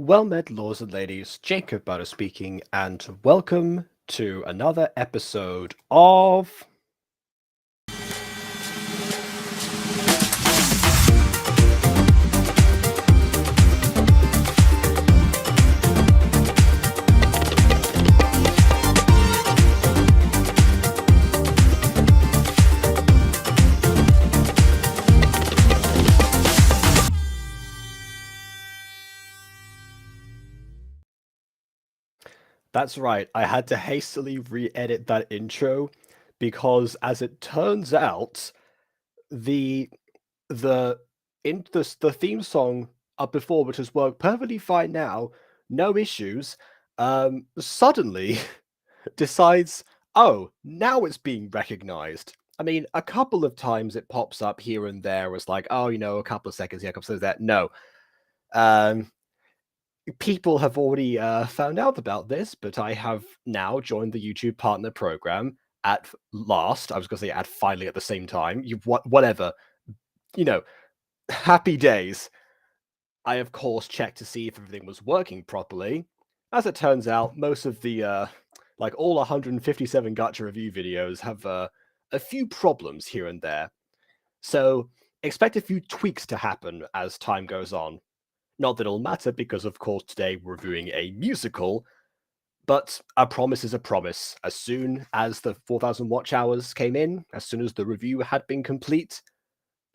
Well met, lords and ladies, Jacob Butter speaking, and welcome to another episode of... That's right, I had to hastily re-edit that intro because, as it turns out, the the theme song up before, which has worked perfectly fine now, no issues, suddenly decides, oh, now it's being recognized. I mean, a couple of times it pops up here and there as like, oh, a couple of seconds here, a couple of seconds there. No. Um, People have already found out about this, but I have now joined the YouTube Partner Program at last. I was going to say at finally at the same time. Whatever. You know, happy days. I, of course, checked to see if everything was working properly. As it turns out, most of the, like all 157 Gacha review videos have a few problems here and there. So expect a few tweaks to happen as time goes on. Not that it'll matter because, of course, today we're reviewing a musical, but a promise is a promise. As soon as the 4,000 watch hours came in, as soon as the review had been complete,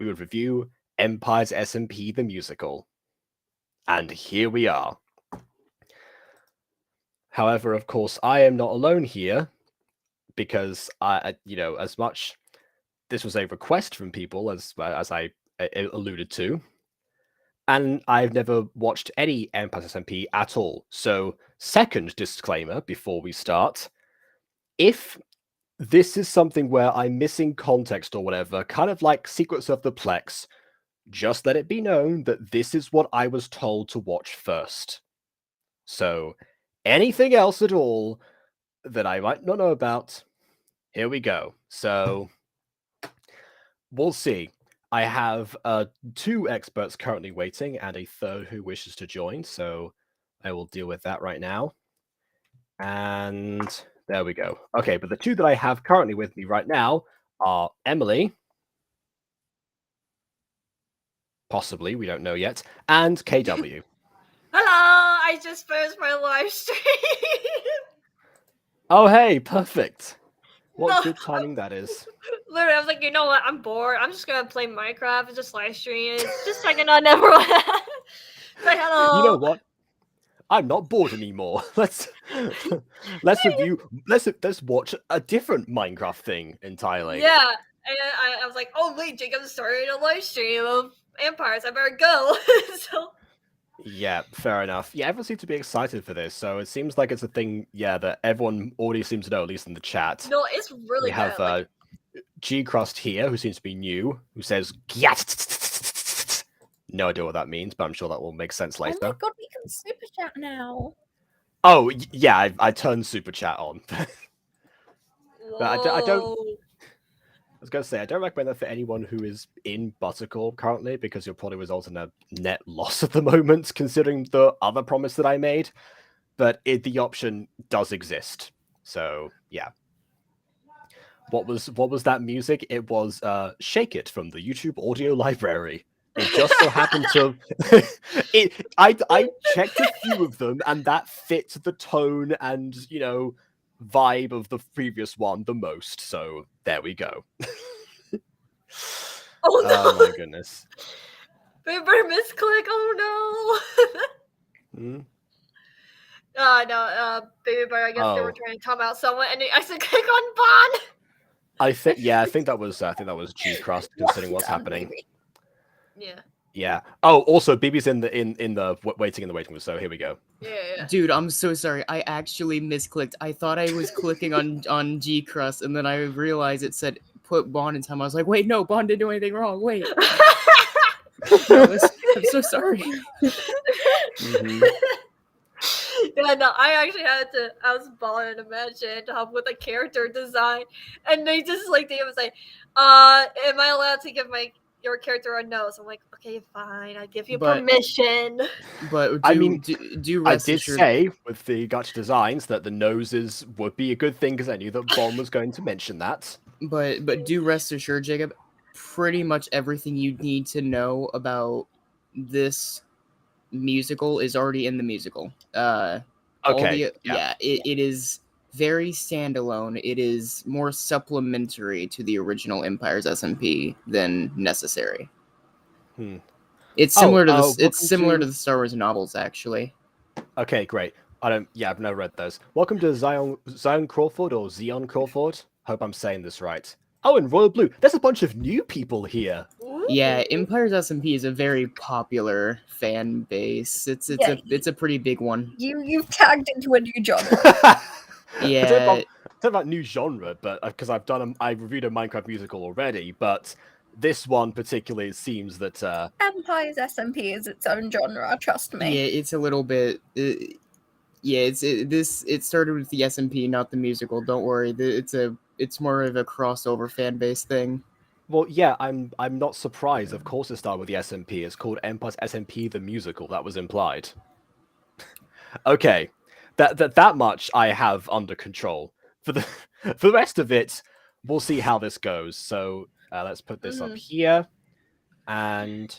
we would review Empire's SMP the musical. And here we are. However, of course, I am not alone here because as much this was a request from people as I alluded to, and I've never watched any Empire's SMP at all. So, second disclaimer before we start: if this is something where I'm missing context or whatever, kind of like Secrets of the Plex, just let it be known that this is what I was told to watch first. So, anything else at all that I might not know about, here we go. So, we'll see. I have two experts currently waiting and a third who wishes to join, so I will deal with that right now. And there we go. Okay, but the two that I have currently with me right now are Emily. Possibly, we don't know yet. And KW. Hello! I just finished my live stream! Oh, hey, perfect. What No, good timing that is. Literally, I was like, you know what? I'm bored. I'm just gonna play Minecraft and just live stream it. Just checking on everyone. Say hello. You know what? I'm not bored anymore. Let's review. Let's watch a different Minecraft thing entirely. Yeah, and I was like, oh wait, Jacob started a live stream of Empires. I better go. So Yeah, fair enough. Yeah, everyone seems to be excited for this, so it seems like it's a thing, yeah, that everyone already seems to know, at least in the chat. no, it's really We have good. G Crust here, who seems to be new, who says Gyat. No idea what that means, but I'm sure that will make sense later. Oh my god, we can super chat now. Oh, yeah, I turned super chat on. But I don't. I was going to say, I don't recommend that for anyone who is in Buttercore currently, because you'll probably result in a net loss at the moment, considering the other promise that I made. But the option does exist. So, yeah. What was that music? It was Shake It from the YouTube audio library. It just so happened to... I checked a few of them, and that fit the tone and, vibe of the previous one the most. So, there we go. Oh no! Oh my goodness. Paper misclick, oh no! Hmm? No, Baby Bird, I guess they were trying to come out someone, and I said click on Bond! I think that was G Crust, considering what's happening. Yeah. Yeah. Oh, also BB's in the waiting in the waiting room, so here we go. Yeah. Dude, I'm so sorry. I actually misclicked. I thought I was clicking on G Crust, and then I realized it said put Bond in time. I was like, wait, no, Bond didn't do anything wrong. Wait. I'm so sorry. Mm-hmm. Yeah, no, I was balling to mention with a character design, and they just they was like, am I allowed to give my your character a nose. I'm like, okay, fine, I give you But- permission. But I mean, do I rest did assured. say with the gacha designs that the noses would be a good thing because I knew that Bon was going to mention that. But do rest assured, Jacob. Pretty much everything you need to know about this musical is already in the musical. All Okay, the it is very standalone. It is more supplementary to the original Empire's SMP than necessary. Hmm. It's similar to the welcome it's similar to- to the Star Wars novels, actually. Okay, great. I've never read those. Welcome to Zion Crawford or Zion Crawford. Hope I'm saying this right. Oh, and Royal Blue. There's a bunch of new people here. Yeah, Ooh. Empire's SMP is a very popular fan base. It's Yeah, a pretty big one. You've tagged into a new genre. Yeah, Talk about new genre, but because I reviewed a Minecraft musical already, but this one particularly, it seems that Empire's SMP is its own genre, trust yeah, me. it's a little bit. It started with the SMP, not the musical. Don't worry, it's more of a crossover fan base thing. well, yeah, I'm not surprised. Of course, it started with the SMP. It's called Empire's SMP the musical. That was implied. Okay, that much I have under control. For the rest of it, we'll see how this goes. So let's put this up here, and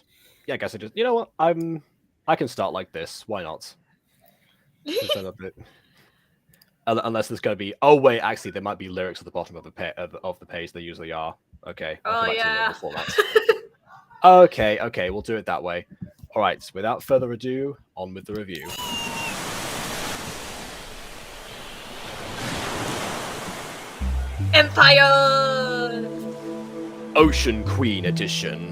yeah, I guess you know what, I can start like this. Why not? Instead of it. Unless there's going to be. Oh wait, actually, there might be lyrics at the bottom of the page. There usually are. Okay. I'll Oh come back to the yeah. lyrical format. Okay, we'll do it that way. All right. Without further ado, on with the review. Empire. Ocean Queen Edition.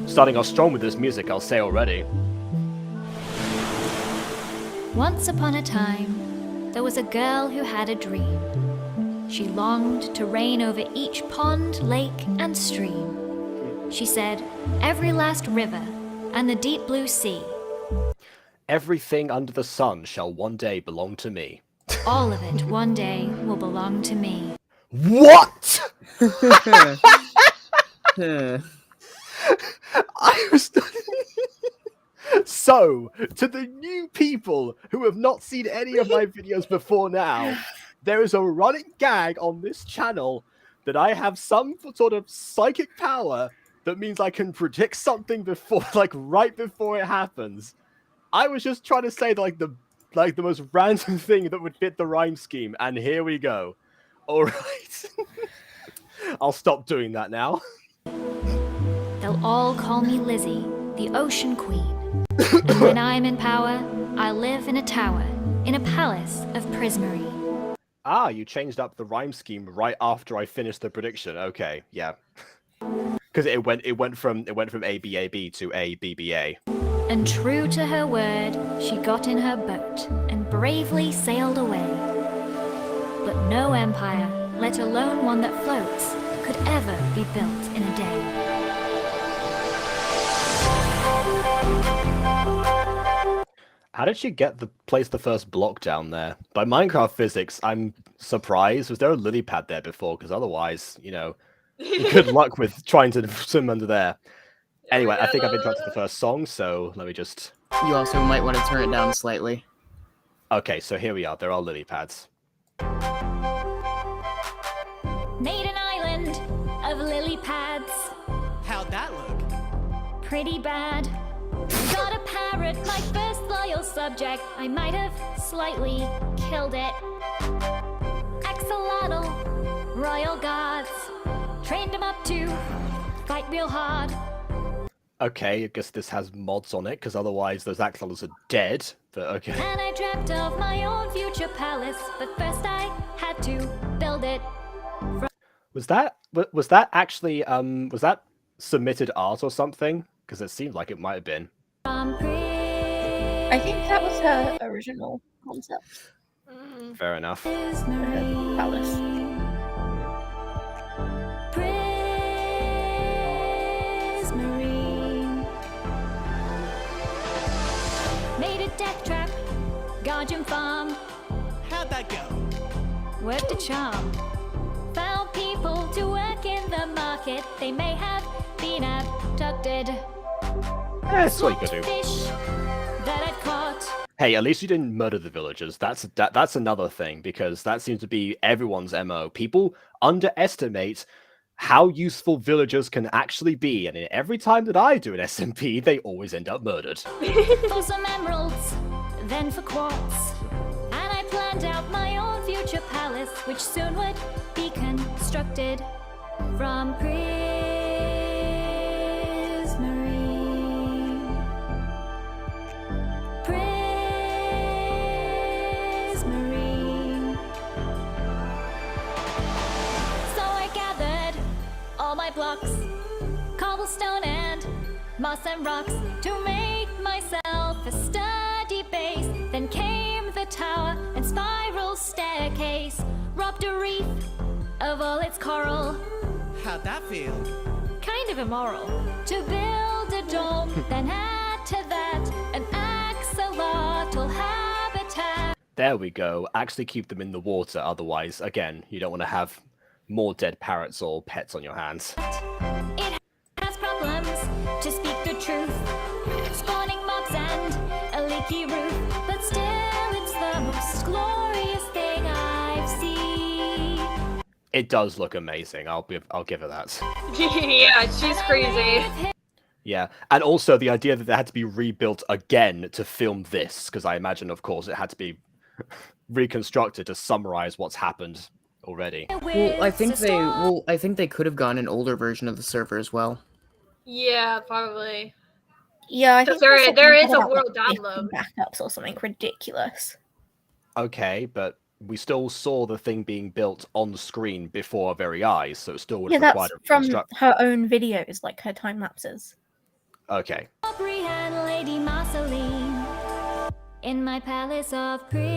Starting off strong with this music, I'll say already. Once upon a time, there was a girl who had a dream. She longed to reign over each pond, lake, and stream. She said, every last river and the deep blue sea. Everything under the sun shall one day belong to me. All of it one day will belong to me. What? Huh. I was. So, to the new people who have not seen any of my videos before now, there is a running gag on this channel that I have some sort of psychic power that means I can predict something before, like right before it happens. I was just trying to say the most random thing that would fit the rhyme scheme, and here we go. All right, I'll stop doing that now. They'll all call me Lizzie, the Ocean Queen. And when I'm in power, I'll live in a tower, in a palace of prismarine. Ah, you changed up the rhyme scheme right after I finished the prediction. Okay, yeah. Because it went from ABAB to ABBA. And true to her word, she got in her boat and bravely sailed away. But no empire, let alone one that floats, could ever be built in a day. How did she place the first block down there? By Minecraft physics, I'm surprised. Was there a lily pad there before? Because otherwise, good luck with trying to swim under there. Anyway, I think I've interrupted the first song, so let me just... You also might want to turn it down slightly. Okay, so here we are. There are lily pads. Made an island of lily pads. How'd that look? Pretty bad. Got a parrot, my first loyal subject. I might have slightly killed it. Axolotl, royal guards. Trained him up to fight real hard. Okay, I guess this has mods on it, because otherwise those axolotls are dead. But okay. And I dreamt of my own future palace, but first I had to build it. Was that actually was that submitted art or something? Because it seemed like it might have been. I think that was her original concept. Fair enough. Palace. Made a death trap, guardian farm, How'd that go? worked a charm. Found people to work in in the market, they may have been abducted. That's what you could do. Fish that I've caught. Hey, at least you didn't murder the villagers. That's another thing, because that seems to be everyone's MO. People underestimate how useful villagers can actually be, and every time that I do an SMP, they always end up murdered. For some emeralds, then for quartz. And I planned out my own future palace, which soon would be constructed from prismarine. Prismarine. So I gathered all my blocks, cobblestone and moss and rocks, to make myself a sturdy base. Then came the tower and spiral staircase, robbed a reef of all its coral. How'd that feel? Kind of immoral to build a dome, then add to that an axolotl habitat. There we go. Actually keep them in the water, otherwise, again, you don't want to have more dead parrots or pets on your hands. It has problems, to speak the truth, spawning mobs and a leaky roof, but still it's the most glorious thing I've seen. It does look amazing. I'll give it that. Yeah, she's crazy. Yeah, and also the idea that they had to be rebuilt again to film this, because I imagine, of course, it had to be reconstructed to summarize what's happened already. Well, I think they could have gone an older version of the server as well. Yeah, probably. Yeah, I Because think there is a about, world like, download. backups or something ridiculous. Okay, but we still saw the thing being built on the screen before our very eyes, so it still would Yeah, have that's required from reconstruct. her own videos, like her time lapses. Okay. Aubrey and Lady Marceline in my palace of prismarine.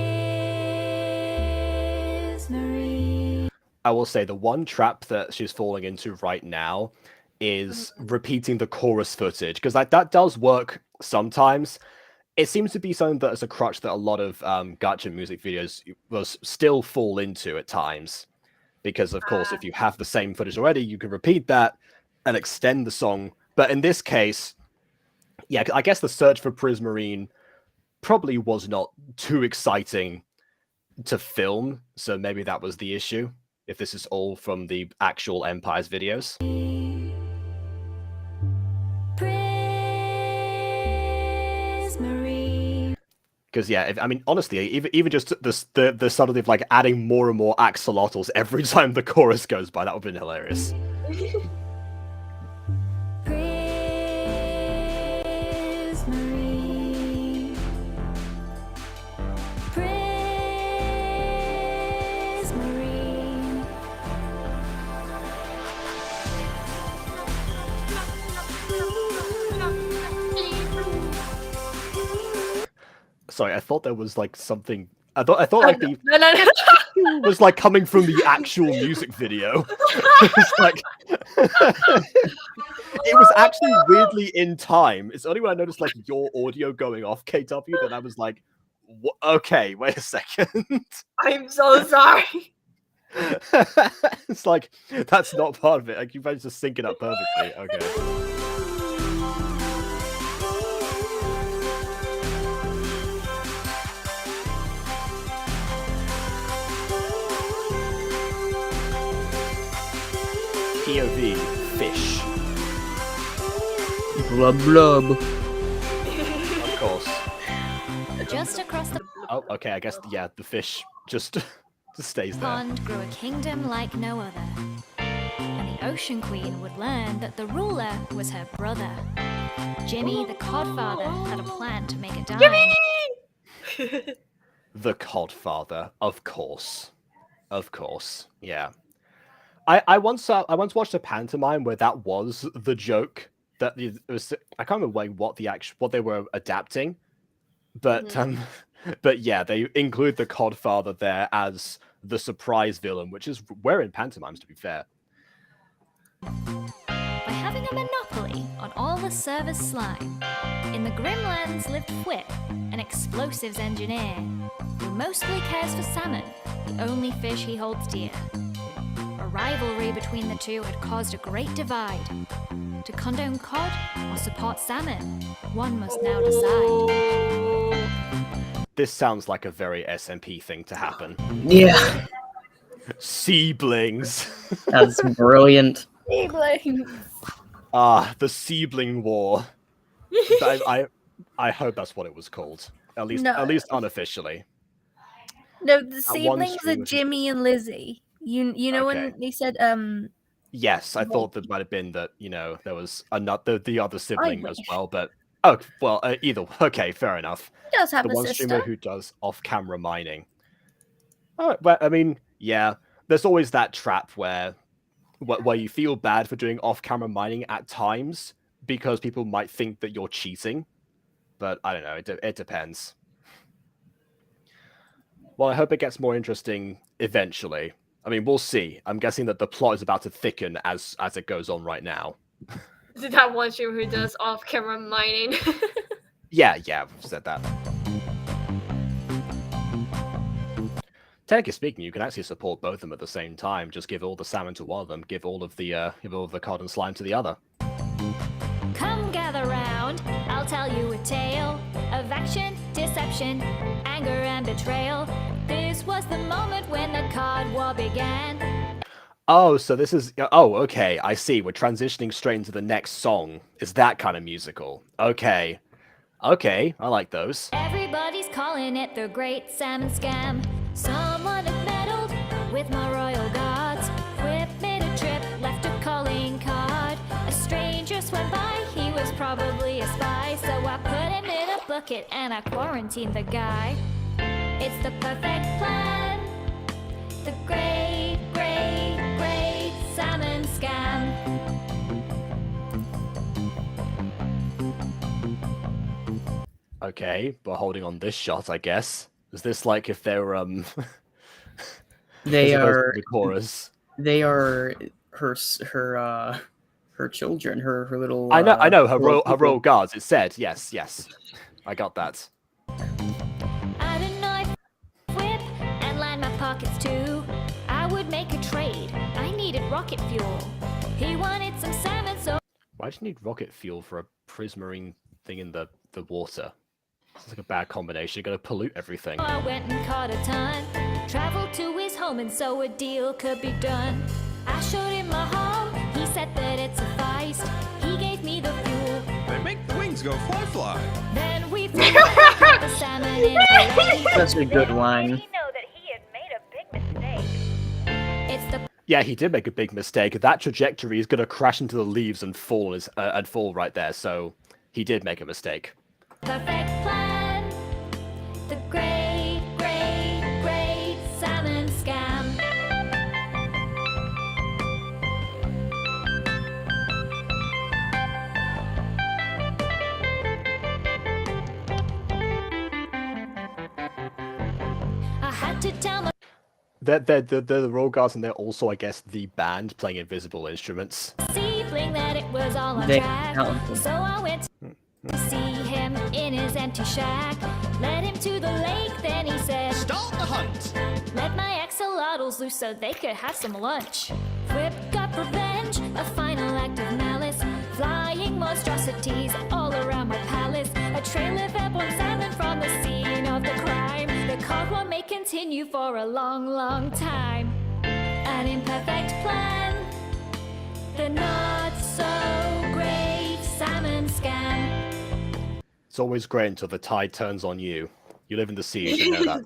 I will say the one trap that she's falling into right now is repeating the chorus footage, because that does work sometimes. It seems to be something that is a crutch that a lot of gacha music videos will still fall into at times. Because, of course, if you have the same footage already, you can repeat that and extend the song. But in this case, yeah, I guess the search for Prismarine probably was not too exciting to film. So maybe that was the issue, if this is all from the actual Empire's videos. Prismarine. Because yeah, I mean, honestly, even just the subtlety of like adding more and more axolotls every time the chorus goes by, that would have been hilarious. Prismarine. Prismarine. Sorry, I thought there was like something. I thought like the No. was like coming from the actual music video. It's like it was actually weirdly in time. It's only when I noticed like your audio going off, KW, that I was like, okay, wait a second. I'm so sorry. It's like that's not part of it. Like you managed to sync it up perfectly. Okay. POV fish. Blub blub. Of course. Just across the Oh, okay. I guess yeah, the fish just stays there. pond grew a kingdom like no other. And the Ocean Queen would learn that the ruler was her brother. Jimmy, the Codfather, had a plan to make a dime. The Codfather, of course, yeah. I once watched a pantomime where that was the joke that it was. I can't remember like what they were adapting, but but yeah, they include the Codfather there as the surprise villain, which is rare in pantomimes, to be fair. By having a monopoly on all the server's slime, in the Grimlands lived Whip, an explosives engineer, who mostly cares for salmon, the only fish he holds dear. A rivalry between the two had caused a great divide. To condone cod or support salmon, one must now decide. This sounds like a very SMP thing to happen. Yeah, Seeblings. that's brilliant. Ah, the Sibling War. I hope that's what it was called. At least No. unofficially. No, the one siblings are stream of- Jimmy and Lizzie. You know Okay. when they said Yes, I Well- thought that might have been that, there was another the other sibling as wish. well, but oh well, either okay, fair enough. he does have The a one sister. streamer who does off-camera mining. Oh, well, I mean, yeah, there's always that trap where you feel bad for doing off-camera mining at times because people might think that you're cheating, but I don't know, it depends. Well, I hope it gets more interesting eventually. I mean, we'll see. I'm guessing that the plot is about to thicken as it goes on right now. That one streamer who does off-camera mining. Yeah, I've said that. Technically speaking, you can actually support both of them at the same time. Just give all the salmon to one of them, give all of the cod and slime to the other. Come gather round, I'll tell you a tale of action, deception, anger, and betrayal. This was the moment when the cod war began. Oh, so this is... Oh, okay, I see. We're transitioning straight into the next song. Is that kind of musical? Okay. Okay, I like those. Everybody's calling it the Great Salmon Scam. Someone had meddled with my royal guards. Whip made a trip, left a calling card. A stranger swam by, he was probably a spy. So I put him in a bucket and I quarantined the guy. It's the perfect plan. The great, great, great salmon scam. Okay, but holding on this shot, I guess. Is this like if they're They as opposed to are the chorus? they are her children, her little. I know her little royal people. guards. It said yes. I got that. I'd a knife, whip, and line my pockets too. I would make a trade. I needed rocket fuel. He wanted some salmon, so Why do you need rocket fuel for a prismarine thing in the water? It's like a bad combination. You're gonna pollute everything. I went and caught a ton. Traveled to his home, and so a deal could be done. I showed him my home. He said that it sufficed. He gave me the fuel. They make the wings go fly. Then we flew the salmon in a lake. Such a good line. know that he had made a big mistake. It's the Yeah, he did make a big mistake. That trajectory is gonna crash into the leaves and fall right there. So he did make a mistake. perfect plan. The great, great, great salmon scam. I had to tell my They're the royal guards, and they're also, I guess, the band playing invisible instruments. sibling that it was all on They track. talented. So I went to see him in his empty shack. Led him to the lake, then he said, Start the hunt. let my axolotls loose so they could have some lunch. Whip got revenge, a final act of malice. Flying monstrosities all around my palace. A trail of airborne salmon from the scene of the crime. The cod war may continue for a long, long time. An imperfect plan. The not so great salmon scam. It's always great until the tide turns on you. You live in the sea, you should know that.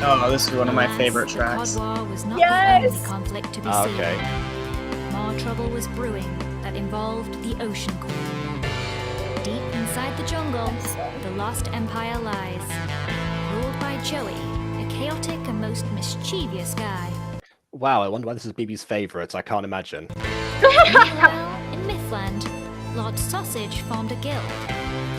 Oh, this is one of my favorite The tracks. cod war was not Yes! the only conflict to be Ah, seen. okay. More trouble was brewing that involved the Ocean Queen. Deep inside the jungle, the lost empire lies, ruled by Joey, a chaotic and most mischievous guy. Wow, I wonder why this is BB's favourite. I can't imagine. Meanwhile, in Mythland, Lord Sausage formed a guild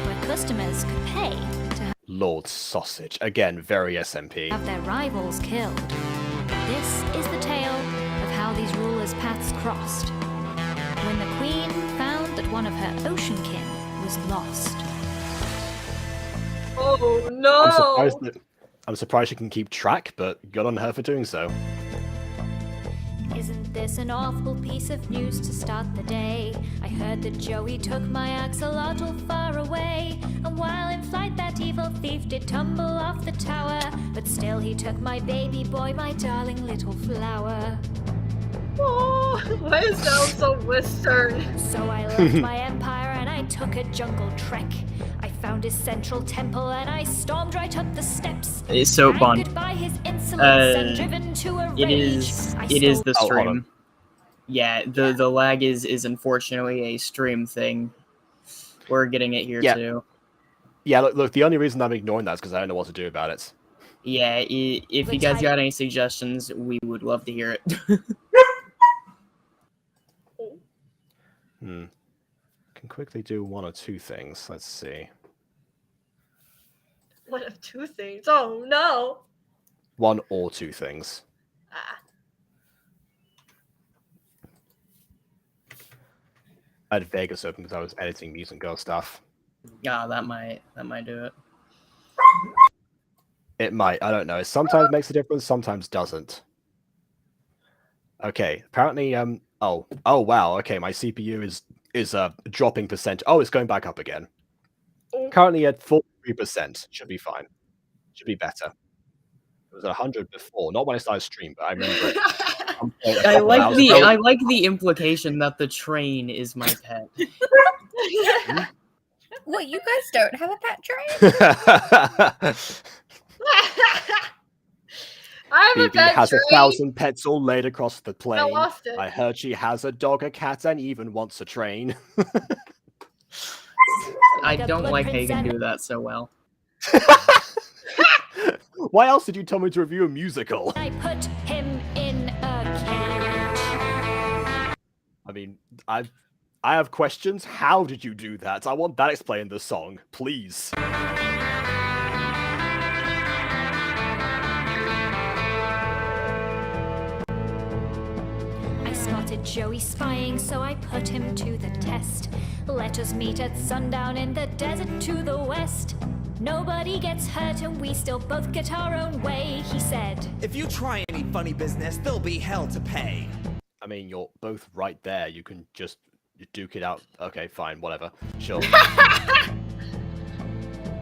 where customers could pay to Lord Sausage. Again, very SMP. have their rivals killed. This is the tale of how these rulers' paths crossed. When the queen found that one of her oceankin was lost. Oh I'm no! surprised that I'm surprised she can keep track, but good on her for doing so. Isn't this an awful piece of news to start the day? I heard that Joey took my axolotl far away, and while in flight that evil thief did tumble off the tower, but still he took my baby boy, my darling little flower. Oh, why it sounds so Western? So I left my empire and I took a jungle trek. I found his central temple and I stormed right up the steps. So, Bond, Angered by his insolence and driven to a it rage, is I it is stole- the Oh, hold on. stream. Yeah, the lag is unfortunately a stream thing. We're getting it here Yeah. too. Yeah, look, the only reason I'm ignoring that is because I don't know what to do about it. Yeah, if you Which guys I- got any suggestions, we would love to hear it. Can quickly do one or two things. Let's see. One of two things. Oh no. One or two things. Ah. I had Vegas open because I was editing Music Girl stuff. Yeah, that might do it. It might. I don't know. It sometimes makes a difference, sometimes doesn't. Okay. Apparently, oh wow. Okay, my CPU is dropping percent. Oh, it's going back up again. Currently at 43%. Should be fine. Should be better. It was at 100 before, not when I started stream, but I remember it. I like the implication that the train is my pet. What, you guys don't have a pet train? I'm a Phoebe pet has train. 1,000 pets all laid across the plain. I lost it. I heard she has a dog, a cat, and even wants a train. I don't like how you can do that so well. Why else did you tell me to review a musical? I put him in a cage. I mean, I have questions. How did you do that? I want that explained in the song, please. I spotted Joey spying, so I put him to the test. Let us meet at sundown in the desert to the west. Nobody gets hurt and we still both get our own way, he said. If you try any funny business, there'll be hell to pay. I mean, you're both right there. You can just duke it out. Okay, fine, whatever. Sure.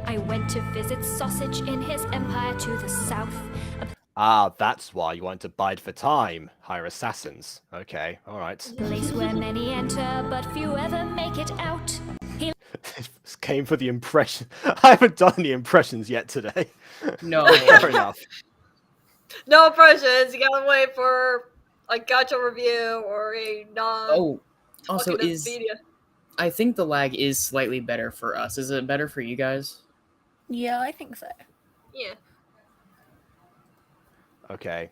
I went to visit Sausage in his empire to the south. Ah, that's why you wanted to bide for time. Hire assassins. Okay, alright. Place where many enter, but few ever make it out. He Came for the impression. I haven't done any impressions yet today. No. Fair enough. No impressions. You gotta wait for a gacha review or a non. Oh, also talkative is media. I think the lag is slightly better for us. Is it better for you guys? Yeah, I think so. Yeah. Okay.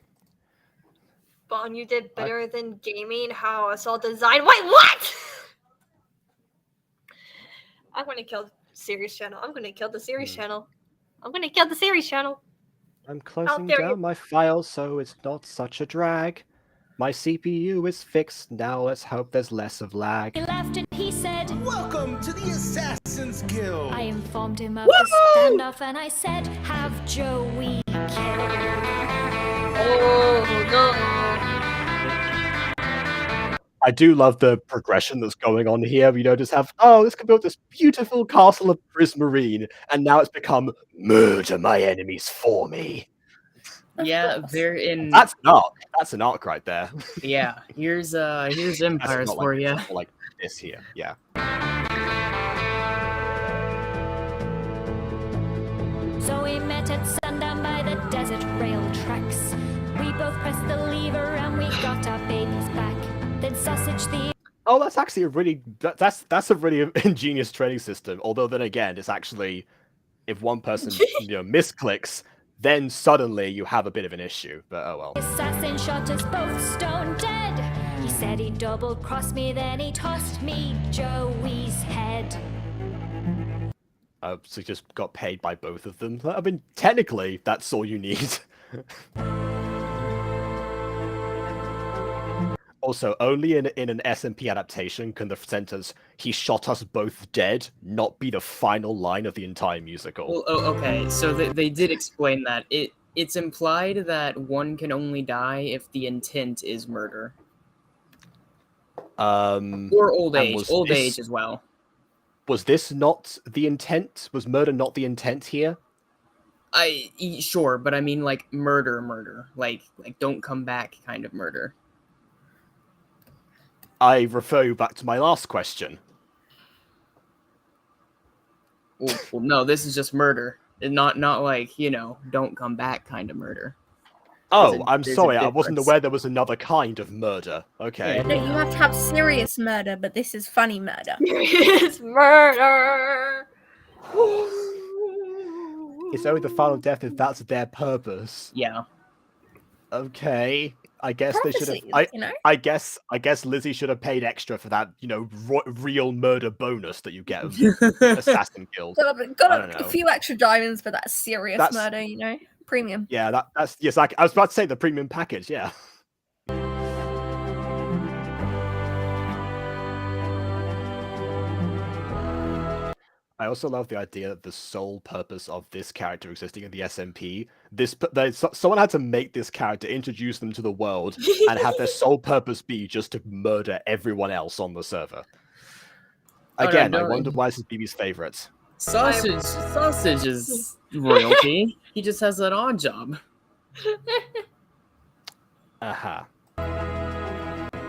Bon, you did better than gaming. How I saw design. Wait, what? I'm gonna kill the series channel. I'm gonna kill the series channel. I'm gonna kill the series channel. I'm closing dare you. down my files so it's not such a drag. My CPU is fixed. Now let's hope there's less of lag. laughed and he said, Welcome to the Assassin's Guild. I informed him of the standoff and I said, have Joey killed. Oh no. I do love the progression that's going on here. You know, just have, oh, this can build this beautiful castle of prismarine, and now it's become murder my enemies for me. Yeah, they're in. That's an arc. That's an arc right there. Yeah, here's That's empires not for like, you. not like this here. Yeah. So we met at sundown by the desert rail tracks. We both pressed the lever and we got our babies back. Then Sausage the Oh, that's actually a really that's a really ingenious training system. Although then again, it's actually if one person misclicks, then suddenly you have a bit of an issue. But oh well. assassin shot us both stone dead. He said he double-crossed me, then he tossed me Joey's head. So you just got paid by both of them. I mean, technically, that's all you need. Also, only in an SMP adaptation can the sentence "he shot us both dead" not be the final line of the entire musical. Well, okay, so they did explain that. It's implied that one can only die if the intent is murder. Or old age. Old age as well. Was this not the intent? Was murder not the intent here? Sure, but I mean like murder. Like don't come back kind of murder. I refer you back to my last question. Well, no, this is just murder. Not like, you know, don't come back kind of murder. Oh, I'm there's a sorry, I wasn't difference. aware there was another kind of murder. Okay. Yeah. No, you have to have serious murder, but this is funny murder. It's murder. It's only the final death if that's their purpose. Yeah. Okay. I guess they should have. Prophecies, you know? I guess Lizzie should have paid extra for that, you know, real murder bonus that you get of assassin kills. Got I don't a know. few extra diamonds for that serious That's- murder, you know? Premium. Yeah, that's yes. I was about to say the premium package. Yeah. I also love the idea that the sole purpose of this character existing in the SMP, someone had to make this character, introduce them to the world, and have their sole purpose be just to murder everyone else on the server. Again, I wonder why this is BB's favorite. Sausage is royalty. He just has that odd job. Uh-huh.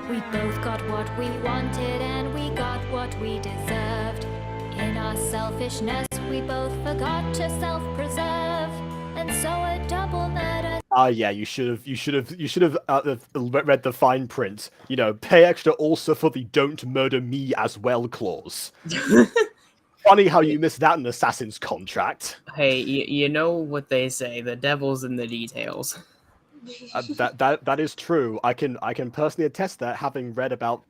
We both got what we wanted and we got what we deserved. In our selfishness, we both forgot to self-preserve, and so a double murder. Yeah, you should have read the fine print. You know, pay extra also for the "don't murder me as well" clause. Funny how you missed that in Assassin's contract. Hey, you know what they say, the devil's in the details. That is true. I can personally attest that, having read about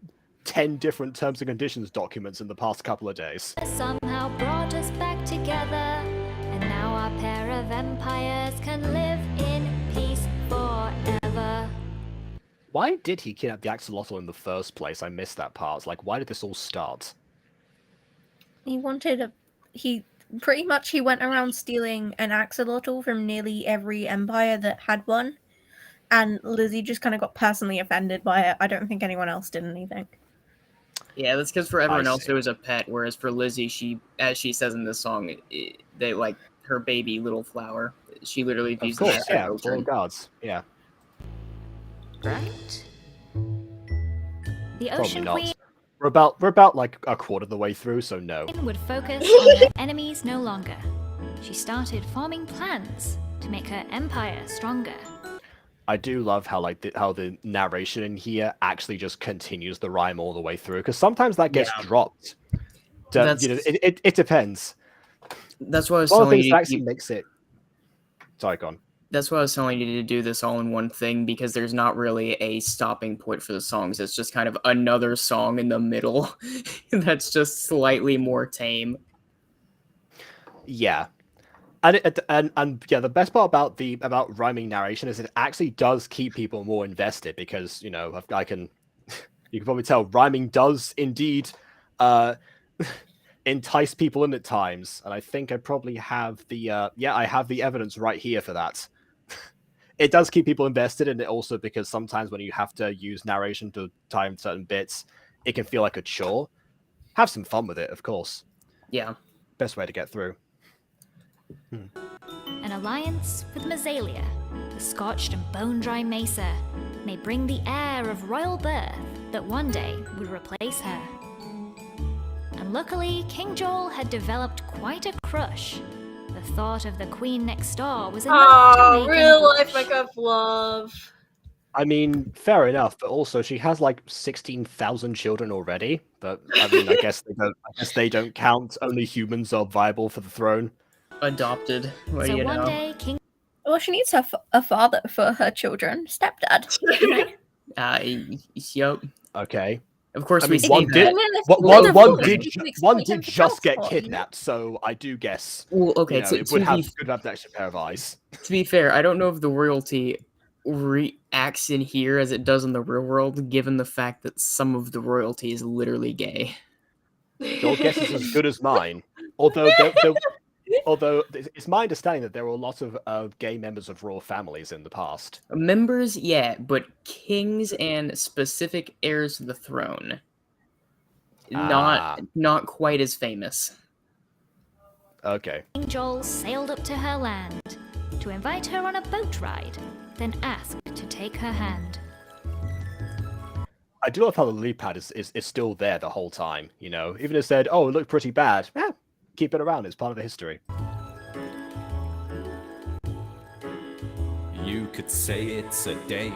10 different terms and conditions documents in the past couple of days. Somehow brought us back together, and now our pair of empires can live in peace forever. Why did he kidnap the axolotl in the first place? I missed that part. Like, why did this all start? He wanted he went around stealing an axolotl from nearly every empire that had one. And Lizzie just kind of got personally offended by it. I don't think anyone else did anything. Yeah, that's because for everyone else see. it was a pet, whereas for Lizzie, she, as she says in this song, they like her baby little flower. She literally views Of them course, as her yeah, children. royal guards, yeah. Right? The Probably Ocean not. Queen We're about like a quarter of the way through, so no. would focus on her enemies no longer. She started forming plans to make her empire stronger. I do love how how the narration in here actually just continues the rhyme all the way through, because sometimes that gets dropped. So, you know, it depends. That's what I was One of the telling things you. that actually makes it. Sorry, go on. That's why I was telling you to do this all in one thing, because there's not really a stopping point for the songs. It's just kind of another song in the middle that's just slightly more tame. Yeah. And yeah, the best part about rhyming narration is it actually does keep people more invested, because, you know, you can probably tell rhyming does indeed entice people in at times, and I think I probably have I have the evidence right here for that. It does keep people invested, and it also, because sometimes when you have to use narration to time certain bits, it can feel like a chore. Have some fun with it, of course. Yeah. Best way to get through. An alliance with Mazalia, the scorched and bone-dry mesa, may bring the heir of royal birth that one day would replace her. And luckily, King Joel had developed quite a crush. The thought of the queen next door was enough to Oh, make real him life blush. makeup love. I mean, fair enough, but also she has like 16,000 children already. But I mean, I guess they don't count. Only humans are viable for the throne. Adopted. Well, So you one know. day, King Well, she needs a father for her children. Stepdad. Yup. Okay. Of course, I we mean, see one that. did. And then if One they're one boys, did you can one exploit him did for just get transport, you know? kidnapped, so I do guess. Well, okay, You know, it to would be have could have an extra pair of eyes. To be fair, I don't know if the royalty reacts in here as it does in the real world, given the fact that some of the royalty is literally gay. Your guess is as good as mine. Although it's my understanding that there were a lot of gay members of royal families in the past. Members, yeah, but kings and specific heirs to the throne, not quite as famous. Okay. King Joel sailed up to her land to invite her on a boat ride, then asked to take her hand. I do love how the lead pad is still there the whole time, you know? Even if it said, oh, it looked pretty bad, yeah, keep it around, it's part of the history. You could say it's a date.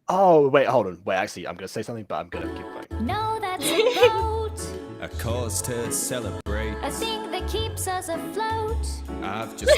Oh, wait, hold on. Wait, actually, I'm going to say something, but I'm going to keep going. No, that's a boat, A cause to celebrate. a thing that keeps us afloat. I've just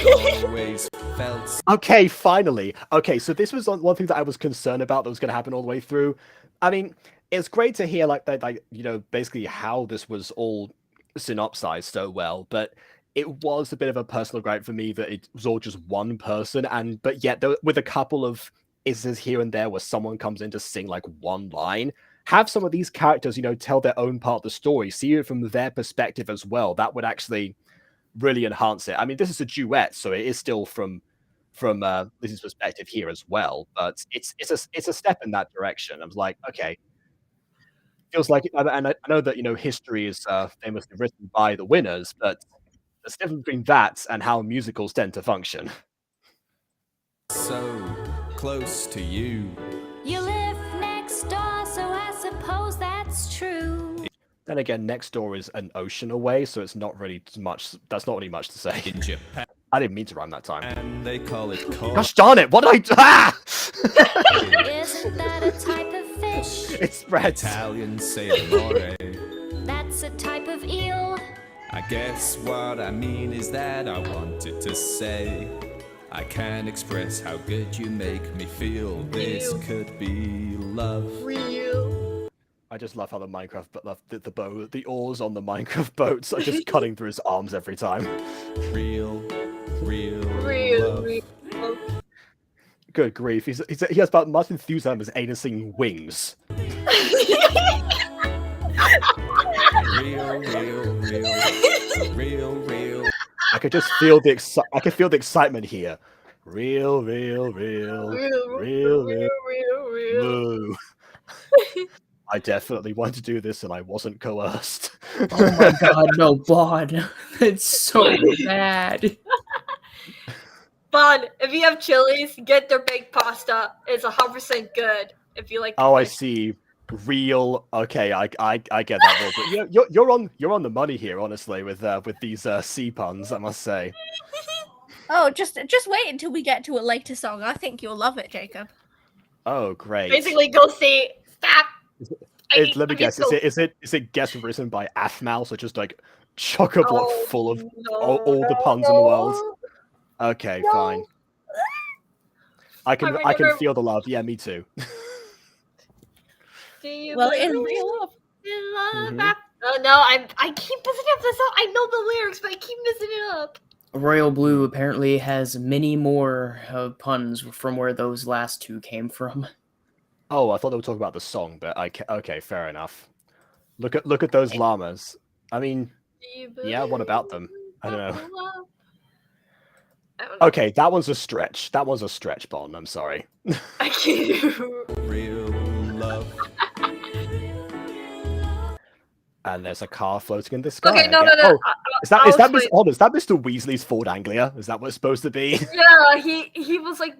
always felt. Okay, finally. Okay, so this was one thing that I was concerned about that was going to happen all the way through. I mean, it's great to hear, like, you know, basically how this was all synopsized so well, but it was a bit of a personal gripe for me that it was all just one person, but yet with a couple of instances here and there where someone comes in to sing like one line. Have some of these characters, you know, tell their own part of the story, see it from their perspective as well. That would actually really enhance it. I mean, this is a duet, so it is still from Lizzie's perspective here as well, but it's a step in that direction. I was like, okay, feels like, and I know that, you know, history is famously written by the winners, but there's a difference between that and how musicals tend to function. So close to you. You live next door, so I suppose that's true. Then again, next door is an ocean away, so it's not really much. That's not really much to say. In Japan, I didn't mean to rhyme that time. and they call it Gosh darn it! What did I do? Ah! Isn't that a type of fish? It spreads. Italian say amore. That's a type of eel. I guess what I mean is that I wanted to say I can't express how good you make me feel. This could be love. I just love how the Minecraft, the oars on the Minecraft boats are just cutting through his arms every time. Real love. Good grief, he has about much enthusiasm as Aiden singing Wings. Real. I could just feel the excitement here. Real. Moo. I definitely want to do this, and I wasn't coerced. Oh my god, no, Bon. It's so bad. Bon, if you have chilies, get their baked pasta. It's 100% good. If you like. Oh, I see. Real. Okay, I get that. But you're on the money here, honestly, with these C puns, I must say. Oh, just wait until we get to a later song. I think you'll love it, Jacob. Oh, great. Basically, Ghostie, stop. Let me guess. Is it guest written by Aphmau, so just like chock-a-block full of all the puns in the world? Okay, fine. I can feel the love. Yeah, me too. Well, in real love. No, I keep messing up this song. I know the lyrics, but I keep messing it up. Royal Blue apparently has many more puns from where those last two came from. Oh, I thought they were talking about the song, but okay, fair enough. Look at those llamas. I mean, yeah, what about them? I don't know. Okay, that one's a stretch. That one's a stretch, Bon. I'm sorry. I can't. Real love. And there's a car floating in the sky. Okay, no. Oh, is that Mr. Weasley's Ford Anglia? Is that what it's supposed to be? Yeah, he was like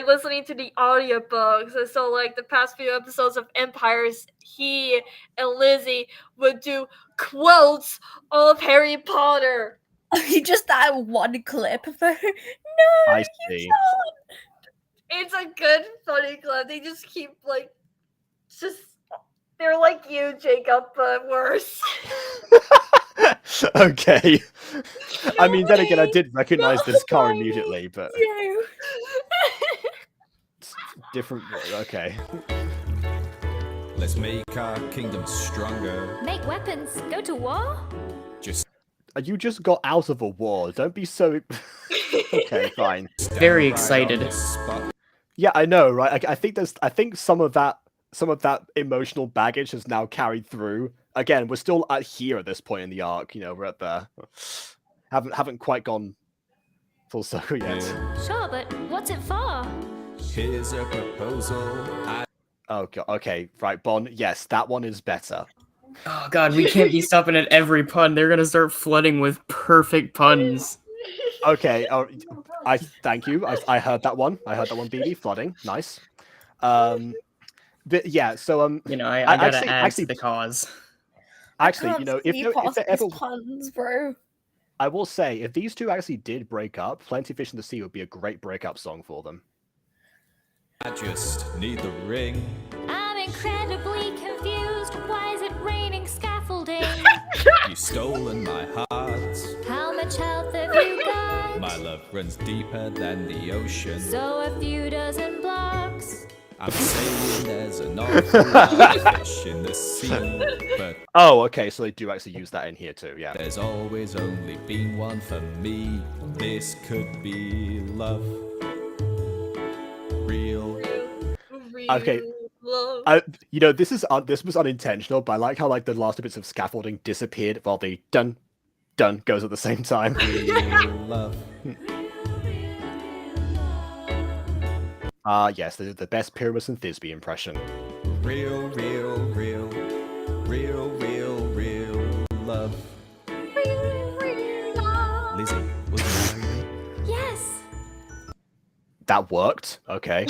listening to the audiobooks, and so like the past few episodes of Empires, he and Lizzie would do quotes of Harry Potter. Just that one clip of her. No, I see. It's a good, funny clip. They just keep like, they're like you, Jacob, but worse. Okay. I mean, then again, I did recognize this car immediately, but it's different. Okay. Let's make our kingdom stronger. Make weapons, go to war? You just got out of a war. Don't be so. Okay, fine. Very excited. Yeah, I know, right? I think some of that emotional baggage has now carried through. Again, we're still at here at this point in the arc. We're at the haven't quite gone full circle yet. Sure, but what's it for? Here's a proposal. Oh god. Okay, right, Bon. Yes, that one is better. Oh god, we can't be stopping at every pun. They're gonna start flooding with perfect puns. Okay. I thank you. I heard that one. BB flooding. Nice. But yeah. So I gotta add to the cause. Actually, if there ever puns, bro. I will say, if these two actually did break up, Plenty of Fish in the Sea would be a great breakup song for them. I just need the ring. I'm incredibly confused. Why is it raining scaffolding? You've stolen my heart. How much health have you got? My love runs deeper than the ocean. So a few dozen blocks. I'm saying there's an awful lot of fish in the sea, but Oh, okay, so they do actually use that in here too, yeah. there's always only been one for me. This could be love. Real. Okay. Love. This was unintentional, but I like how the last bits of scaffolding disappeared while the dun dun goes at the same time. Real love. Yes, the best Pyramus and Thisbe impression. Real, real, real. Real, real, real love. Lizzie, will you marry me? Yes. That worked. Okay.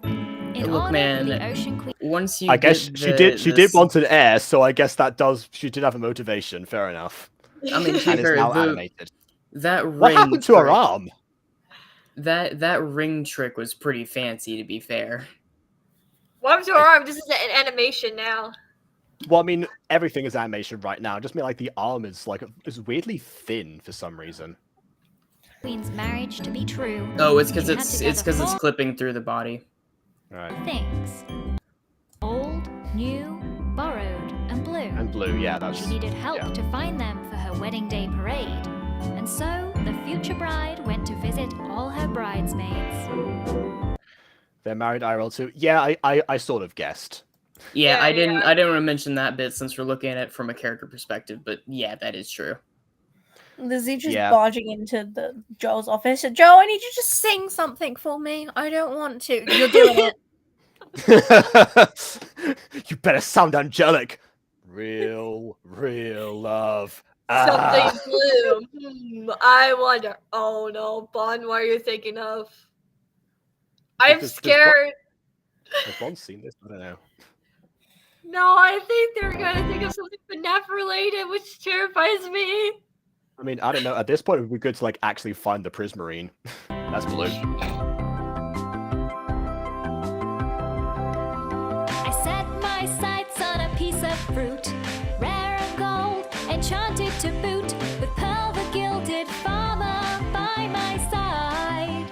In Look, honor man, of the Ocean Queen. Once you I guess get she did want an heir, so I guess she did have a motivation. Fair enough. I mean, And is now the, animated. that ring What happened to her trick- arm? That ring trick was pretty fancy, to be fair. What happened to her arm? This is an animation now. Well, I mean, everything is animation right now. Just mean the arm is is weirdly thin for some reason. Queen's marriage to be true. Oh, it's because They had it's together four clipping through the body. Right. things: old, new, borrowed, and blue. And blue, yeah, that's She needed help yeah. to find them for her wedding day parade, and so the future bride went to visit all her bridesmaids. They're married IRL too. Yeah, I sort of guessed. Yeah, Yeah, I didn't want to mention that bit since we're looking at it from a character perspective, but yeah, that is true. Lizzie just Yeah. barging into Joel's office. Joel, I need you to just sing something for me. I don't want to. You're doing it. You better sound angelic. Real love. Ah. Something blue. I wonder. Oh no, Bon, what are you thinking of? I'm Does scared. Has Bond seen this? I don't know. No, I think they're gonna think of something FNAF related, which terrifies me. I mean, I don't know. At this point, it would be good to actually find the Prismarine. That's blue. I set my sights on a piece of fruit, rare and gold, enchanted to boot, with Pearl the gilded farmer by my side.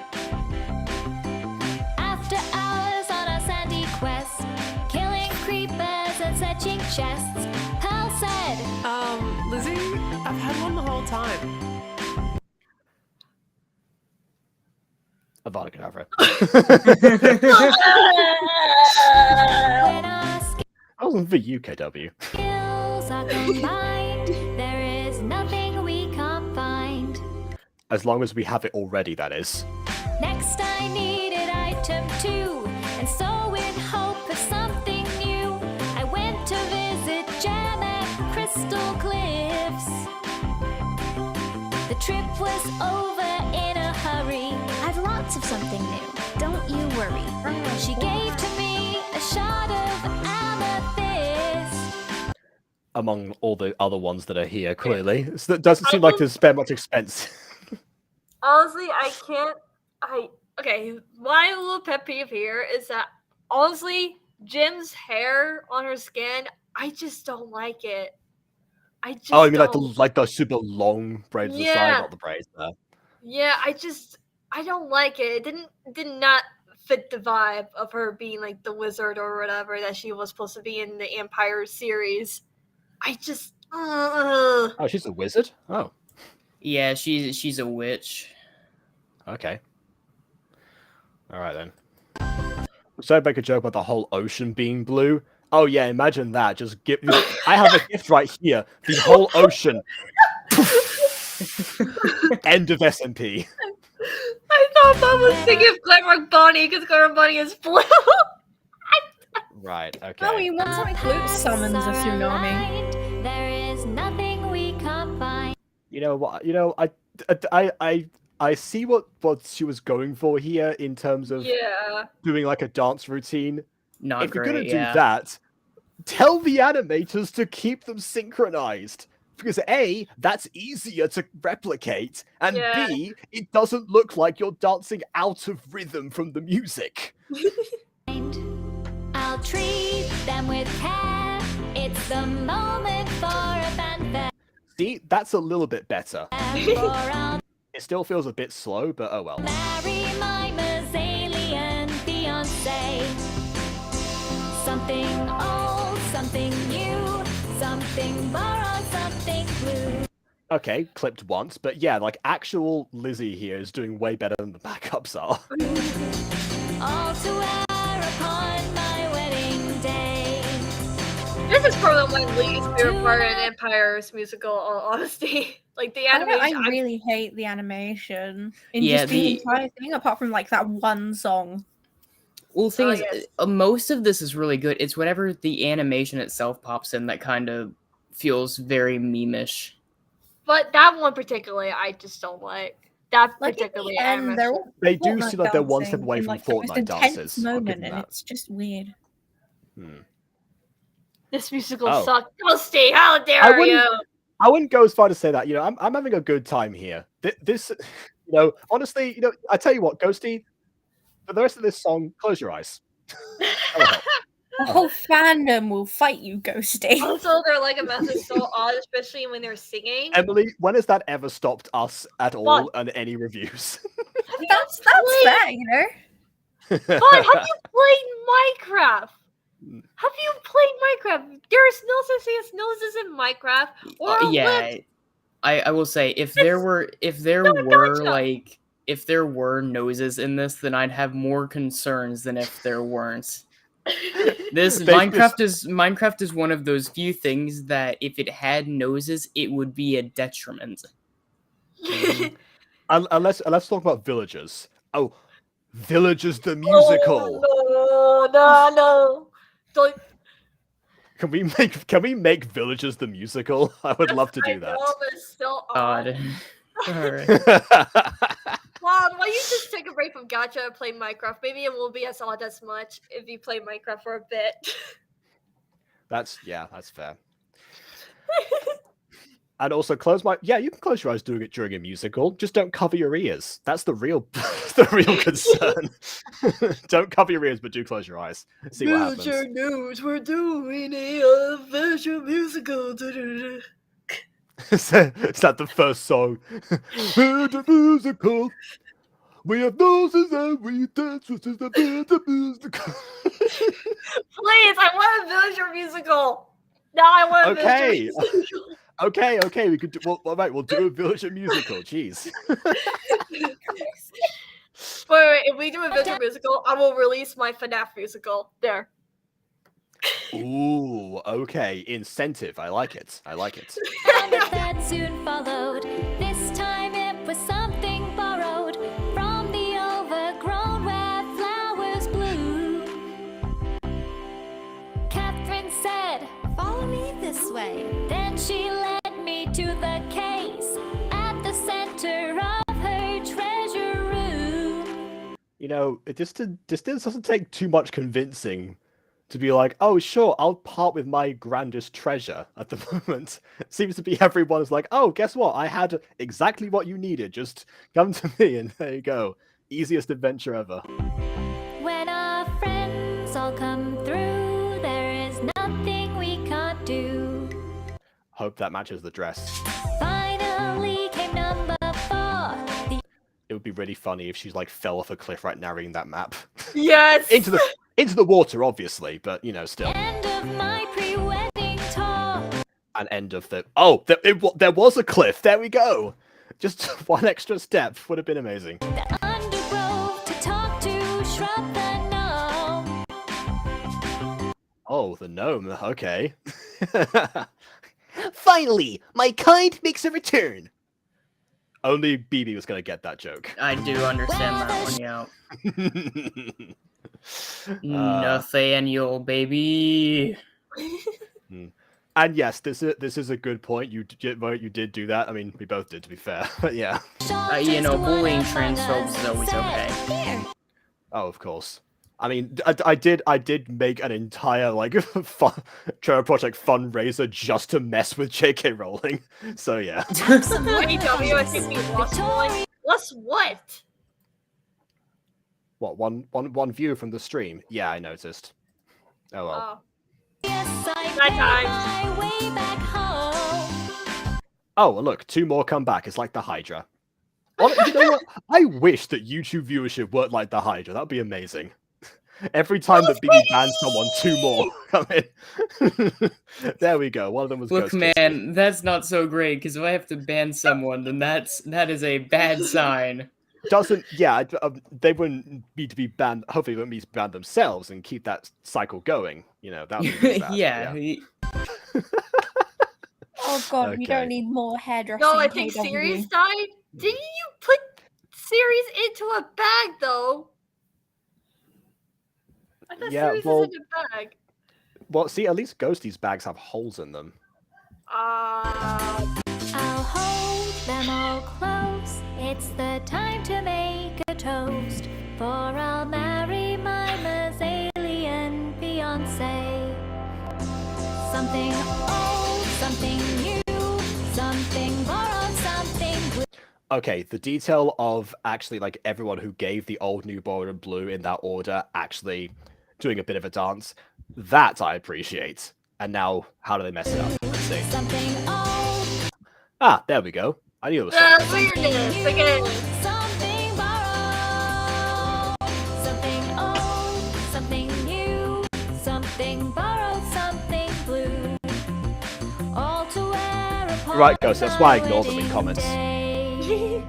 After hours on a sandy quest, killing creepers and searching chests, Pearl said, Lizzie, I've had one the whole time. Avada Kedavra. when our I wasn't for UKW. skills are combined, there is nothing we can't find. As long as we have it already, that is. Next I needed item 2, and so in hope of something new, I went to visit Jam at Crystal Cliffs. The trip was over in a hurry. I've lots of something new, don't you worry. She gave to me a shard of amethyst. Among all the other ones that are here, clearly. So it doesn't seem like to spare much expense. Honestly, I can't. Okay. My little pet peeve here is that honestly, Jim's hair on her skin, I just don't like it. I just. Oh, you mean don't. the super long braids on the side, Yeah. not the braids there. Yeah, I don't like it. It did not fit the vibe of her being the wizard or whatever that she was supposed to be in the Empire series. I just. Oh, she's a wizard? Oh. Yeah, she's a witch. Okay. All right then. So I make a joke about the whole ocean being blue. Oh yeah, imagine that. I have a gift right here. The whole ocean. End of SMP. I thought Bob was thinking of Glamrock Bonnie because Glamrock Bonnie is blue. Right. Okay. Oh, you want something blue? Summons a tsunami. There is nothing we can't find. You know what? I see what she was going for here in terms of Yeah. doing like a dance routine. Not If you're great. gonna do Yeah. that, tell the animators to keep them synchronized. Because A, that's easier to replicate, and Yeah. B, it doesn't look like you're dancing out of rhythm from the music. I'll treat them with care. It's the moment for a fanfare. See, that's a little bit better. For I'll It still feels a bit slow, but oh well. marry my Mazalian fiance. Something old, something new, something borrowed, something blue. Okay, clipped once, but yeah, like actual Lizzie here is doing way better than the backups are. All to wear upon my wedding day. This is probably my least favorite part in Empire's musical, all honesty. Like the I animation. really hate the animation in Yeah, just the the- entire thing, apart from like that one song. Well, the thing Oh, is, yes. most of this is really good. It's whenever the animation itself pops in that kind of feels very meme-ish. But that one particularly, I just don't like. That Like at particularly the end, they're animation. all They do Fortnite seem like they're one dancing step away in, from like, the most Fortnite intense dances. I'll give moment, them and that. it's just weird. This musical Oh. sucks. Ghostie, how I dare wouldn't- you? I wouldn't go as far to say that. You know, I'm having a good time here. This, you know, honestly, you know, I tell you what, Ghostie, for the rest of this song, close your eyes. That'll help. The whole fandom will fight you, Ghostie. Also, their like a message so odd, especially when they're singing. Emily, when has that ever stopped us at all What? on any reviews? That's fair, you know. But have you played Minecraft? Have you played Minecraft? There's no such thing as noses in Minecraft or Yeah, lips. I will say if there were noses in this, then I'd have more concerns than if there weren't. This Minecraft is one of those few things that if it had noses, it would be a detriment. Let's talk about Villagers. Oh, Villagers the musical. Oh, no. Don't, Can we make Villagers the musical? I would love to do I that. know, but it's still odd. God. Alright. Well, why don't you just take a break from Gacha and play Minecraft? Maybe it won't be as odd as much if you play Minecraft for a bit. That's fair. And also you can close your eyes doing it during a musical. Just don't cover your ears. That's the real concern. Don't cover your ears, but do close your eyes. See what happens. Villager news, we're doing a Villager musical. Is that the first song? We're the musical. We have noses and we dance. This is the musical. Please, I want a Villager musical. Now I want a Okay. Villager musical. Okay, we could do. Well, all right, we'll do a Villager musical. Jeez. Wait, if we do a Villager musical, I will release my FNAF musical. There. Ooh, okay. Incentive. I like it. And a third soon followed. This time it was something borrowed from the overgrown where flowers bloom. Catherine said, "Follow me this way." Then she led me to the case at the center of her treasure room. You know, this doesn't take too much convincing to be like, oh, sure, I'll part with my grandest treasure at the moment. It seems to be everyone is like, oh, guess what? I had exactly what you needed. Just come to me and there you go. Easiest adventure ever. When our friends all come through, there is nothing we can't do. Hope that matches the dress. Finally came number 4. It would be really funny if she's like fell off a cliff right narrating that map. Yes. into the water, obviously, but you know, still. End of my pre-wedding talk. An end of the. Oh, there was a cliff. There we go. Just one extra step would have been amazing. The Oh, the gnome. Okay. Finally, my kind makes a return. Only BB was gonna get that joke. I do understand that one, yeah. Uh, Nathaniel, baby. and yes, this is a good point. You did do that. I mean, we both did, to be fair. But yeah. You know, bullying transphobes is always okay. Oh, of course. I mean, I did make an entire like Trevor Project fundraiser just to mess with J.K. Rowling. So yeah. AW, I think we lost one. Lost what? What, one view from the stream? Yeah, I noticed. Oh well. Oh, well, look, 2 more come back. It's like the Hydra. You know what? I wish that YouTube viewership worked like the Hydra. That'd be amazing. Every time that BB bans someone, 2 more come in. There we go. One of them was Look, Ghostie. man, that's not so great, because if I have to ban someone, then that is a bad sign. They wouldn't need to be banned. Hopefully, they wouldn't need to ban themselves and keep that cycle going. You know, that would be bad. Yeah. Oh god, we Okay. don't need more hairdressing. No, I think KW. Sirius died. Didn't you put Sirius into a bag though? I thought Yeah, Sirius well- is in a bag. Well, see, at least Ghostie's bags have holes in them. I'll hold them all close. It's the time to make a toast. For I'll marry my Mazalian fiancé. Something old, something new, something borrowed, something blue. Okay, the detail of actually like everyone who gave the old, new, borrowed, and blue in that order actually doing a bit of a dance, that I appreciate. And now, how do they mess it up? Let's see. Something old, Ah, there we go. I knew it was something. Weirdness again. something borrowed. Something old, something new, something borrowed, something blue. All to wear upon Right, Ghost, that's why I ignored them in wedding comments. day.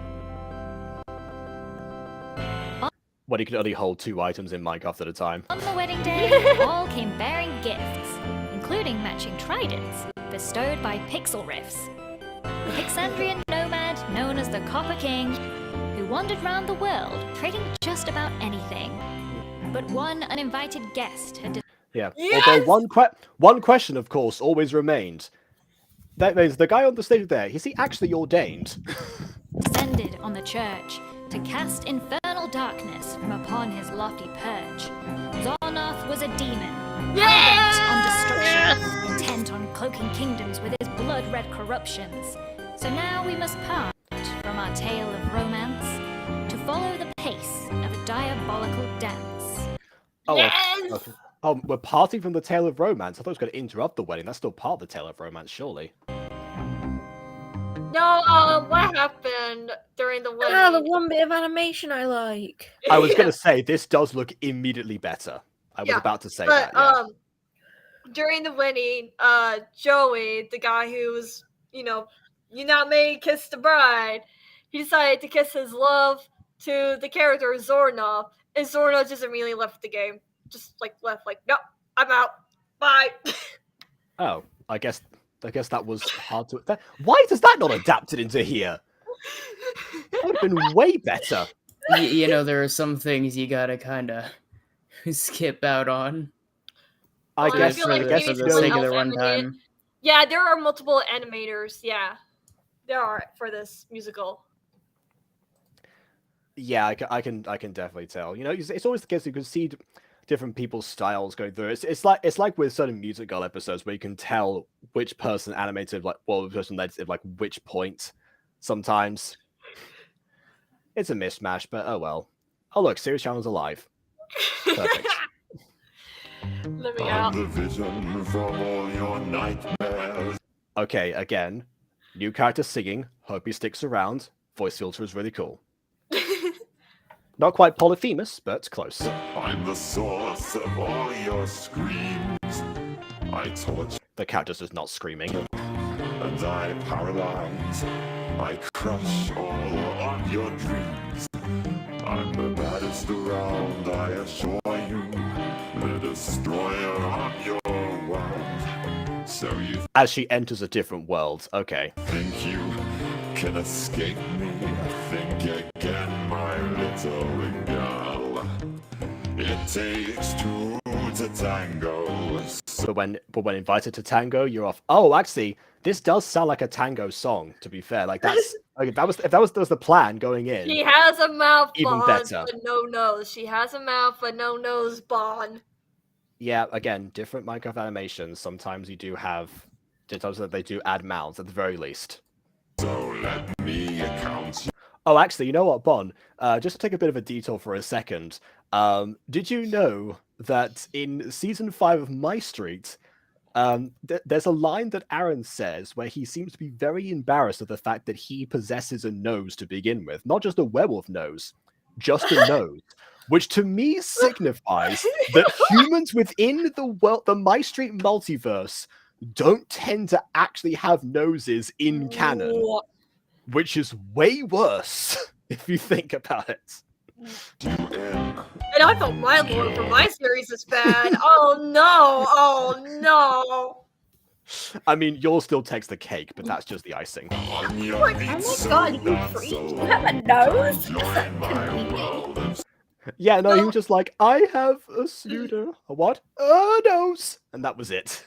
When you can only hold 2 items in Minecraft at a time. On the wedding day, all came bearing gifts, including matching tridents bestowed by Pixel Riffs, the Pixandrian nomad known as the Copper King, who wandered round the world trading just about anything. But one uninvited guest had Yeah. Yes! Although one question, of course, always remained. That means the guy on the stage there, is he actually ordained? descended on the church to cast infernal darkness from upon his lofty perch. Zornoth was a demon, bent on destruction, intent on cloaking kingdoms with his blood-red corruptions. So now we must part from our tale of romance to follow the pace of a diabolical dance. Oh, Yes! okay. Oh, we're parting from the Tale of Romance. I thought it was going to interrupt the wedding. That's still part of the Tale of Romance, surely. No, what happened during the wedding? Ah, the one bit of animation I like. I was going to say, this does look immediately better. I was Yeah, about to say But that, yeah. during the wedding, Joey, the guy who was, you not may kiss the bride, he decided to kiss his love to the character Zornoth, and Zornoth just immediately left the game. Just left, no, I'm out. Bye. Oh, I guess that was hard to... Why does that not adapted into here? That would have been way better. You know, there are some things you gotta kinda skip out on. I Well, I guess feel for like the maybe for the someone sake of the else animated. runtime. Yeah, there are multiple animators. Yeah, there are for this musical. Yeah, I can definitely tell. You know, it's always the case you can see different people's styles going through. It's like with certain Music Girl episodes where you can tell which person animated the person led at which point. Sometimes it's a mishmash, but oh well. Oh look, Serious Channel's alive. Perfect. Let me out. The vision from all your nightmares. Okay, again, new character singing. Hope he sticks around. Voice filter is really cool. Not quite Polyphemus, but close. I'm the source of all your screams. I torture The character's just not screaming. and I paralyze. I crush all of your dreams. I'm the baddest around, I assure you. The destroyer of your So you As she enters a different world. Okay. think you can escape me? Think again, my little girl. It takes two to tango. But when invited to tango, you're off. Oh, actually, this does sound like a tango song. To be fair, like that's like if that was the plan going in. She has a mouth, Even Bond, better. but no nose. She has a mouth, but no nose, Bond. Yeah, again, different Minecraft animations. Sometimes you do have, sometimes they do add mouths at the very least. So let me count you. Oh, actually, you know what, Bon? Just to take a bit of a detour for a second. Did you know that in season 5 of My Street, there's a line that Aaron says where he seems to be very embarrassed of the fact that he possesses a nose to begin with, not just a werewolf nose, just a nose, which to me signifies that humans within the My Street multiverse don't tend to actually have noses in canon, which is way worse if you think about it. And I thought my lore for my series is bad. Oh no! Oh no! I mean, yours still takes the cake, but that's just the icing. Oh my god, you freak! You have a nose? Convenient. Yeah, no, he was just like, I have a pseudo. A what? A nose. And that was it.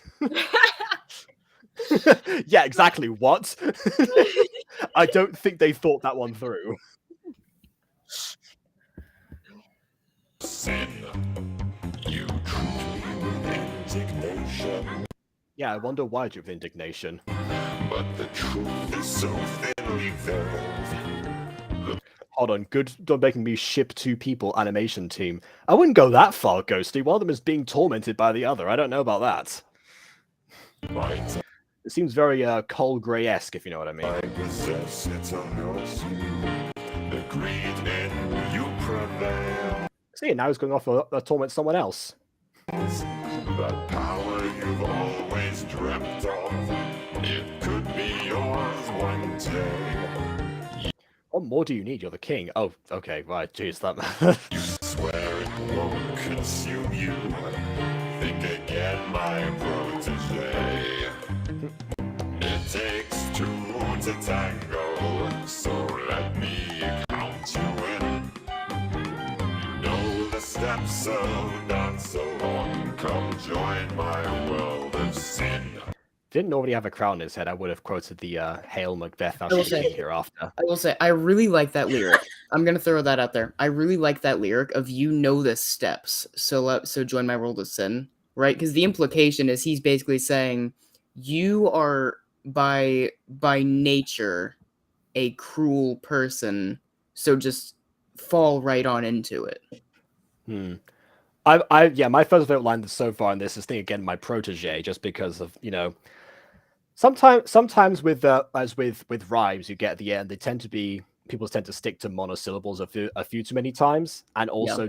Yeah, exactly. What? I don't think they thought that one through. Sin, you treat me with indignation. Yeah, I wonder why with indignation. But the truth is so thinly veiled. Hold on, good job making me ship 2 people animation team. I wouldn't go that far, Ghostie. One of them is being tormented by the other. I don't know about that. It seems very Cole Gray-esque, if you know what I mean. I possess eternity. The greed in you prevail. See, now he's going off to torment someone else. That power you've always dreamt of, it could be yours one day. What more do you need? You're the king. Oh, okay, right. Jeez, that. You swear it won't consume you. Think again, my protege. It takes 2 to tango, so let me count you in. You know the steps, so not so long. Come join my world of sin. Didn't already have a crown in his head, I would have quoted the Hail Macbeth after hereafter. I will say, I really like that lyric. I'm gonna throw that out there. I really like that lyric of "you know the steps, so join my world of sin," right? Because the implication is he's basically saying you are by nature a cruel person, so just fall right on into it. Yeah, my first favorite line so far in this is think again, my protege, just because of, you know, sometimes with as with rhymes you get at the end, they tend to be people tend to stick to monosyllables a few too many times, and also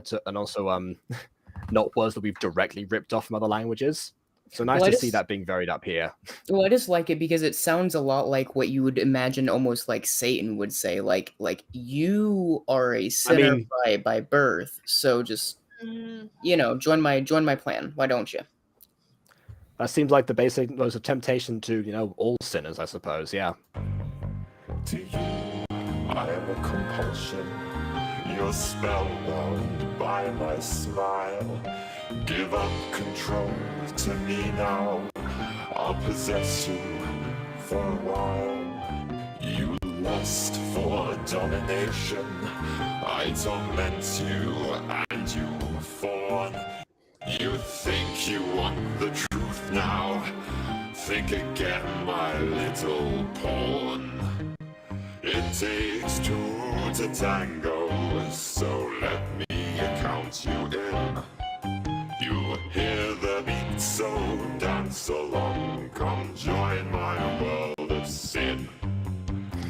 not words that we've directly ripped off from other languages. So nice to see that being varied up here. Well, I just like it because it sounds a lot like what you would imagine almost like Satan would say, like you are a sinner by birth, so just you know, join my plan. Why don't you? That seems like the basic was a temptation to, you know, all sinners, I suppose. Yeah. To you, I am a compulsion. You're spellbound by my smile. Give up control to me now. I'll possess you for a while. You lust for domination. I torment you and you fawn. You think you want the truth now? Think again, my little pawn. It takes 2 to tango, so let me count you in. You hear the beat, so dance along. Come join my world of sin.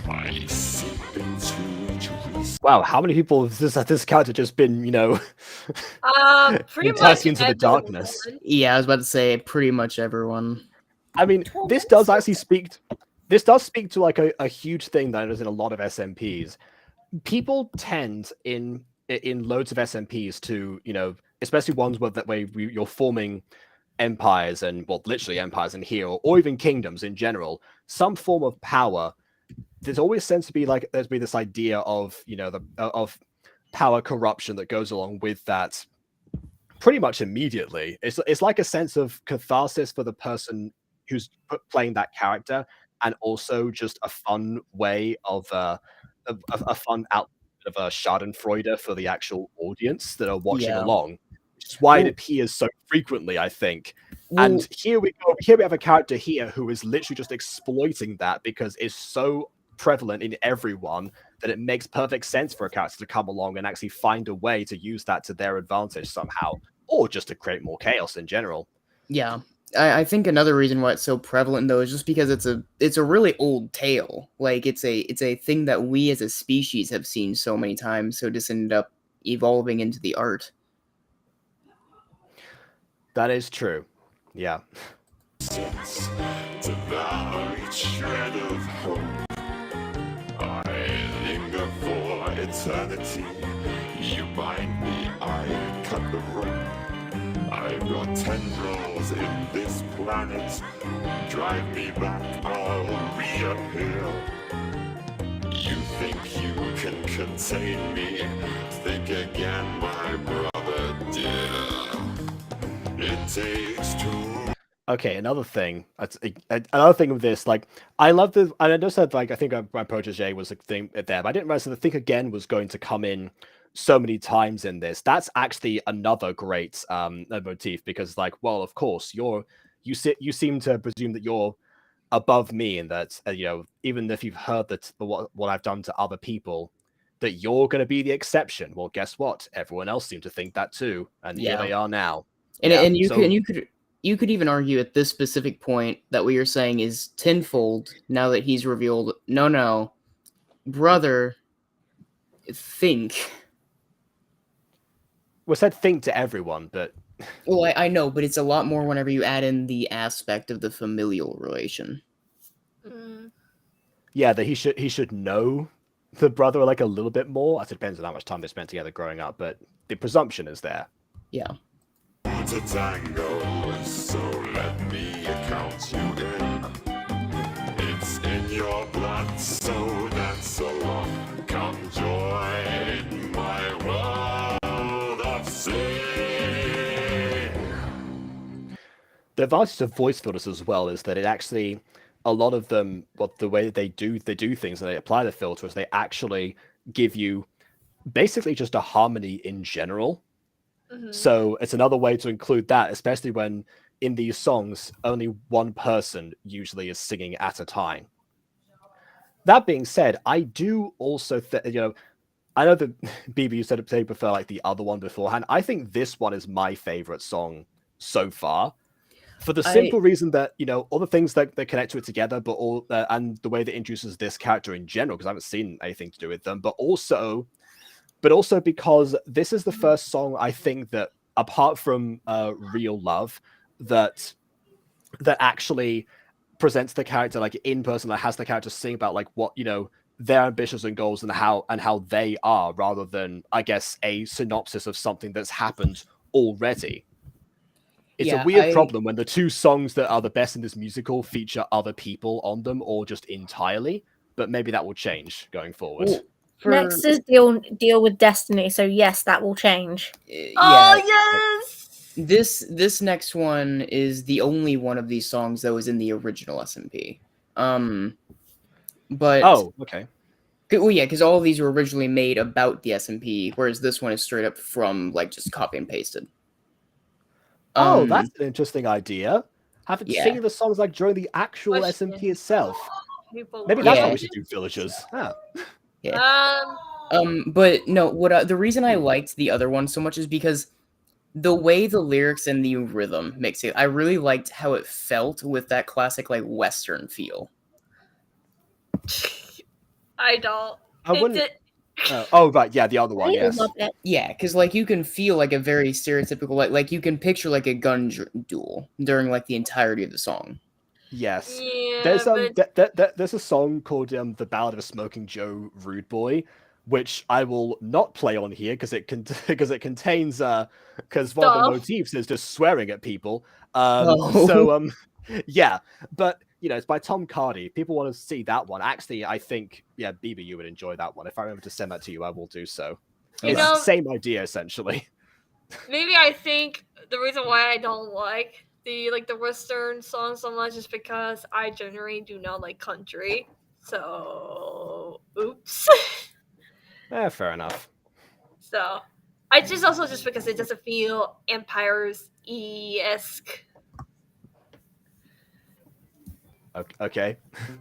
I seep into each recess. Wow, how many people has this character just been, you know, pretty much much into the darkness? Yeah, I was about to say pretty much everyone. I mean, this does actually speak. This does speak to like a huge thing that is in a lot of SMPs. People tend in loads of SMPs to, you know, especially ones where that way you're forming empires and, well, literally empires in here, or even kingdoms in general, some form of power, there's always tends to be like there's been this idea of, you know, the of power corruption that goes along with that pretty much immediately. It's like a sense of catharsis for the person who's playing that character, and also just a fun way of a fun outlet of a Schadenfreude for the actual audience that are watching Yeah. along, which is why it Well- appears so frequently, I think. Well, And here we go. Here we have a character here who is literally just exploiting that because it's so prevalent in everyone that it makes perfect sense for a character to come along and actually find a way to use that to their advantage somehow, or just to create more chaos in general. yeah. I think another reason why it's so prevalent though is just because it's a really old tale. Like it's a thing that we as a species have seen so many times, so it just ended up evolving into the art. That is true. Yeah. Devour each shred of hope. I linger for eternity. You bind me, I cut the rope. I've got tendrils in this planet. Drive me back, I'll reappear. You think you can contain me? Think again, my brother dear. It takes two. Okay, another thing. Another thing with this, like, I love the. I know said like I think my protege was a thing there, but I didn't realize that the think again was going to come in so many times in this. That's actually another great motif because, like, well, of course, you seem to presume that you're above me, and that you know, even if you've heard that what I've done to other people, that you're going to be the exception. Well, guess what? Everyone else seemed to think that too, and here Yeah. they are now. And Yeah, and so- you could even argue at this specific point that what you're saying is tenfold now that he's revealed. No, brother, think. We said think to everyone, but Well, I know, but it's a lot more whenever you add in the aspect of the familial relation. Mm. yeah, that he should know the brother like a little bit more. It depends on how much time they spent together growing up, but the presumption is there. Yeah. To tango, so let me count you in. It's in your blood, so dance along. Come join my world of sin. The advantage of voice filters as well is that it actually, a lot of them, well, the way that they do things and they apply the filters, they actually give you basically just a harmony in general. Mhm. So it's another way to include that, especially when in these songs only one person usually is singing at a time. That being said, I do also I know that BB, you said they prefer like the other one beforehand. I think this one is my favorite song so far, for the simple reason that, you know, all the things that connect to it together, but all and the way that introduces this character in general, because I haven't seen anything to do with them, but also because this is the first song I think that, apart from Real Love, that actually presents the character like in person, that has the character sing about like what, you know, their ambitions and goals and how they are, rather than, I guess, a synopsis of something that's happened already. It's a weird problem when the two songs that are the best in this musical feature other people on them, or just entirely, but maybe that will change going forward. Well, Next is deal with destiny. So yes, that will change. Oh yes. This next one is the only one of these songs that was in the original SMP. But okay. Well, yeah, because all of these were originally made about the SMP, whereas this one is straight up from like just copy and pasted. That's an interesting idea. Have it sing the songs like during the actual SMP itself. Maybe that's what we should do, villagers. Yeah. But no, the reason I liked the other one so much is because the way the lyrics and the rhythm mix it, I really liked how it felt with that classic like Western feel. I don't. I wouldn't. Oh right, yeah, the other one, yes. Yeah, because like you can feel like a very stereotypical like you can picture like a gun duel during like the entirety of the song. Yes. Yeah, There's there's a song called The Ballad of a Smoking Joe Rude Boy, which I will not play on here because it contains because one of the Stuff. motifs is just swearing at people. Oh. Yeah, but it's by Tom Cardy. People want to see that one. Actually, I think Bieber, you would enjoy that one. If I remember to send that to you, I will do so. You It's know, the same idea essentially. maybe I think the reason why I don't like the Western songs so much is because I generally do not like country. So, oops. Fair enough. So, I just also just because it doesn't feel Empires-esque. Okay.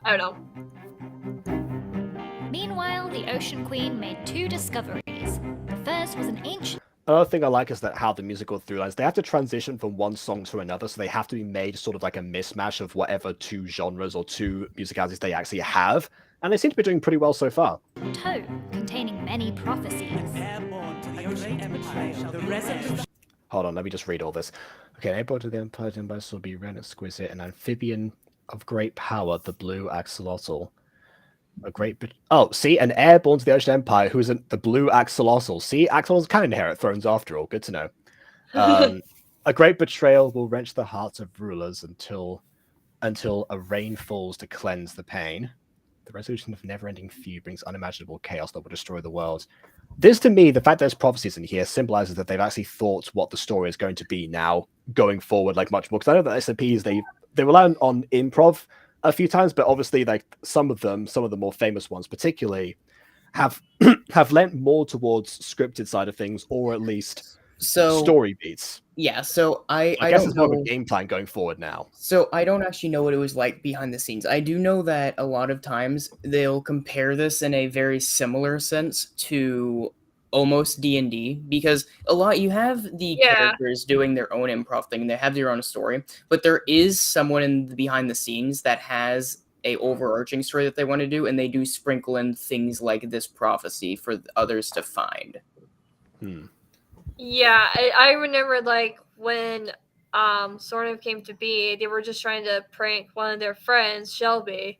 I don't know. Meanwhile, the Ocean Queen made 2 discoveries. The first was an ancient. Another thing I like is that how the musical through lines, they have to transition from one song to another, so they have to be made sort of like a mismatch of whatever 2 genres or 2 musicalities they actually have, and they seem to be doing pretty well so far. Tome containing many prophecies. Hold on, let me just read all this. Okay, airborne to the Empire will be red, exquisite, an amphibian of great power, the blue axolotl. See, an airborne to the Ocean Empire who's the blue axolotl. See, axolotls can inherit thrones after all. Good to know. A great betrayal will wrench the hearts of rulers until a rain falls to cleanse the pain. The resolution of never-ending feud brings unimaginable chaos that will destroy the world. This, to me, the fact there's prophecies in here symbolizes that they've actually thought what the story is going to be now going forward, like much more. Because I know that SMPs they rely on improv a few times, but obviously, like some of the more famous ones, particularly, have lent more towards scripted side of things, or at least story beats. Yeah, so I guess don't it's more of know. a game plan going forward now. So I don't actually know what it was like behind the scenes. I do know that a lot of times they'll compare this in a very similar sense to almost D&D, because a lot you have the characters doing their own improv thing, they have their own story, but there is someone in the behind the scenes that has a overarching story that they want to do, and they do sprinkle in things like this prophecy for others to find. Yeah, I remember like when sort of came to be, they were just trying to prank one of their friends, Shelby,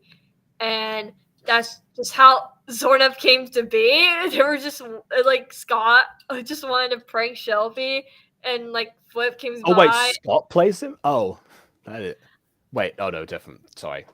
and that's just how Zornov came to be. They were just like Scott just wanted to prank Shelby, and like Flip came by. Oh wait, Scott plays him? Oh, wait, oh no, different. Sorry.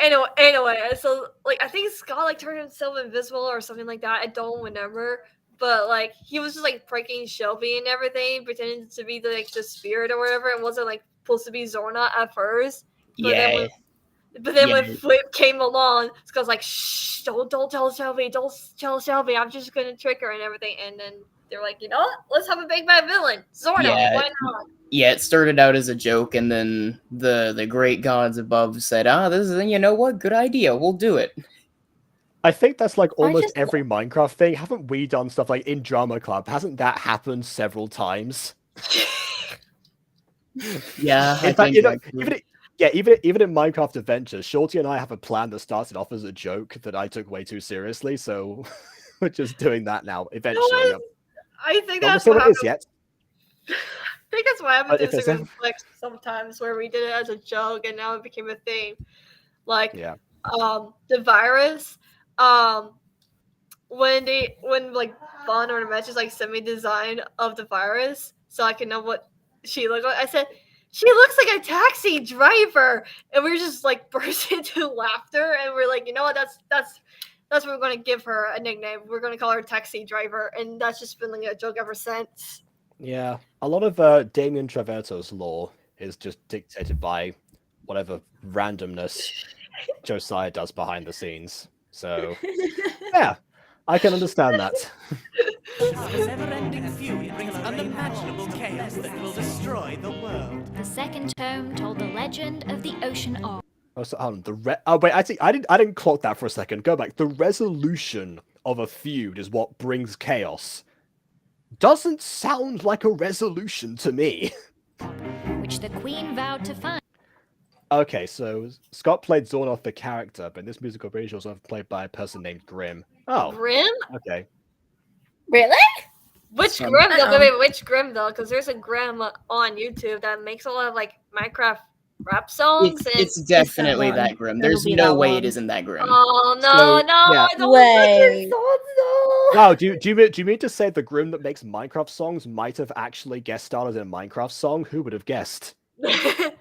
Anyway, so like I think Scott like turned himself invisible or something like that. I don't remember, but like he was just like pranking Shelby and everything, pretending to be the spirit or whatever. It wasn't like supposed to be Zorna at first, but then when Flip came along, Scott's like, "Shh, don't tell Shelby, don't tell Shelby. I'm just gonna trick her and everything." And then they're like, "You know what? Let's have a big bad villain, Zorna. Why not?" Yeah, it started out as a joke, and then the great gods above said, this is, you know what, good idea, we'll do it. I think that's like almost every Minecraft thing. Haven't we done stuff like in Drama Club? Hasn't that happened several times? Yeah, in fact, even in Minecraft Adventures, Shorty and I have a plan that started off as a joke that I took way too seriously, so we're just doing that now, eventually. I think that's what it is yet. I think that's what happened to Instagram Flex sometimes, where we did it as a joke and now it became a thing. Like, the virus, when like Vaughn or Match just like sent me design of the virus so I can know what she looked like. I said, she looks like a taxi driver, and we were just like burst into laughter, and we're like, you know what, that's what we're gonna give her a nickname. We're gonna call her Taxi Driver, and that's just been like a joke ever since. Yeah, a lot of Damien Traverso's lore is just dictated by whatever randomness Josiah does behind the scenes. So, yeah, I can understand that. This never-ending feud brings unimaginable chaos that will destroy the world. The second tome told the legend of the Ocean Orb. Oh, so, hold on, wait, actually, I didn't clock that for a second. Go back. The resolution of a feud is what brings chaos. Doesn't sound like a resolution to me. Which the Queen vowed to find. Okay, so Scott played Zornoff the character, but in this musical bridge also played by a person named Grimm. Oh. Grimm? Okay. Really? Which Grimm though? Wait, which Grimm though? Because there's a Grimm on YouTube that makes a lot of like Minecraft rap songs. It's and definitely one. that grim. It'll There's be no that way one. it isn't that grim. Oh no, So, no, yeah. I don't like his Wait. songs though. Wow, do you mean to say the Grim that makes Minecraft songs might have actually guest starred in a Minecraft song? Who would have guessed? Yeah,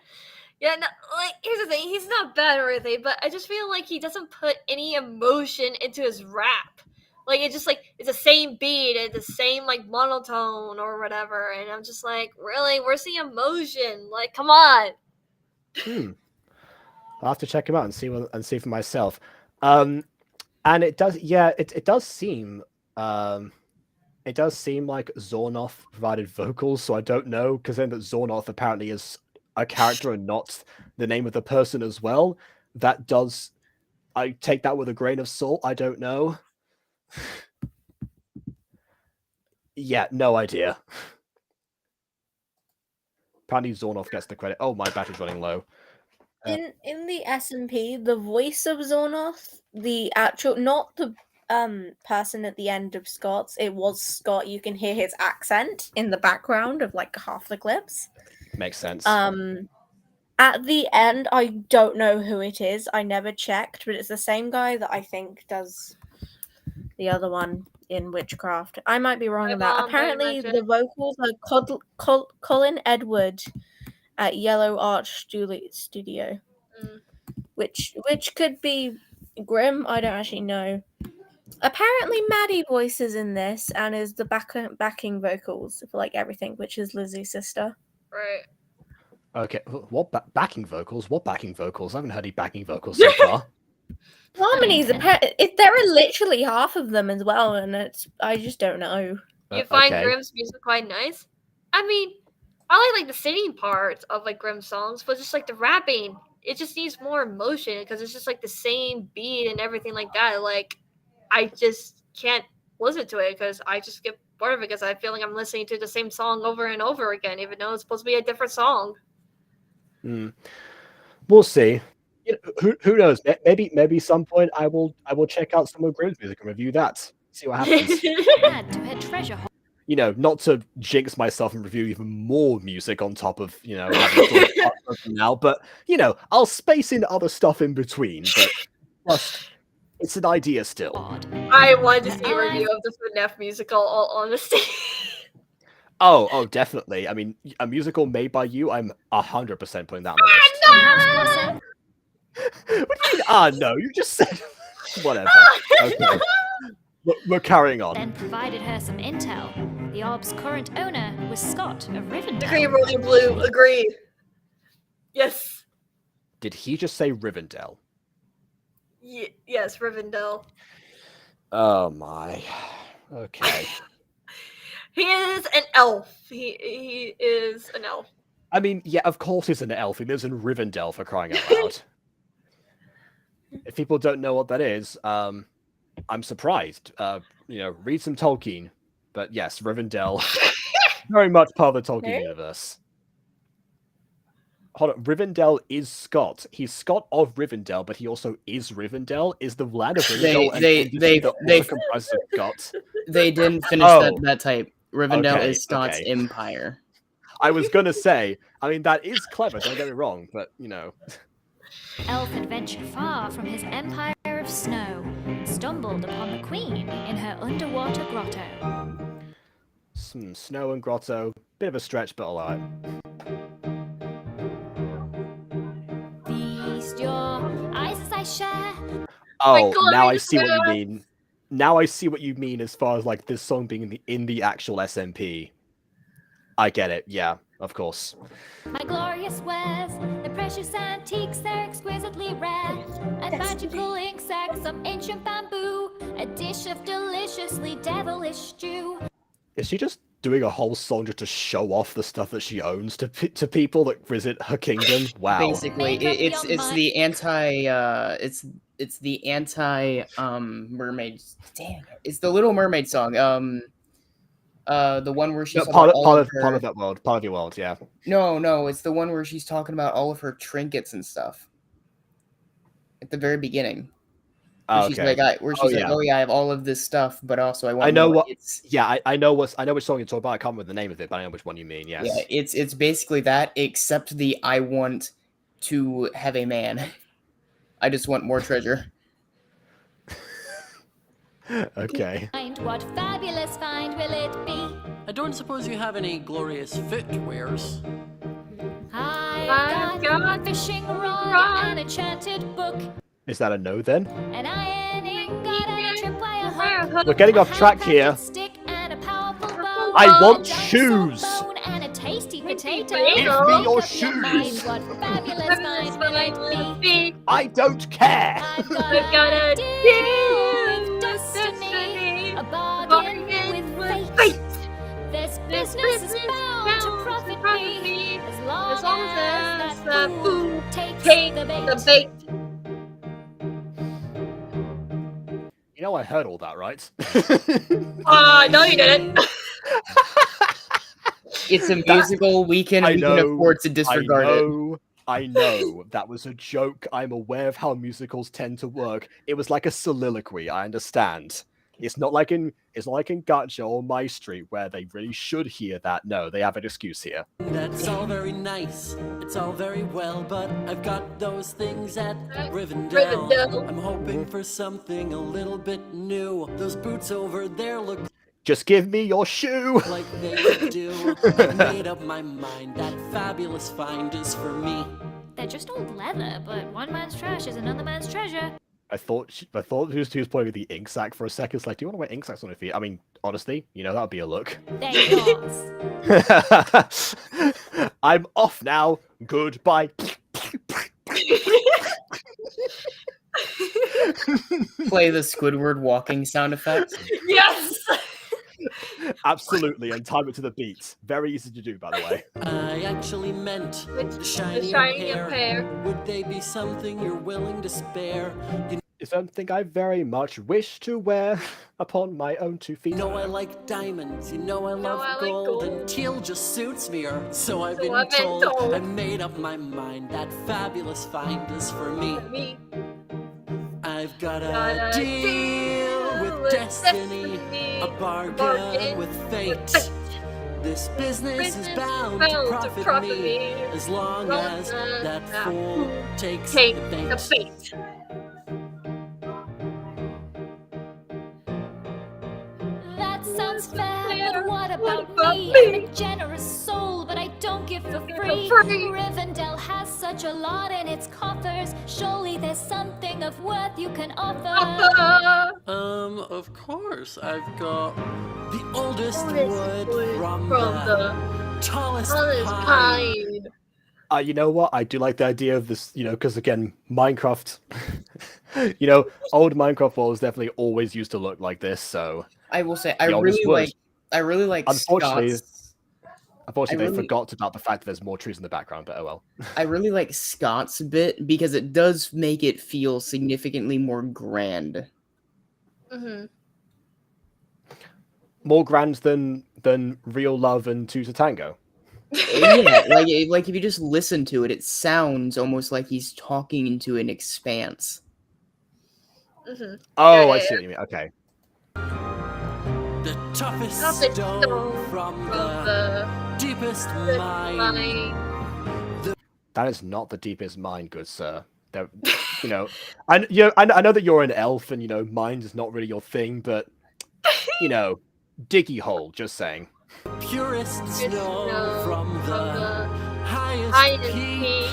no, like here's the thing, he's not bad or anything, but I just feel like he doesn't put any emotion into his rap. Like it's just like it's the same beat and the same like monotone or whatever, and I'm just like, really, where's the emotion? Like, come on. I'll have to check him out and see for myself. And it does, yeah, it does seem like Zornoth provided vocals, so I don't know, because then that Zornoth apparently is a character and not the name of the person as well. That does, I take that with a grain of salt. I don't know. Yeah, no idea. Apparently Zornoth gets the credit. Oh, my battery's running low. In the SMP, the voice of Zornoth, the actual, not the person at the end of Scott's, it was Scott. You can hear his accent in the background of like half the clips. Makes sense. At the end, I don't know who it is. I never checked, but it's the same guy that I think does the other one in Witchcraft. I might be wrong My on that. mom, Apparently, very much. the vocals are Colin Edward at Yellow Arch Studio, which could be grim. I don't actually know. Apparently, Maddie voices in this and is the backing vocals for like everything, which is Lizzie's sister. Right. Okay, what backing vocals? What backing vocals? I haven't heard any backing vocals so far. Harmonies, there are literally half of them as well, and I just don't know. You find okay. Grimm's music quite nice? I mean, I like the singing part of like Grimm songs, but just like the rapping, it just needs more emotion because it's just like the same beat and everything like that. Like, I just can't listen to it because I just get bored of it because I feel like I'm listening to the same song over and over again, even though it's supposed to be a different song. We'll see. You know, who knows? Maybe some point I will check out some of Grimm's music and review that. See what happens. Add to her treasure hoard. You know, not to jinx myself and review even more music on top of, you know, having sort of touched on now, but you know, I'll space in other stuff in between. But plus, it's an idea still. I wanted to see a review of the FNAF musical, all honesty. Oh, definitely. I mean, a musical made by you, I'm 100% putting that on the list. What do you mean? No, you just said whatever. Okay. We're carrying on. Then provided her some intel. The orb's current owner was Scott of Rivendell. Agree, Rolling Blue. Agreed. Yes. Did he just say Rivendell? Yes, Rivendell. Oh my. Okay. He is an elf. He is an elf. I mean, yeah, of course he's an elf. He lives in Rivendell, for crying out loud. If people don't know what that is, I'm surprised. You know, read some Tolkien. But yes, Rivendell, very much part of the Tolkien universe. Hold on, Rivendell is Scott. He's Scott of Rivendell, but he also is Rivendell. Is the land of Rivendell They comprised of Scott? They didn't finish that type. Rivendell is Scott's empire. I was gonna say, I mean, that is clever, don't get me wrong, but, you know. Elf had ventured far from his empire of snow and stumbled upon the queen in her underwater grotto. Some snow and grotto. Bit of a stretch, but alright. Feast your eyes as I share. Oh, now I see what you mean. Now I see what you mean as far as, like, this song being in the actual SMP. I get it, yeah, of course. My glorious wares, the precious antiques, they're exquisitely rare. A magical insect, some ancient bamboo, a dish of deliciously devilish stew. Is she just doing a whole song just to show off the stuff that she owns to people that visit her kingdom? Wow. Basically, it's the anti mermaid. Dang, it's the Little Mermaid song. The one where she's part of that world, part of your world, yeah. No, it's the one where she's talking about all of her trinkets and stuff at the very beginning. Where she's like, oh yeah, I have all of this stuff, but also I want. I know what. It's, yeah, I know which song you're talking about. I can't remember the name of it, but I know which one you mean. Yes. Yeah, it's basically that, except I want to have a man. I just want more treasure. Okay. Find what fabulous find will it be? I don't suppose you have any glorious footwears. I've got a fishing rod, an enchanted book, Is that a no then? an ironing gun, and a tripwire hook. We're getting off track here. Stick and a powerful bow, I want a dinosaur shoes. bone, and a tasty potato. Give me your Make up your shoes. mind, what fabulous find will it be? I don't care. I've got a deal with destiny, a bargain with fate. This business is bound to profit me, as long as that fool takes the bait. You know I heard all that, right? No, you didn't. It's a musical. We can afford to disregard it. I know that was a joke. I'm aware of how musicals tend to work. It was like a soliloquy. I understand. It's not like in Gotcha or My Street where they really should hear that. No, they have an excuse here. That's all very nice, it's all very well, but I've got those things at Rivendell. I'm hoping for something a little bit new. Those boots over there look Just give me your shoe. like they do. I've made up my mind, that fabulous find is for me. They're just old leather, but one man's trash is another man's treasure. I thought he was pointing at the ink sack for a second. It's like, do you want to wear ink sacks on your feet? I mean, honestly, that would be a look. They're yours. I'm off now. Goodbye. Play the Squidward walking sound effect. Yes. Absolutely, and time it to the beat. Very easy to do, by the way. I actually meant the shiny shinier pair. Would they be something you're willing to spare? You It's something I very much wish to wear upon my own 2 feet. know I like diamonds, you know I love I like gold, and gold. teal just suits me, or so I've been I've been told. told. I made up my mind, that fabulous find is for me. Me. I've got Got a deal with destiny, a bargain with fate. This business is bound to profit me, as long as that fool takes Take the the bait. bait. That sounds fair, but what about me? I'm a generous soul, but I don't give for free. Rivendell has such a lot in its coffers. Surely there's something of worth you can offer. Of course, I've got the oldest Oldest wood from from the tallest pine. You know what? I do like the idea of this, because again, Minecraft, old Minecraft worlds definitely always used to look like this. So I will say, I The oldest really wood. like Unfortunately, Scott's. Unfortunately, I they really- forgot about the fact that there's more trees in the background, but oh well. I really like Scott's bit because it does make it feel significantly more grand. Mm-hmm. More grand than Real Love and Two to Tango. Yeah, like if you just listen to it, it sounds almost like he's talking into an expanse. Mm-hmm. Oh, Yeah, I yeah, see what you mean. Okay. The toughest Toughest stone stone from From the the deepest mine. mine. That is not the deepest mine, good sir. There, I know that you're an elf and mine is not really your thing, but diggy hole. Just saying. Purest Just snow snow from the highest highest peak. peak.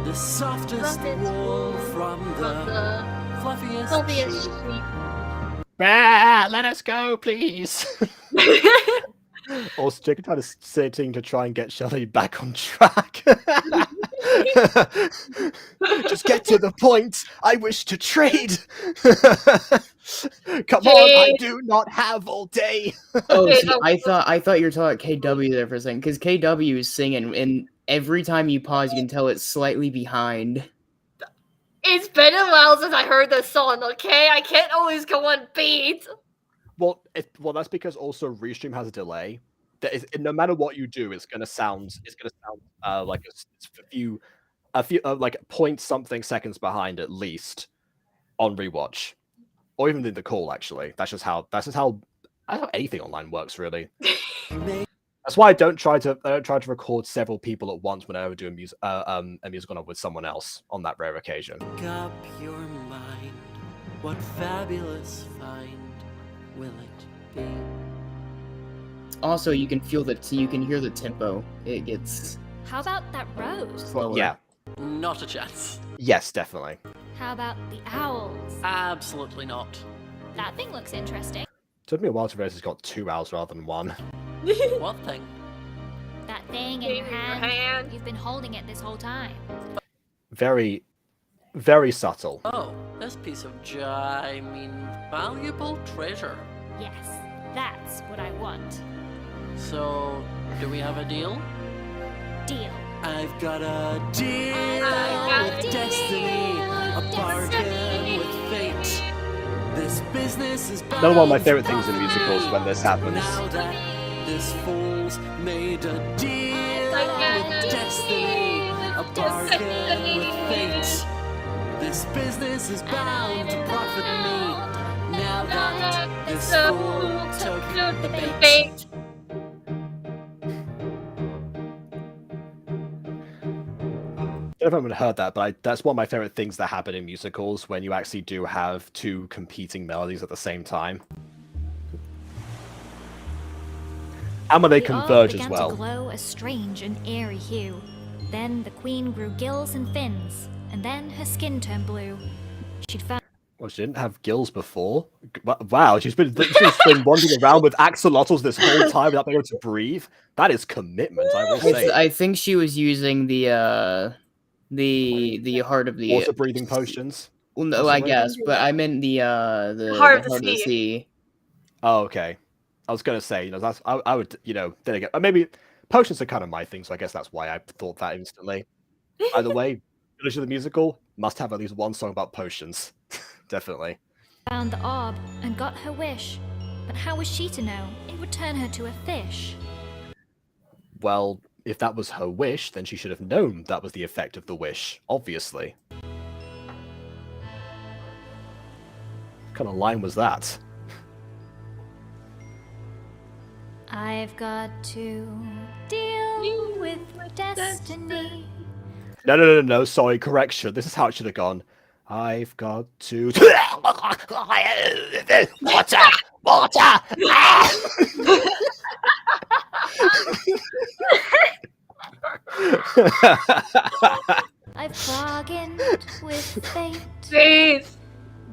The softest Softest wool wool from From the the fluffiest healthiest sheep. sheep. Let us go, please. Also, Jacob tried to try and get Shelley back on track. Just get to the point. I wish to trade. Come on, I do not have all day. Oh, Okay, see, no. I thought you were talking about KW there for a second, because KW is singing, and every time you pause, you can tell it's slightly behind. It's been a while since I heard this song, okay? I can't always go on beat. Well, that's because also Restream has a delay. That is, no matter what you do, it's gonna sound like a few like point something seconds behind at least on rewatch, or even in the call. Actually, that's just how anything online works, really. That's why I don't try to record several people at once when I ever do a musical novel with someone else on that rare occasion. Make up your mind. What fabulous find will it be? Also, you can feel you can hear the tempo. It gets How about that rose? slower. Yeah. Not a chance. Yes, definitely. How about the owls? Absolutely not. That thing looks interesting. Took me a while to realize it's got 2 owls rather than 1. What thing? That thing in your hand. You've been holding it this whole time. Very, very subtle. Oh, this piece of valuable treasure. Yes, that's what I want. So, do we have a deal? Deal. I've got a deal got with a destiny, deal a with bargain destiny. with fate. This business is Another one of my bound favorite to things in profit musicals me. when this happens. Now that this fool's made a deal got with a destiny, deal a with bargain destiny. with fate. This business is bound to profit me. Now that this fool took the bait. I don't know if anyone heard that, but that's one of my favorite things that happen in musicals when you actually do have 2 competing melodies at the same time. And when they The orb converge began as well. to glow a strange and eerie hue. Then the queen grew gills and fins, and then her skin turned blue. She'd found Well, she didn't have gills before. Wow, she's been wandering around with axolotls this whole time without being able to breathe. That is commitment, I will say. I think she was using the heart of the Water breathing potions. Well, no, I possibly? guess, but I meant the Heart of the heart of the sea. sea. Oh, okay. I was gonna say, that's I would, then again, maybe potions are kind of my thing, so I guess that's why I thought that instantly. Either way, Village of the Musical must have at least one song about potions. Definitely. the orb and got her wish. But how was she to know it would turn her to a fish? Well, if that was her wish, then she should have known that was the effect of the wish, obviously. What kind of line was that? I've got to deal with destiny. No, sorry, correction. This is how it should have gone. I've got to... Water! Water! I've bargained with fate. Jeez.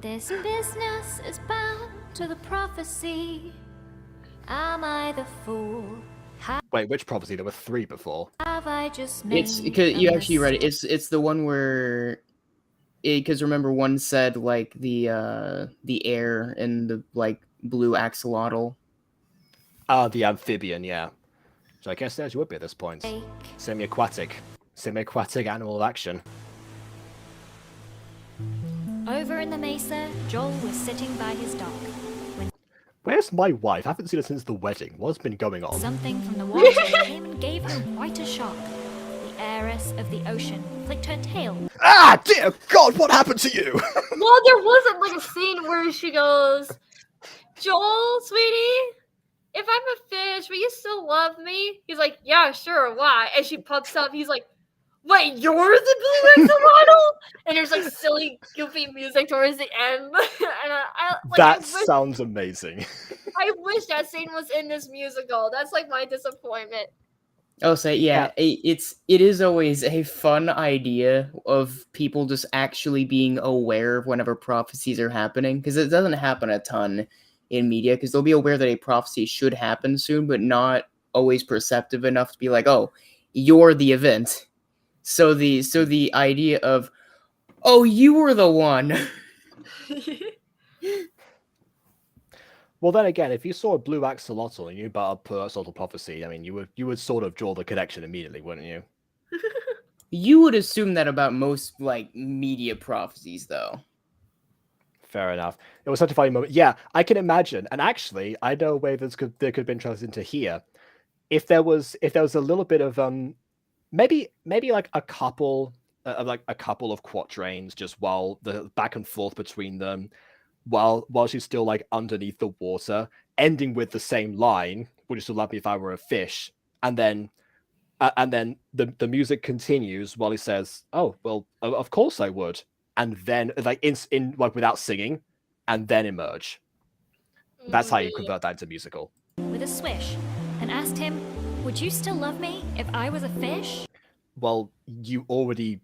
This business is bound to the prophecy. Am I the fool? Wait, which prophecy? There were 3 before. Have I just made It's because you actually read it. It's the one where, because remember one said like the air and the like blue axolotl. The amphibian, yeah. So I guess there's you would be at this point. Fake. Semi-aquatic animal of action. Over in the mesa, Joel was sitting by his dog. Where's my wife? I haven't seen her since the wedding. What's been going on? Something from the water came and gave her quite a shock. The heiress of the ocean flicked her tail. Ah, dear God, what happened to you? Well, there wasn't like a scene where she goes, Joel, sweetie, if I'm a fish, will you still love me? He's like, yeah, sure, why? And she pops up, he's like, wait, you're the blue axolotl? And there's like silly, goofy music towards the end. And That sounds amazing. I wish that scene was in this musical. That's like my disappointment. Oh, so yeah, it is always a fun idea of people just actually being aware of whenever prophecies are happening, because it doesn't happen a ton in media, because they'll be aware that a prophecy should happen soon, but not always perceptive enough to be like, oh, you're the event. So the idea of, oh, you were the one. Well, then again, if you saw a blue axolotl and you knew about a blue axolotl prophecy, I mean, you would sort of draw the connection immediately, wouldn't you? You would assume that about most like media prophecies, though. Fair enough. It was such a funny moment. Yeah, I can imagine. And actually, I know a way there could have been translated into here. If there was a little bit of maybe like a couple of quatrains just while the back and forth between them while she's still like underneath the water, ending with the same line, would you still love me if I were a fish, and then the music continues while he says, "Oh well, of course I would," and then like in like without singing, and then emerge. That's how you convert that into musical. With a swish, and asked him, "Would you still love me if I was a fish?" Well, you already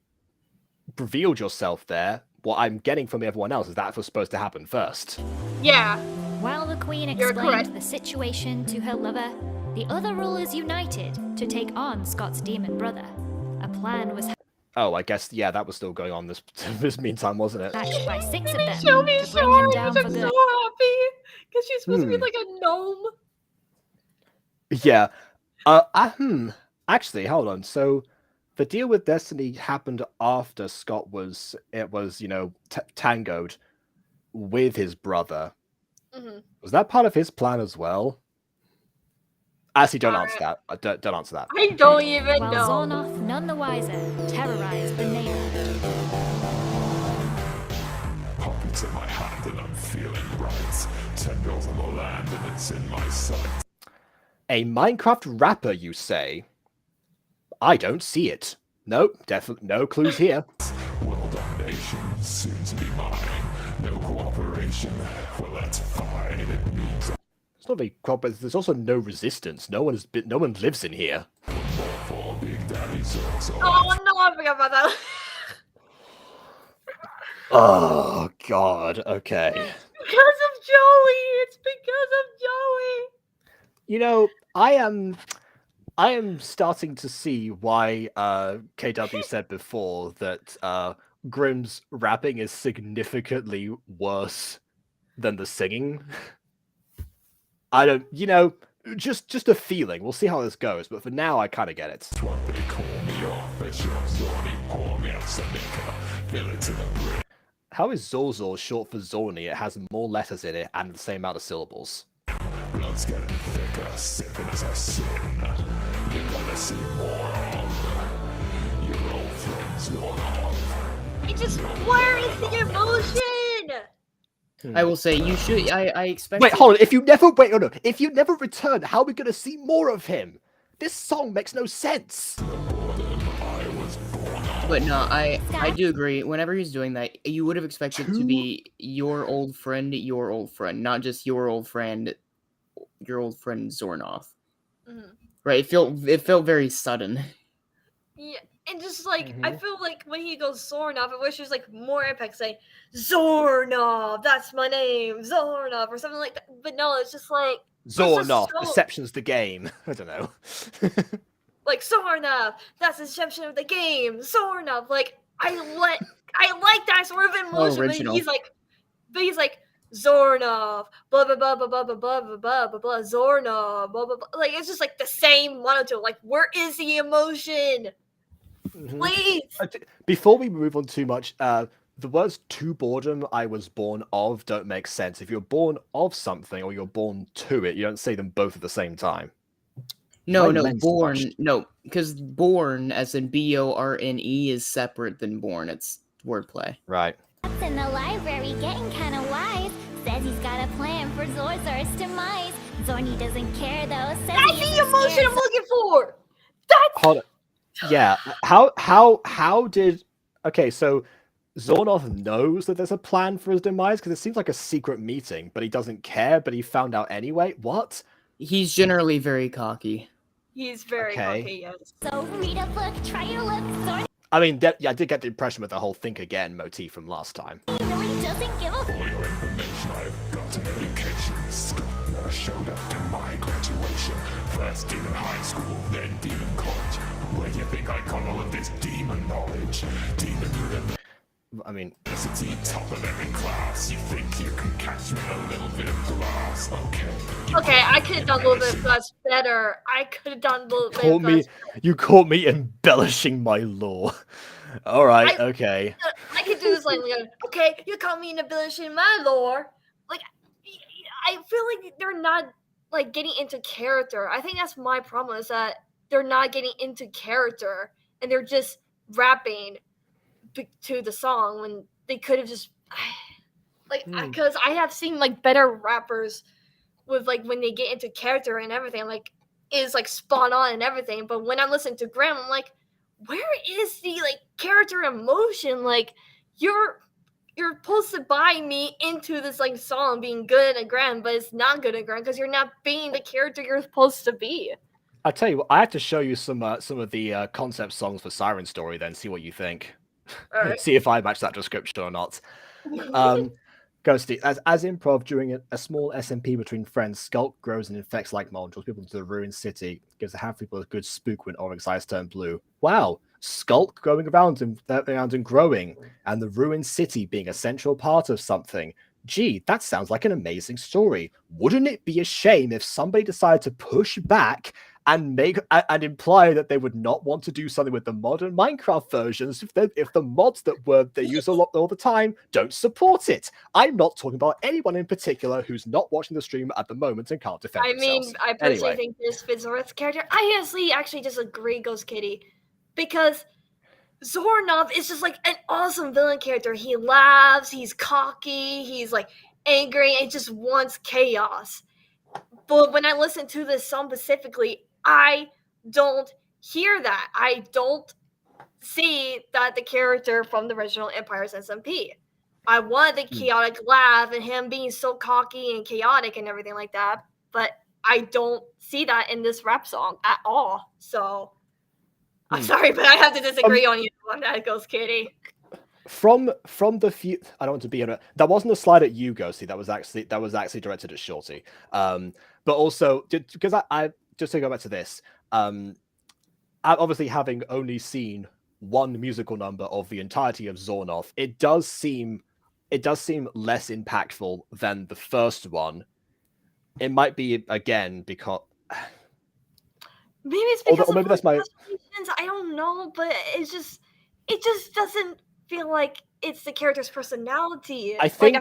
revealed yourself there. What I'm getting from everyone else is that was supposed to happen first. Yeah. While the queen You're explained correct. the situation to her lover, the other rulers united to take on Scott's demon brother. A plan was Oh, I guess that was still going on this meantime, wasn't it? hatched by 6 of them Shelby to bring him down I'm for so good. happy because she's supposed to be like a gnome. Yeah. Actually, hold on. So the deal with Destiny happened after Scott was tangoed with his brother. Mhm. Was that part of his plan as well? Actually, don't Alright. answer that. Don't answer that. I don't even While know. Zornoff, none the wiser, terrorized the neighborhood. Puppets in my hand and I'm feeling right. 10 bills on the land and it's in my sight. A Minecraft rapper, you say? I don't see it. Nope, definitely no clues here. World domination, soon to be mine. No cooperation, well that's fine. It means It's not very but there's also no resistance. No one lives in here. for Big Daddy Zorzo. Oh no, I forgot about that. Oh God. Okay. Because of Joey. It's because of Joey. You know, I am starting to see why KW said before that Grimm's rapping is significantly worse than the singing. I don't, just a feeling. We'll see how this goes, but for now, I kind of get it. What they call me official, Zorny, pour me out some liquor, fill it to the brim. How is Zorzor short for Zorny? It has more letters in it and the same amount of syllables. Blood's getting thicker, sipping as I sin. You're gonna see more of your old friends going off. Where is the emotion? I will say you should. I expect. Wait, hold on. If you never return, how are we gonna see more of him? This song makes no sense. But no, I do agree. Whenever he's doing that, you would have expected to be your old friend, not just your old friend Zornoff. Mhm. Right? It felt very sudden. Yeah, and just like I feel like when he goes Zornov, I wish there's like more impact saying Zornov, that's my name, Zornov, or something like that. But no, it's just like Zornoff, so- Deception's the game. I don't know. like Zornov, that's the deception of the game, Zornov. Like I like that sort of emotion, original. but he's like Zornov, blah blah blah blah blah blah blah blah blah blah blah Zornov, blah blah blah. Like it's just like the same monotone. Like where is the emotion? Please. Before we move on too much, the words "to boredom I was born of" don't make sense. If you're born of something or you're born to it, you don't say them both at the same time. No, born. No, because born, as in BORNE, is separate than born. It's wordplay. Right. In the library, getting kind of wise. Says he's got a plan for Zorzor's demise. Zorny doesn't care though. Says That's he the isn't emotion scared, I'm looking for. That's Hold on. Yeah. How did? Okay, so Zornoff knows that there's a plan for his demise because it seems like a secret meeting, but he doesn't care. But he found out anyway. What? He's generally very cocky. He's very Okay. cocky, yes. So read a book, try your luck. Zorny I mean, I did get the impression with the whole "think again" motif from last time. really doesn't give a For your information, I've got an education. Scott never showed up to my graduation. First demon high school, then demon college. Where do you think I got all of this demon knowledge? Demon I mean, university, top of every class. You think you can catch me a little bit of glass? Okay. Okay, I could have done a little bit of glass better. I could have done a little bit of glass. You caught me embellishing my lore. All right, okay. I could do this like, okay, you caught me embellishing my lore. Like, I feel like they're not like getting into character. I think that's my problem is that they're not getting into character and they're just rapping to the song when they could have just like because I have seen like better rappers with like when they get into character and everything like is like spot on and everything. But when I'm listening to Graham, I'm like, where is the like character emotion? Like you're supposed to buy me into this like song being good and grand, but it's not good and grand because you're not being the character you're supposed to be. I tell you what, I have to show you some of the concept songs for Siren Story. Then see what you think. All right. See if I match that description or not. Ghostie, as improv during a small SMP between friends, Skulk grows and infects like mold, draws people into the ruined city, gives the half people a good spook when Oryx's eyes turn blue. Wow, Skulk going around and growing, and the ruined city being a central part of something. Gee, that sounds like an amazing story. Wouldn't it be a shame if somebody decided to push back and imply that they would not want to do something with the modern Minecraft versions if the mods that they use a lot all the time don't support it? I'm not talking about anyone in particular who's not watching the stream at the moment and can't defend themselves. I personally Anyway. think this fits Zor's character. I actually disagree, Ghost Kitty, because Zornov is just like an awesome villain character. He laughs, he's cocky, he's like angry, and just wants chaos. But when I listen to this song specifically, I don't hear that. I don't see that the character from the original Empire's SMP. I want the chaotic laugh and him being so cocky and chaotic and everything like that, but I don't see that in this rap song at all. So I'm sorry, but I have to disagree on you on that, Ghost Kitty. From the few, I don't want to be on it. That wasn't a slide at you, Ghostie. That was actually directed at Shorty. But also because I just to go back to this, obviously having only seen one musical number of the entirety of Zornov, it does seem less impactful than the first one. It might be again because maybe it's because maybe that's my. I don't know, but it just doesn't feel like it's the character's personality. I think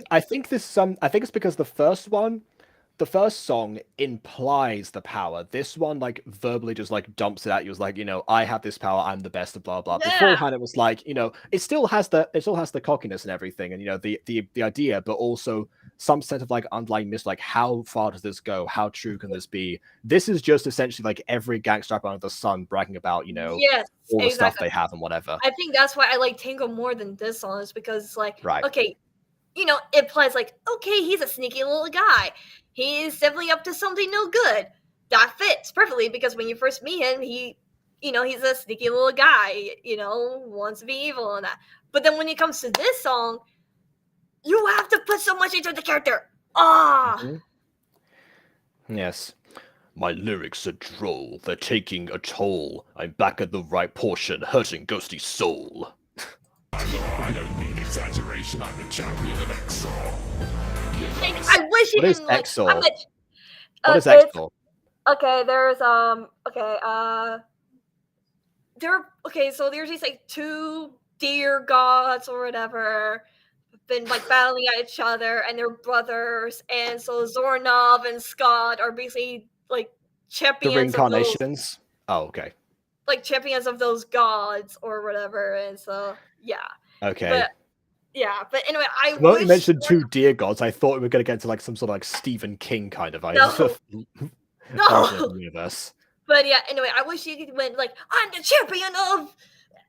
it's because the first song implies the power. This one like verbally just like dumps it at you. It's like, I have this power, I'm the best, blah blah. Yeah. Beforehand it was like, it still has the cockiness and everything, and the idea, but also some sense of like underlying mystery, like how far does this go? How true can this be? This is just essentially like every gangster rapper under the sun bragging about, yes, all the stuff they have and whatever. I think that's why I like Tango more than this song, is because it's like, right. Okay, it implies like, okay, he's a sneaky little guy. He's definitely up to something no good. That fits perfectly because when you first meet him, he's a sneaky little guy, wants to be evil and that. But then when it comes to this song, you have to put so much into the character. Yes. My lyrics are droll. They're taking a toll. I'm back at the right portion, hurting Ghostie's soul. I don't need exaggeration. I'm the champion of XOR. I wish he didn't like. XOR? What is XOR? Okay, there's so there's these like two deer gods or whatever, been like battling at each other, and they're brothers, and so Zornov and Scott are basically like champions. The reincarnations. Okay. Like champions of those gods or whatever, and so yeah. Okay. But anyway, Well, you mentioned two deer gods. I thought we were going to get to like some sort of like Stephen King kind of idea. No. Universe. But yeah, anyway, I wish you went like, I'm the champion of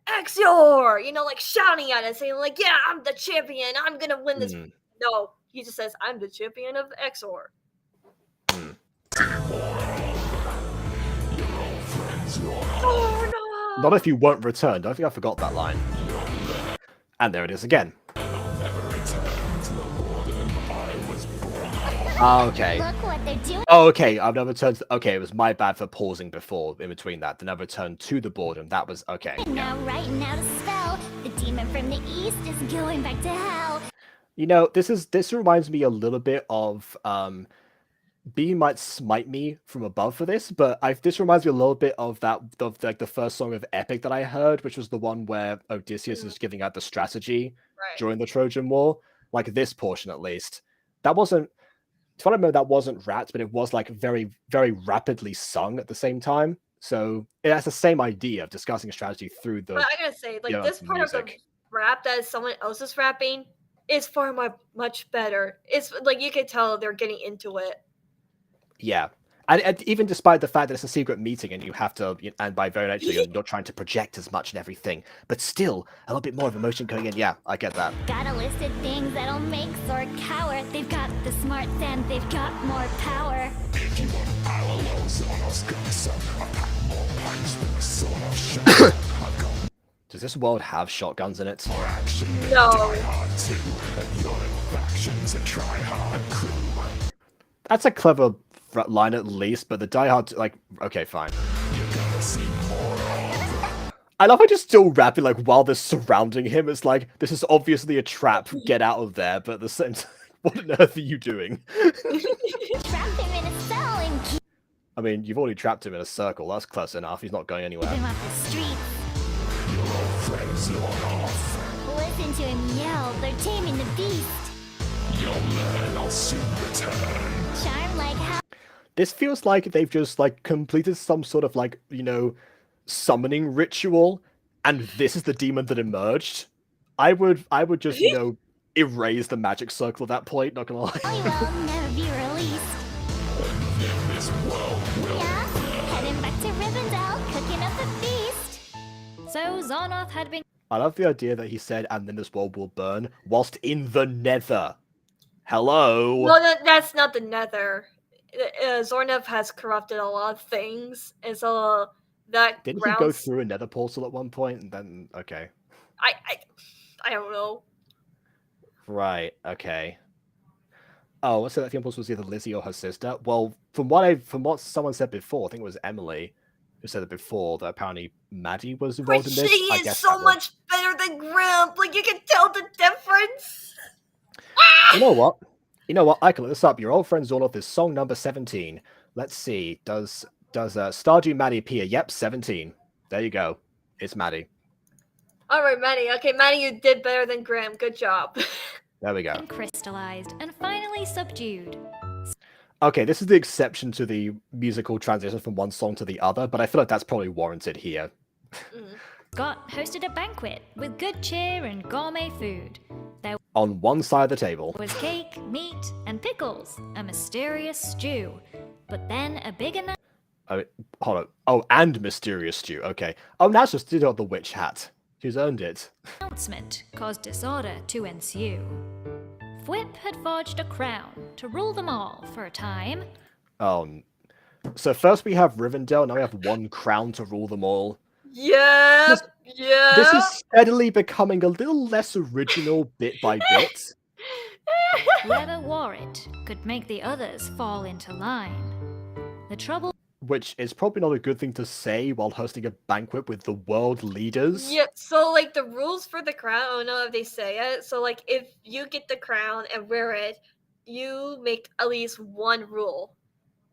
Exor, like shouting at it, saying like, yeah, I'm the champion, I'm gonna win this. No, he just says, I'm the champion of Exor. Oh no! Not if you won't return. I think I forgot that line. And there it is again. Okay. Look what they're doing. Oh, okay. I've never turned. Okay, it was my bad for pausing before in between that. Then I returned to the boredom. That was okay. Now writing out a spell. The demon from the east is going back to hell. This reminds me a little bit of B might smite me from above for this, but this reminds me a little bit of like the first song of Epic that I heard, which was the one where Odysseus is giving out the strategy during the Trojan War. Like this portion, at least, that wasn't. As far as I remember, that wasn't rapped, but it was like very, very rapidly sung at the same time. So it has the same idea of discussing a strategy through the. But I gotta say, like this part of the rap that someone else is rapping is far much better. It's like you can tell they're getting into it. Yeah, And even despite the fact that it's a secret meeting and you have to, and by very nature you're trying to project as much and everything, but still a little bit more of emotion going in. Yeah, I get that. Got a list of things that'll make Zord cower. They've got the smarts and they've got more power. Does this world have shotguns in it? No. That's a clever line at least, but the diehard, like, okay, fine. I love how just still rapping, like, while they're surrounding him. It's like, this is obviously a trap, get out of there, but at the same time, what on earth are you doing? Trap him in a cell and keep I mean, you've already trapped him in a circle, that's close enough, he's not going anywhere. him off the streets. Listen to him yell, they're taming the beast. Charm like how This feels like they've just, like, completed some sort of, like, summoning ritual, and this is the demon that emerged. I would just, erase the magic circle at that point, not gonna lie. will never be released. Yeah, heading back to Rivendell, cooking up a feast. So Zarnoth had been I love the idea that he said, and then this world will burn, whilst in the nether. Hello? No, that's not the Nether. Zornev has corrupted a lot of things, and so that Didn't he grounds. go through a nether portal at one point, and then, okay. I don't know. Right, okay. Oh, so that the impulse was either Lizzie or her sister? Well, from what someone said before, I think it was Emily who said it before, that apparently Maddie was But involved in this. she I is guess so that was- much better than Grimp. Like, you can tell the difference. You know what? I can look this up. Your old friend Zornoth is song number 17. Let's see. Does Stardew Maddie appear? Yep, 17. There you go. It's Maddie. All right, Maddie. Okay, Maddie, you did better than Grim. Good job. There we go. crystallized and finally subdued. Okay, this is the exception to the musical transition from one song to the other, but I feel like that's probably warranted here. Scott hosted a banquet with good cheer and gourmet food. There On one side of the table. was cake, meat, and pickles, a mysterious stew. But then a big Oh, hold on. Oh, and Mysterious Stew. Okay. Oh, now it's just the witch hat. Who's earned it? announcement caused disorder to ensue. Fwip had forged a crown to rule them all for a time. So first we have Rivendell, now we have one crown to rule them all. Yep. This is steadily becoming a little less original bit by bit. Whoever wore it could make the others fall into line. The trouble Which is probably not a good thing to say while hosting a banquet with the world leaders. Yep. So, like, the rules for the crown, I don't know if they say it. So, like, if you get the crown and wear it, you make at least one rule.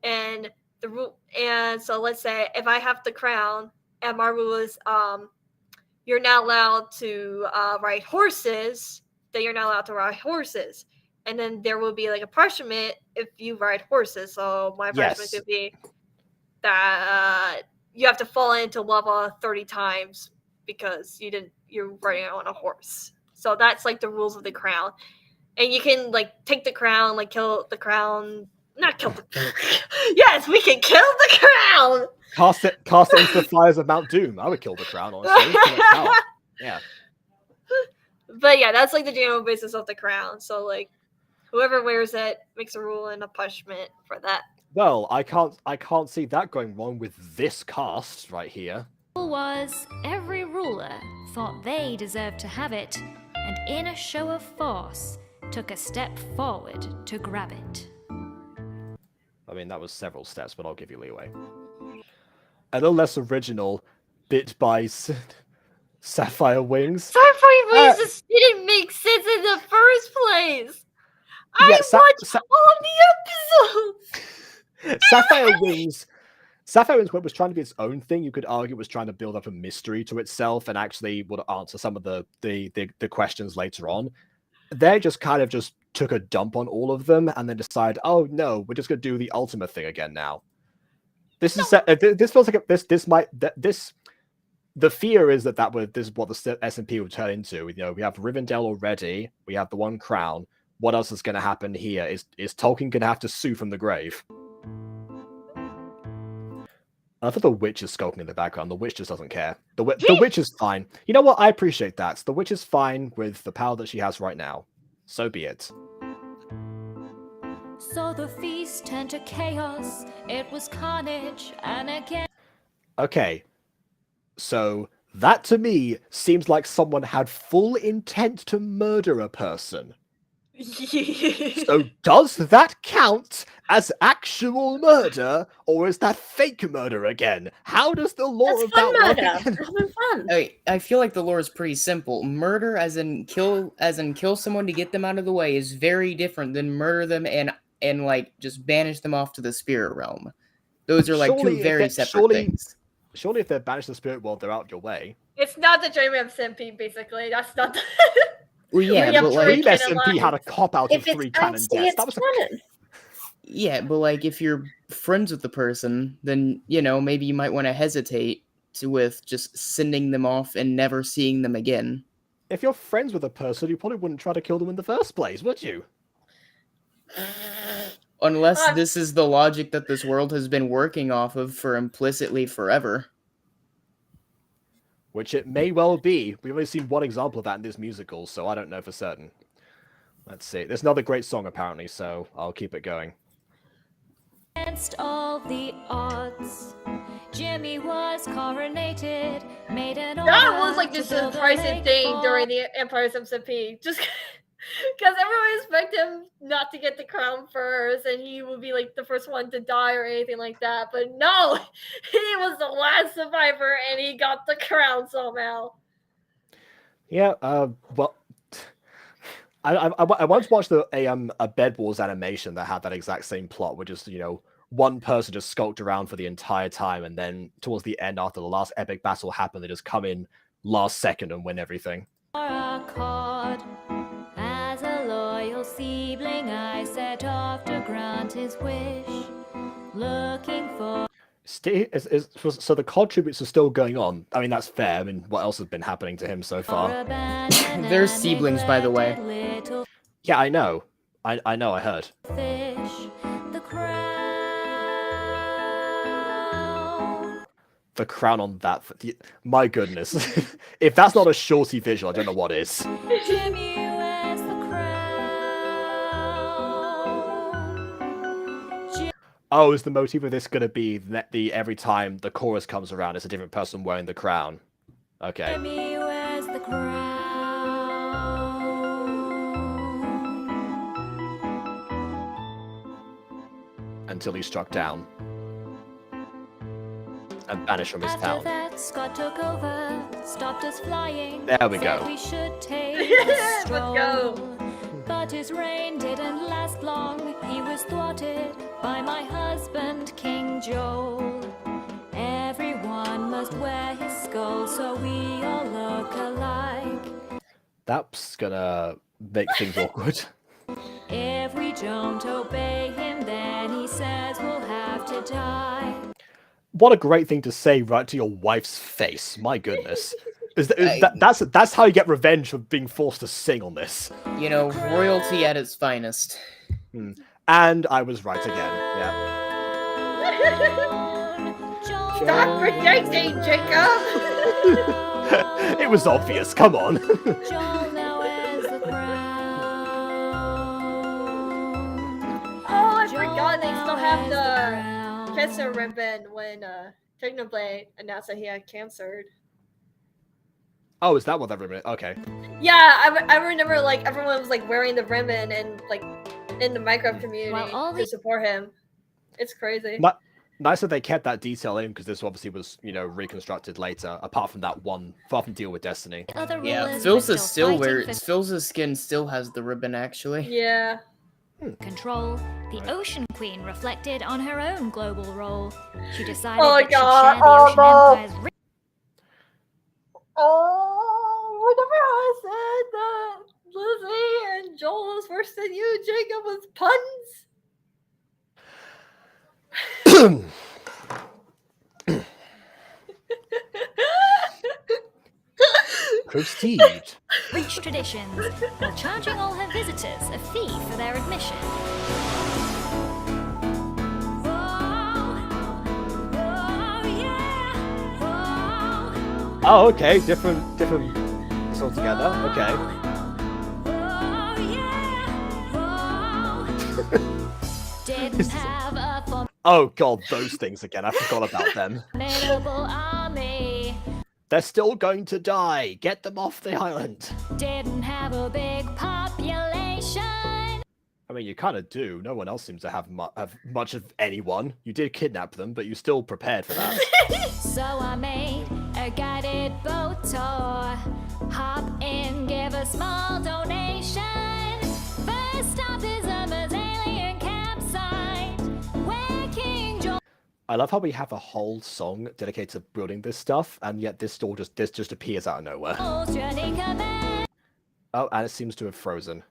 And the rule, and so let's say if I have the crown and my rule is, you're not allowed to ride horses, then you're not allowed to ride horses. And then there will be like a punishment if you ride horses. So my punishment could be that you have to fall into lava 30 times because you're riding on a horse. So that's like the rules of the crown. And you can like take the crown, like kill the crown, not kill the yes, we can kill the crown. Cast it into the fires of Mount Doom. I would kill the crown, honestly. Yeah. But yeah, that's like the general basis of the crown. So like whoever wears it makes a rule and a punishment for that. Well, I can't see that going wrong with this cast right here. was every ruler thought they deserved to have it, and in a show of force, took a step forward to grab it. I mean, that was several steps, but I'll give you leeway. A little less original, bit by Sapphire Wings. Sapphire Wings just didn't make sense in the first place. I watched all the episodes. Sapphire Wings was trying to be its own thing. You could argue it was trying to build up a mystery to itself and actually would answer some of the questions later on. They just kind of just took a dump on all of them and then decided, oh no, we're just gonna do the ultimate thing again now. This is this feels like the fear is that this is what the SMP would turn into. You know, we have Rivendell already, we have the one crown. What else is going to happen here? Is Tolkien going to have to sue from the grave? I thought the witch is skulking in the background. The witch just doesn't care. The witch is fine. You know what? I appreciate that. The witch is fine with the power that she has right now. So be it. So the feast turned to chaos. It was carnage, and again. Okay. So that to me seems like someone had full intent to murder a person. So does that count as actual murder, or is that fake murder again? How does the lore of that work again? It's been fun. I feel like the lore is pretty simple. Murder, as in kill someone to get them out of the way, is very different than murder them and like just banish them off to the spirit realm. Those are like two very separate things. Surely, if they're banished to the spirit world, they're out of your way. It's not the dream of SMP, basically. That's not the... Well, yeah, have but three like, canon SMP had a lines. cop out of If it's 3 canon fancy, deaths. it's That was canon. yeah, but like if you're friends with the person, then you know maybe you might want to hesitate with just sending them off and never seeing them again. If you're friends with a person, you probably wouldn't try to kill them in the first place, would you? Unless this is the logic that this world has been working off of for implicitly forever. Which it may well be. We've only seen one example of that in this musical, so I don't know for certain. Let's see. There's another great song, apparently, so I'll keep it going. Against all the odds, Jimmy was coronated, made an That order was like to just build a a surprising lake thing for- during the Empire's SMP. Just because everyone expected him not to get the crown first, and he would be like the first one to die or anything like that. But no, he was the last survivor, and he got the crown somehow. Yeah, well... I once watched a Bed Wars animation that had that exact same plot, which is, you know, one person just skulked around for the entire time, and then towards the end, after the last epic battle happened, they just come in last second and win everything. As a loyal sibling, I set off to grant his wish, looking for... So the COD tributes are still going on. I mean, that's fair. I mean, what else has been happening to him so far? They're siblings, by the way. Yeah, I know. I know, I heard. Fish, the crown. The crown on that... My goodness. If that's not a shorty visual, I don't know what is. Jimmy wears the crown. Oh, is the motif of this going to be that every time the chorus comes around, it's a different person wearing the crown? Okay. Jimmy wears the crown. Until he's struck down and banished from his After town. that, Scott took over, stopped us flying. There we said go. We should take a Let's stroll. go. But his reign didn't last long. He was thwarted by my husband, King Joel. Everyone must wear his skull so we all look alike. That's gonna make things awkward. If we don't obey him, then he says we'll have to die. What a great thing to say right to your wife's face. My goodness. That's how you get revenge for being forced to sing on this. You know, royalty at its finest. And I was right again. Yeah. Stop projecting, Jacob. It was obvious. Come on. Joel now wears the crown. Oh, I forgot they still have the cancer ribbon when Technoblade announced that he had cancer. Oh, is that what that ribbon is? Okay. Yeah, I remember like everyone was like wearing the ribbon and like in the Minecraft community to support him. It's crazy. Nice that they kept that detail in, because this obviously was, you know, reconstructed later. Apart from that one, apart from Deal with Destiny. Yeah, Phil's skin still has the ribbon actually. Yeah. Control, the Ocean Queen reflected on her own global role. She decided Oh that God, she'd share the Ocean Empire's whenever I said that Lizzie and Joel is worse than you, Jacob, was puns. Proceed. rich traditions, while charging all her visitors a fee for their admission. Oh, Oh, okay, different altogether. Okay. Didn't have a Oh god, those things again. I forgot about them. formidable army. They're still going to die. Get them off the island. Didn't have a big population. I mean, you kind of do. No one else seems to have much of anyone. You did kidnap them, but you still prepared for that. So I made a guided boat tour. Hop in, give a small donation. First stop is a Mazalian campsite where King George. I love how we have a whole song dedicated to building this stuff, and yet this just appears out of nowhere. Oh, and it seems to have frozen.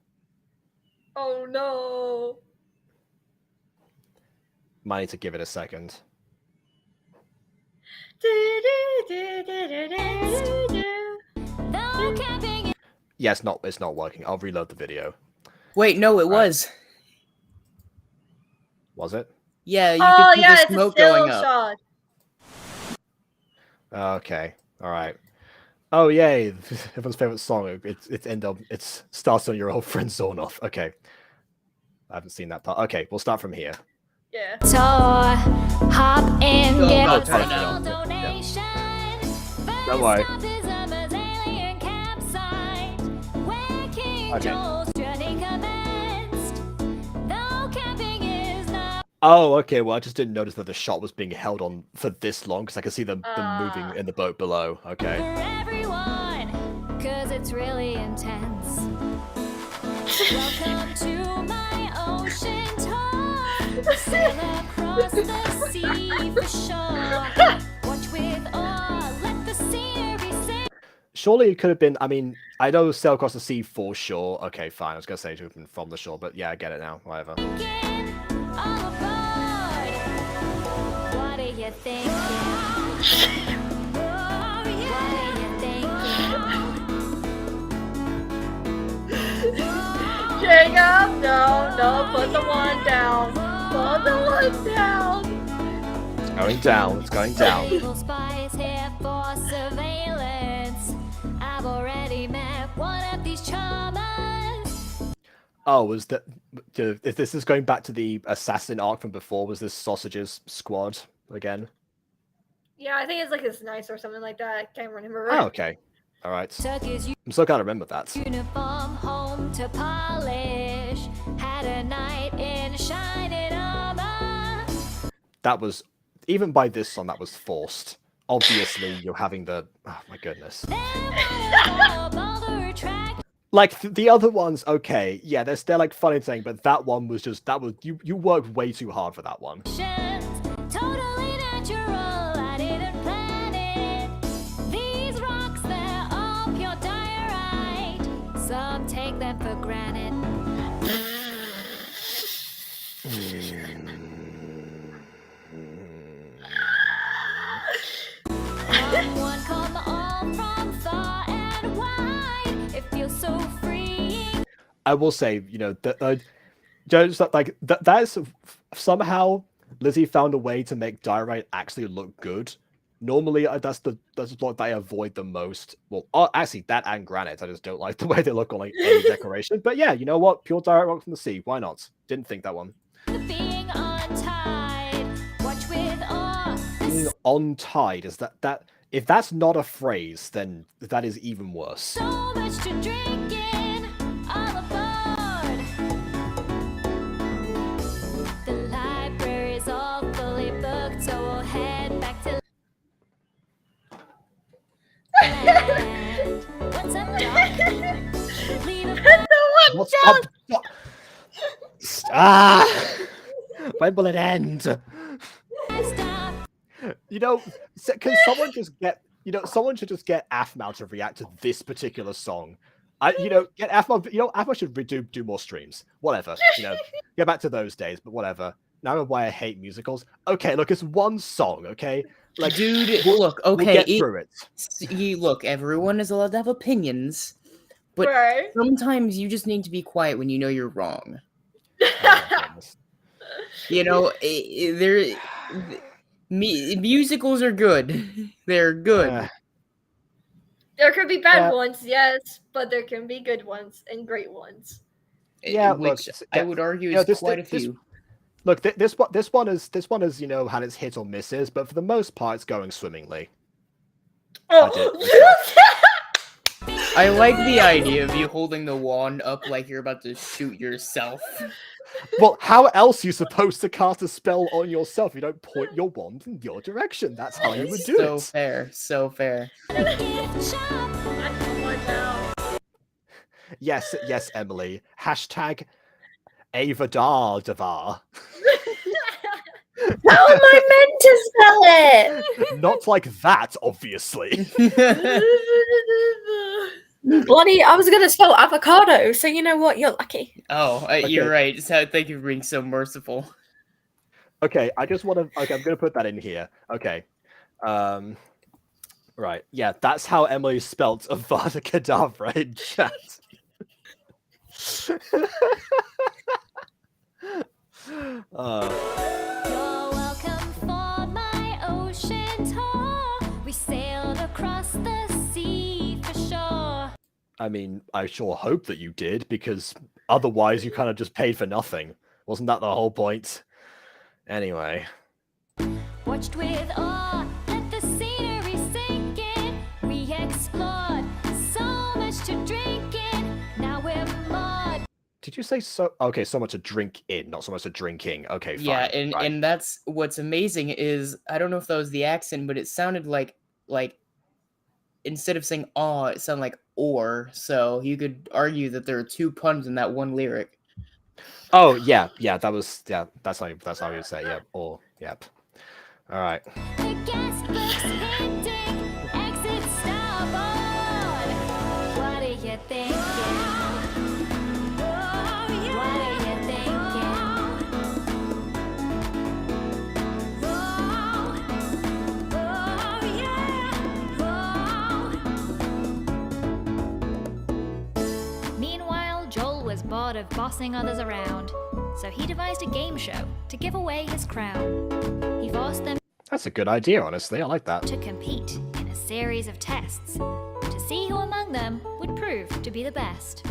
Oh no. Might need to give it a second. Yeah, it's not working. I'll reload the video. Wait, no, it was. Was it? Yeah, you Oh could see yeah, the it's a smoke still going up. shot. Okay. All right. Oh yay! Everyone's favorite song. It starts on your old friend zone off. Okay. I haven't seen that part. Okay, we'll start from here. Yeah. Tour. Hop in, Oh, give oh, a turn it small on. donation. Don't worry. First stop is a Mazalian campsite where King Okay. Joel's journey commenced. Though camping is not. Oh, okay. Well, I just didn't notice that the shot was being held on for this long because I could see them moving in the boat below. Okay. For everyone, 'cause it's really intense. Welcome to my ocean tour. Sail across the sea for sure. Watch with awe, let the scenery sing. Surely it could have been. I mean, I know sail across the sea for sure. Okay, fine. I was gonna say it would have been from the shore, but yeah, I get it now. Whatever. All aboard. What are you thinking? What are you thinking? Jacob, no, put the one down. Put the one down. It's going down. It's going down. Evil spies here for surveillance. I've already met one of these charmers. Oh, was that? If this is going back to the assassin arc from before, was this Sausages Squad again? Yeah, I think it's like his nice or something like that. I can't remember. Oh, okay. All right. Took his I'm still gotta remember that. uniform home to polish. Had a night in shining armor. That was even by this song. That was forced. Obviously, you're having the. Oh my goodness. Like the other ones, okay, yeah, they're like funny thing, but that one was just you worked way too hard for that one. Totally natural, I didn't plan it. These rocks, they're all pure diorite. Some take them for granted. One come all from far and wide. It feels so freeing. I will say, just like that's somehow Lizzie found a way to make diorite actually look good. Normally, that's what I avoid the most. Well, actually, that and granite. I just don't like the way they look on like any decoration. But yeah, you know what? Pure diorite rock from the sea. Why not? Didn't think that one. Being untied. Watch with awe. Being on tide is that if that's not a phrase, then that is even worse. So much to drink in. All aboard. The library's all fully booked, so we'll head back to land. What's up, Doc? Leave a What's up? Ah! When will it end? stop. Can someone just get? Someone should just get Afmal to react to this particular song. Get Afmal. Afmal should do more streams. Whatever. Get back to those days. But whatever. Now I know why I hate musicals. Okay, look, it's one song. Okay, like Dude, look, we'll okay, get through it. look, everyone is allowed to have opinions, but Right. sometimes you just need to be quiet when you know you're wrong. Oh, my goodness. Musicals are good. They're good. There could be bad Yeah. ones, yes, but there can be good ones and great ones. Yeah, which look, I would argue you know, is quite a few. Look, this one is had its hit or misses, but for the most part, it's going swimmingly. I did. I like the idea of you holding the wand up like you're about to shoot yourself. Well, how else are you supposed to cast a spell on yourself? You don't point your wand in your direction. That's how you would do So it. fair, so fair. Yes, yes, Emily. Hashtag Avadar Devar. How am I meant to spell it? Not like that, obviously. Bloody, I was gonna spell avocado, so you know what? You're lucky. Oh, you're right. So, thank you for being so merciful. Okay, I just want to. Okay, I'm going to put that in here. Okay. Right. Yeah, that's how Emily spelt Avada Kedavra in chat. You're welcome for my ocean tour. We sailed across the sea for sure. I mean, I sure hope that you did, because otherwise you kind of just paid for nothing. Wasn't that the whole point? Anyway. Watched with awe, let the scenery sink in. We explored, so much to drink in. Now we're mod. Did you say so? Okay, so much to drink in, not so much to drinking. Okay, fine. Yeah, right. and that's what's amazing is I don't know if that was the accent, but it sounded like instead of saying aw, it sounded like or. So you could argue that there are two puns in that one lyric. Oh yeah, that's how you would say, yeah, or yep. All right. The guest book's hinting, exit starboard. What are you thinking? What are you thinking? Meanwhile, Joel was bored of bossing others around, so he devised a game show to give away his crown. He forced them That's a good idea, honestly. I like that. to compete in a series of tests to see who among them would prove to be the best.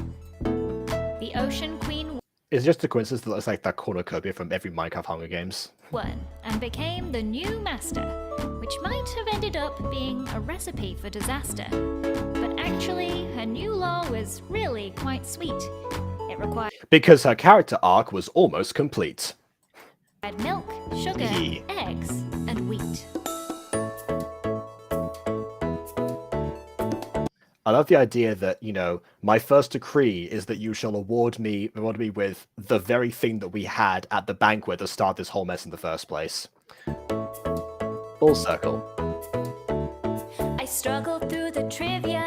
The Ocean Queen It's just a coincidence that looks like that cornucopia from every Minecraft Hunger Games. won and became the new master, which might have ended up being a recipe for disaster. But actually, her new law was really quite sweet. It required Because her character arc was almost complete. milk, sugar, Yeah. eggs, and wheat. I love the idea that, you know, my first decree is that you shall award me with the very thing that we had at the banquet to start this whole mess in the first place. Full circle. I struggled through the trivia.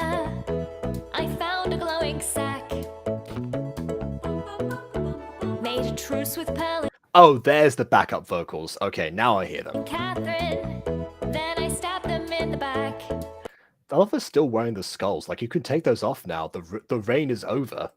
I found a glowing sack. Made a truce with Pearl and Oh, there's the backup vocals. Okay, now I hear them. Catherine. Then I stabbed them in the back. I love they're still wearing the skulls. Like, you can take those off now. The reign is over.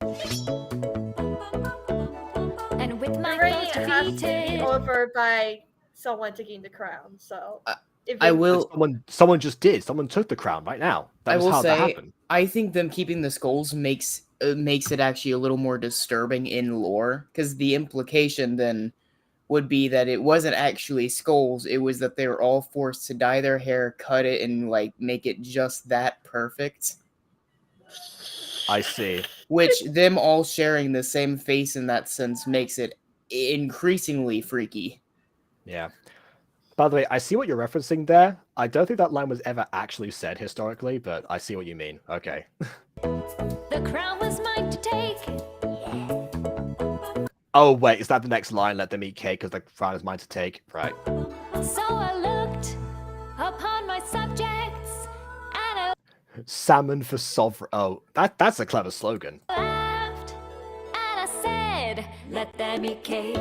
And with my Rain foes has to be defeated. over by someone taking the crown. So if I it- will. Someone just did. Someone took the crown right now. That I was will how that say, happened. I think them keeping the skulls makes it actually a little more disturbing in lore, because the implication then would be that it wasn't actually skulls, it was that they were all forced to dye their hair, cut it, and like make it just that perfect. I see. Which them all sharing the same face in that sense makes it increasingly freaky. Yeah. By the way, I see what you're referencing there. I don't think that line was ever actually said historically, but I see what you mean. Okay. The crown was mine to take. Oh, wait, is that the next line? Let them eat cake because the crown is mine to take. Right. So I looked upon my subjects and I Salmon for sovereign. Oh, that's a clever slogan. laughed and I said, let them eat cake.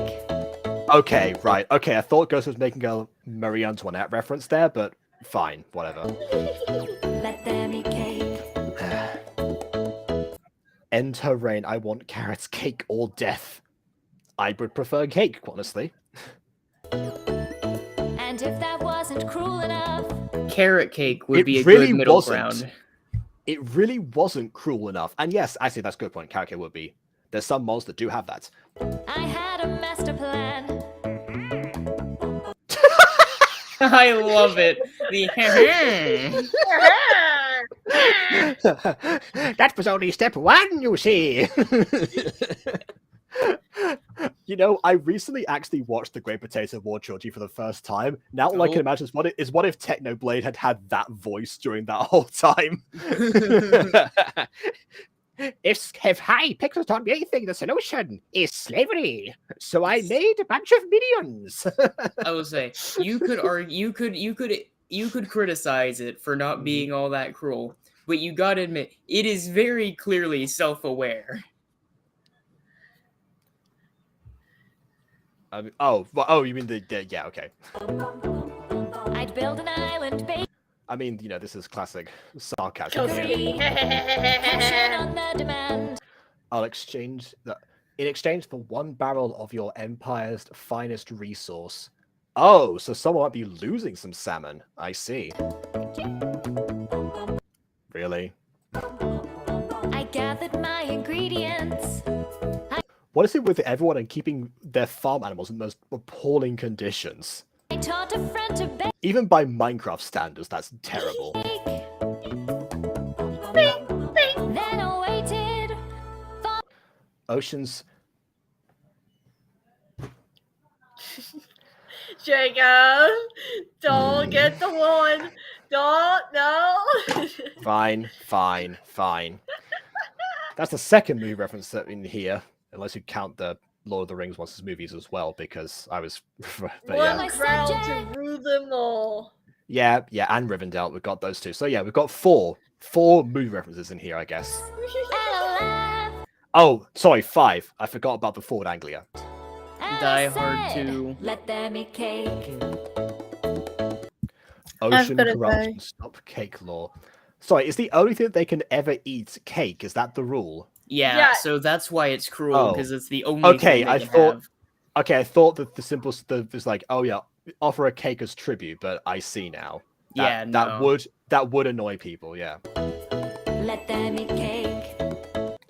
Okay, right. Okay, I thought Ghost was making a Marie Antoinette reference there, but fine, whatever. Let them eat cake. End her reign. I want carrots, cake, or death. I would prefer cake, honestly. And if that wasn't cruel enough, Carrot cake would It be a really good middle wasn't. ground. it really wasn't cruel enough. And yes, actually, that's a good point. Karake would be. There's some mods that do have that. I had a master plan. I love it. The That was only step one, you see. You know, I recently actually watched the Great Potato War trilogy for the first time. Now all I can imagine is what if Technoblade had had that voice during that whole time? If I picked on anything, the solution is slavery. So I made a bunch of minions. I will say you could criticize it for not being all that cruel, but you gotta admit it is very clearly self-aware. You mean the yeah, okay. I'd build an island base. I mean, you know, this is classic sarcasm. Passion on the demand. I'll exchange that in exchange for 1 barrel of your empire's finest resource. Oh, so someone might be losing some salmon. I see. Really? I gathered my ingredients. What is it with everyone and keeping their farm animals in the most appalling conditions? I taught a friend to bake. Even by Minecraft standards, that's terrible. Then I waited for Oceans. Jacob, don't get the one. Don't, no. Fine. That's the second movie reference in here, unless you count the Lord of the Rings Monsters movies as well, because I was. But One yeah. crown to rule them all. Yeah, and Rivendell, we've got those two. So yeah, we've got four movie references in here, I guess. Oh, sorry, 5. I forgot about the Ford Anglia. Die Hard 2. Let them eat cake. Ocean gotta corruption, go. stop cake law. Sorry, is the only thing that they can ever eat cake? Is that the rule? Yeah, so that's why it's cruel, Oh. because it's the only Okay, thing they I can thought. have. Okay, I thought that the simple was like, oh yeah, offer a cake as tribute, but I see now. That would annoy people, yeah. Let them eat cake.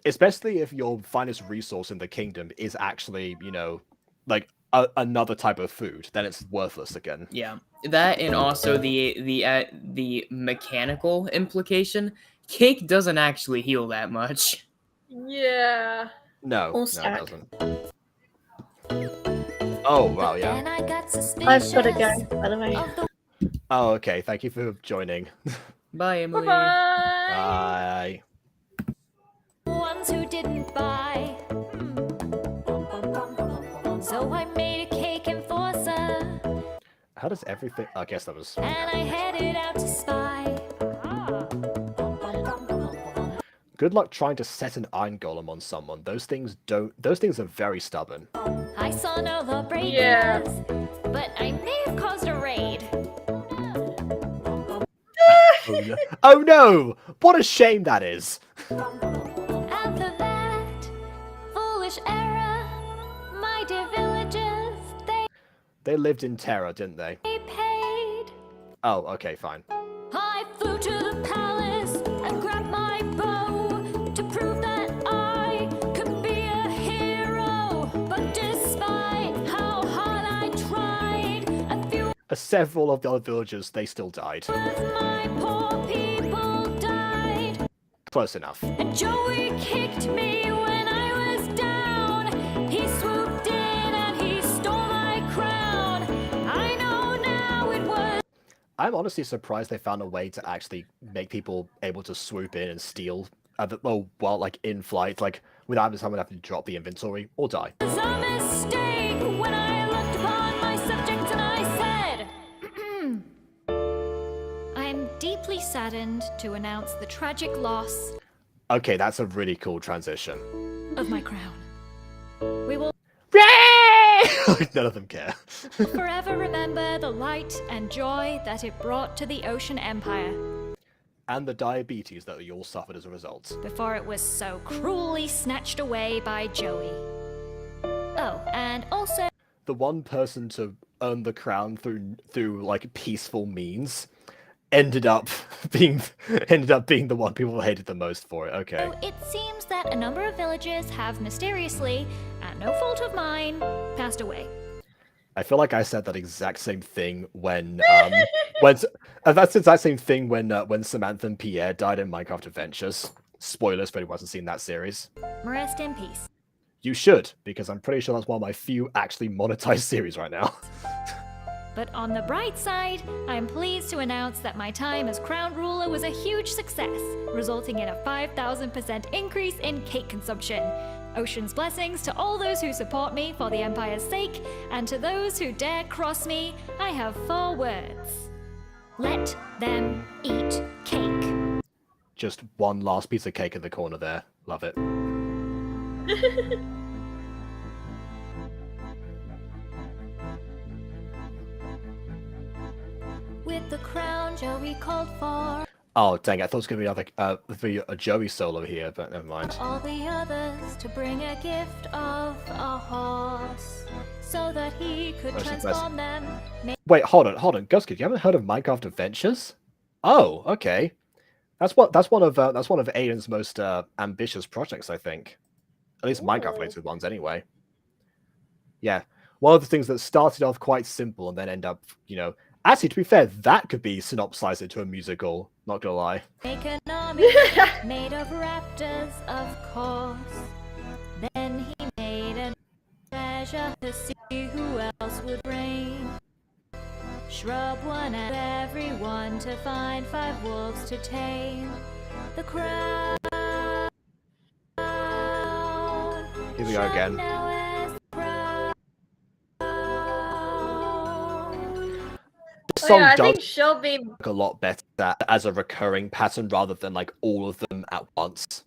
Especially if your finest resource in the kingdom is actually, you know, like another type of food, then it's worthless again. Yeah, that and also the mechanical implication. Cake doesn't actually heal that much. Yeah. No, Or it stack. doesn't. Oh wow, yeah. Then I got I've got to suspicious go, by the way. of the Oh, okay. Thank you for joining. Bye, Emily. Bye-bye. Bye. ones who didn't buy. So I made a cake enforcer, How does everything? I guess that was. and I headed out to spy. Good luck trying to set an iron golem on someone. Those things are very stubborn. I saw no lawbreakers, Yeah. but I may have caused a raid. Oh no. Oh no! What a shame that is. After that foolish error, my dear villagers, They lived in terror, didn't they? they paid. Oh, okay, fine. I flew to the palace and grabbed my bow to prove that I could be a hero. But despite how hard I tried, a few Several of the other villagers, they still died. of my poor people died. Close enough. And Joey kicked me when I was down. He swooped in and he stole my crown. I know now it was. I'm honestly surprised they found a way to actually make people able to swoop in and steal, while like in flight, like without someone having to drop the inventory or die. A mistake when I looked upon my subjects and I said, I'm deeply saddened to announce the tragic loss Okay, that's a really cool transition. of my crown. We will None of them care. forever remember the light and joy that it brought to the Ocean Empire And the diabetes that you all suffered as a result. before it was so cruelly snatched away by Joey. Oh, and also The one person to earn the crown through like peaceful means ended up being the one people hated the most for it. Okay. So it seems that a number of villagers have mysteriously, at no fault of mine, passed away. I feel like I said that exact same thing when that's the exact same thing when Samantha and Pierre died in Minecraft Adventures. Spoilers for anyone who hasn't seen that series. Rest in peace. You should, because I'm pretty sure that's one of my few actually monetized series right now. But on the bright side, I'm pleased to announce that my time as crown ruler was a huge success, resulting in a 5,000% increase in cake consumption. Ocean's blessings to all those who support me for the Empire's sake, and to those who dare cross me, I have 4 words. Let them eat cake. Just one last piece of cake in the corner there. Love it. With the crown Joey called for, Oh dang! I thought it was gonna be a Joey solo here, but never mind. all the others to bring a gift of a horse, so that he could Oh, she transform them. Wait, hold on. Ghostie, you haven't heard of Minecraft Adventures? Oh, okay. That's one of Aiden's most ambitious projects, I think. At least Minecraft-related ones, anyway. Yeah, one of the things that started off quite simple and then end up, Actually, to be fair, that could be synopsized into a musical. Not gonna lie. Make an army made of raptors, of course. Then he made a treasure to see who else would reign. Shrub one and everyone to find 5 wolves to tame. The crown. Here we go again. Now as the crown. This song I does think Shelby. work a lot better as a recurring pattern rather than like all of them at once.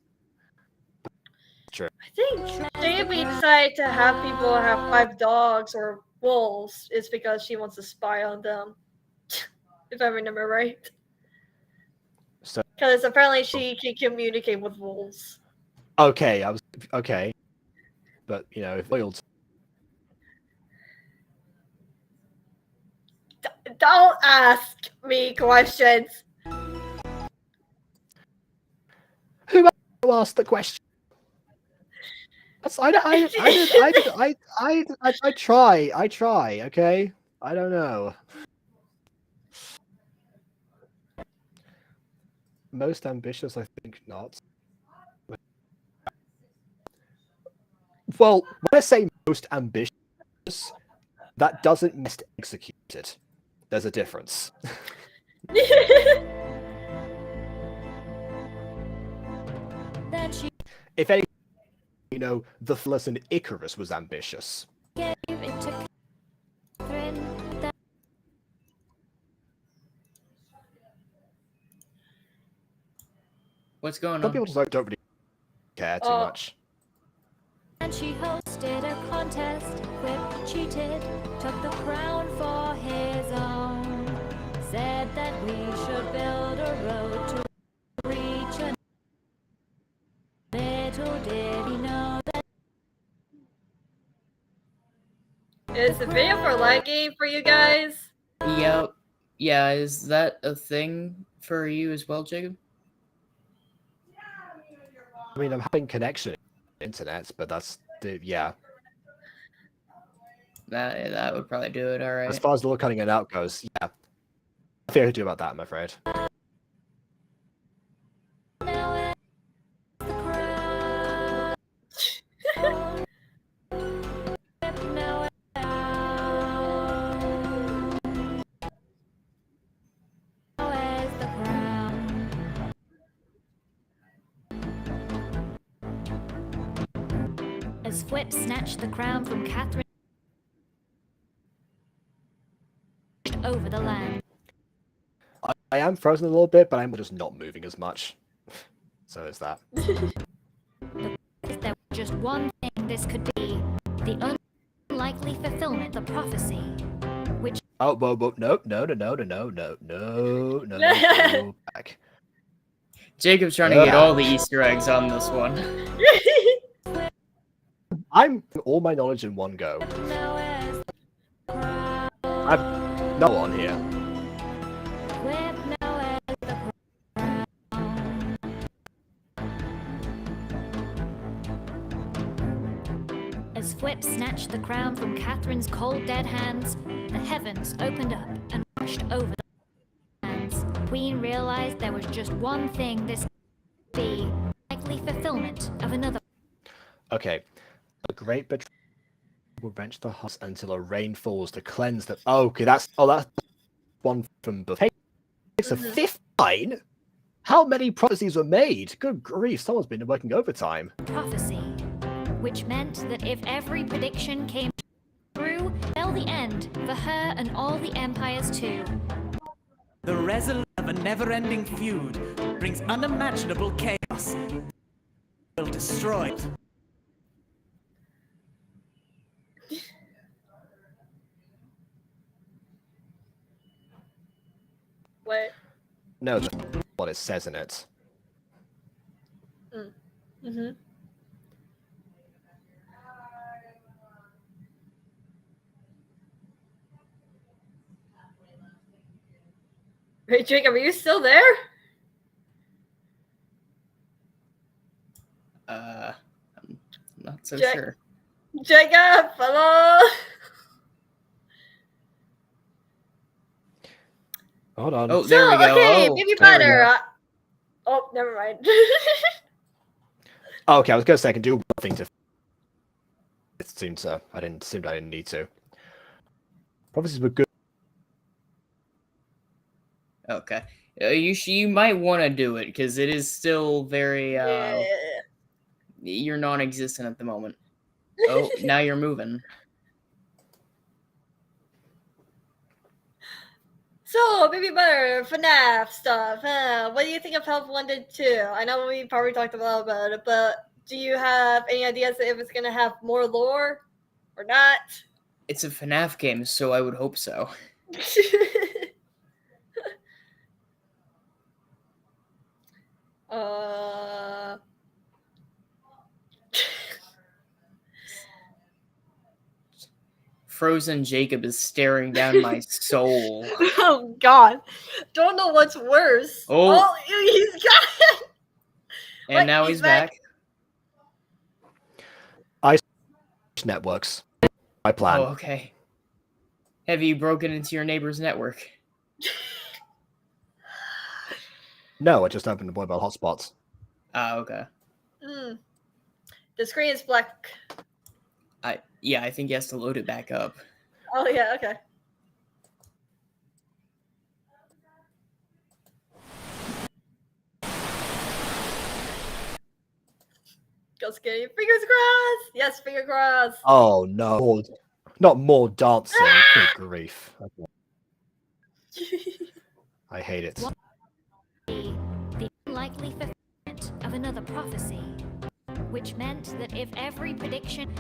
True. I think Shelby decided to have people have 5 dogs or wolves is because she wants to spy on them. If I remember right. So Because apparently she can communicate with wolves. okay, but if loyalty. Don't ask me questions. Who asked the question? I try. Okay, I don't know. Most ambitious, I think not. Well, when I say most ambitious, that doesn't mean executed. There's a difference. Then she If any, the Phyllis and Icarus was ambitious. gave it to Catherine. What's going Some on? people just don't really care too much. And she hosted a contest, Quip cheated, took the crown for his own. Said that we should build a road to reach a. Little did he know that. Is the video for lagging for you guys? Yep. Yeah, is that a thing for you as well, Jacob? I mean, I'm having connection internet, but yeah. That would probably do it, alright. As far as the cutting it out goes, yeah. Nothing I can do about that, I'm afraid. Now it's the crown. Now it's the crown. As Flip snatched the crown from Catherine over the land. I am frozen a little bit, but I'm just not moving as much. So there's that. If there was just one thing this could be, the unlikely fulfillment of the prophecy, which Oh, whoa, no, back. Jacob's trying to get all the Easter eggs on this one. I'm all my knowledge in one go. Now it's the crown. I've no on here. Quip now King's flip snatched the crown from Catherine's cold dead hands, the heavens opened up and washed over the lands. The Queen realized there was just one thing this could be, likely fulfillment of another. Okay. A great betrayal will wrench the hearts until a rain falls to cleanse them. Okay, that's one from before. It's a 59? How many prophecies were made? Good grief, someone's been working overtime. Prophecy, which meant that if every prediction came true, spell the end for her and all the empires too. The resolution of a never-ending feud brings unimaginable chaos. Will destroy it. What? No, that's what it says in it. Mm-hmm. Hey, Jacob, are you still there? I'm not so Jack- sure. Jacob, hello? Hold on. Oh, there we go. Okay, Oh, maybe there we better. go. Oh, never mind. Okay, I was going to say I can do nothing to. It seemed I didn't need to. Prophecies were good. Okay. You might want to do it because it is still very Yeah. you're non-existent at the moment. Oh, now you're moving. So, maybe better FNAF stuff. What do you think of Health 1 and 2? I know we probably talked a lot about it, but do you have any ideas if it's going to have more lore or not? It's a FNAF game, so I would hope so. Frozen Jacob is staring down my soul. Oh God, don't know what's worse. Oh. He's got it. And Wait, now he's back. Networks. My plan. Oh, okay. Have you broken into your neighbor's network? No, I just opened the mobile hotspots. Ah, okay. The screen is black. Yeah, I think he has to load it back up. Oh yeah, okay. Just kidding. Fingers crossed. Yes, finger crossed. Oh no, not more dancing. Good grief. Okay. I hate it. The unlikely fulfillment of another prophecy, which meant that if every prediction.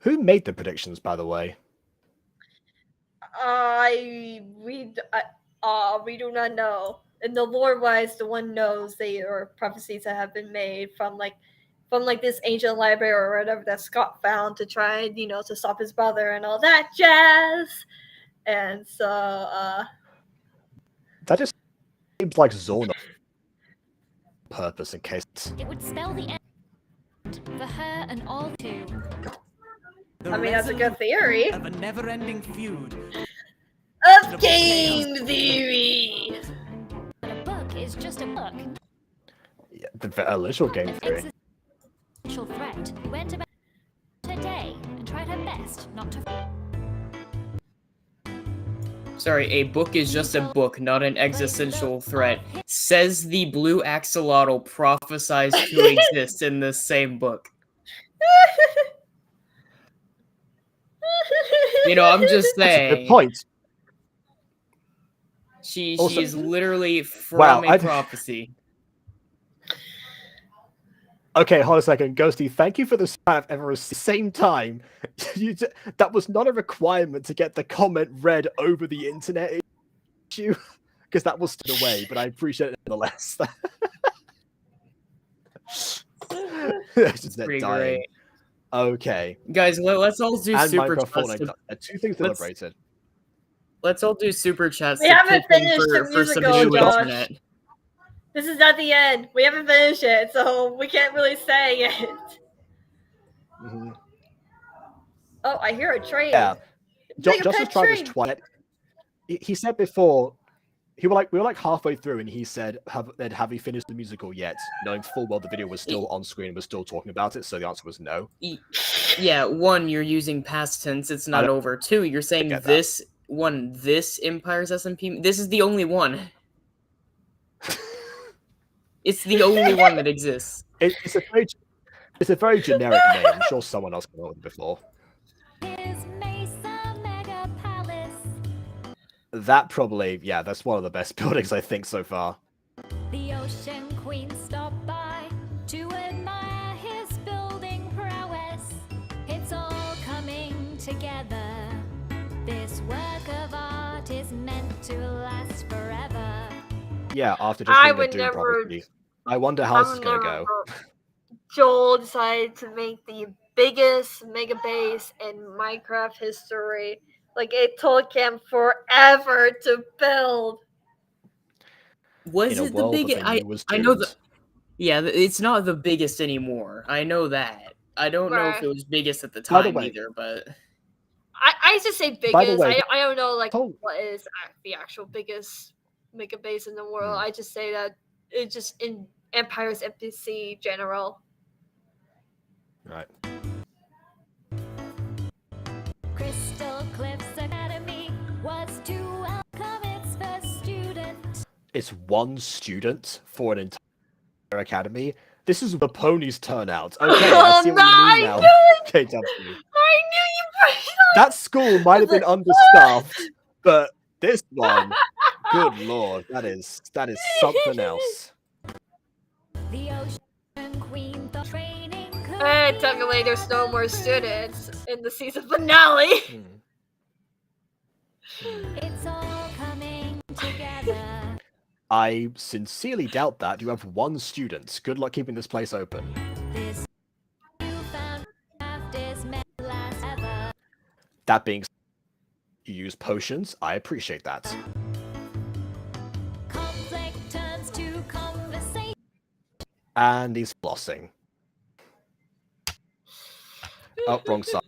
Who made the predictions, by the way? We do not know. And the lore wise, the one knows they are prophecies that have been made from this ancient library or whatever that Scott found to try, to stop his brother and all that jazz. And so That just seems like Zorn purpose in case. It would spell the end for her and all two. I mean, that's a good theory. Of a never-ending feud. Of game theory. But a book is just a book. Yeah, the initial game theory. Existential threat who went about her day and tried her best not to. Sorry, a book is just a book, not an existential threat. Says the blue axolotl prophesies to exist in the same book. I'm just saying. That's a good point. She Also- is literally from a prophecy. Okay, hold a second. Ghostie, thank you for the spam ever at the same time. That was not a requirement to get the comment read over the internet issue, because that was stood away, but I appreciate it nonetheless. It's Pretty dying. great. Okay. Guys, let's all do And super microphone. chats. Two things celebrated. Let's all do super chats. We to haven't pitch in finished the for some musical, new Josh. internet. This is not the end. We haven't finished it, so we can't really say it. Mm-hmm. Oh, I hear a train. Yeah. Take a Just as pet trying this train. twice. He said before, we were like halfway through, and he said, "Have you finished the musical yet?" Knowing full well the video was still on screen and was still talking about it, so the answer was no. Yeah, one, you're using past tense, it's not over. Two, you're saying this Empire's SMP, this is the only one. It's the only one that exists. It's a very generic name. I'm sure someone else came up with it before. That probably, yeah, that's one of the best buildings I think so far. The Ocean Queen stopped by to admire his building prowess. It's all coming together. This work of art is meant to last forever. Yeah, after just being a Doom property. I wonder how this is gonna go. Joel decided to make the biggest mega base in Minecraft history. Like, it took him forever to build. Was it the biggest? I know that. Yeah, it's not the biggest anymore. I know that. I don't know if it was biggest at the time either, but I just say biggest. By the way, I don't know like what is the actual biggest mega base in the world. I just say that it's just in Empire's NPC general. Right. Crystal Cliffs Academy was to welcome its first student. It's one student for an entire academy. This is the ponies' turnout. Okay, I see what you mean now. KW. I knew you. That school might have been understaffed, but this one, good lord, that is something else. The Ocean Queen thought training could And technically, there's no more students in the season finale. It's all coming together. I sincerely doubt that. You have one student. Good luck keeping this place open. This newfound craft is meant to last ever. That being said, you use potions. I appreciate that. Conflict turns to conversation. And he's flossing. Oh, wrong side.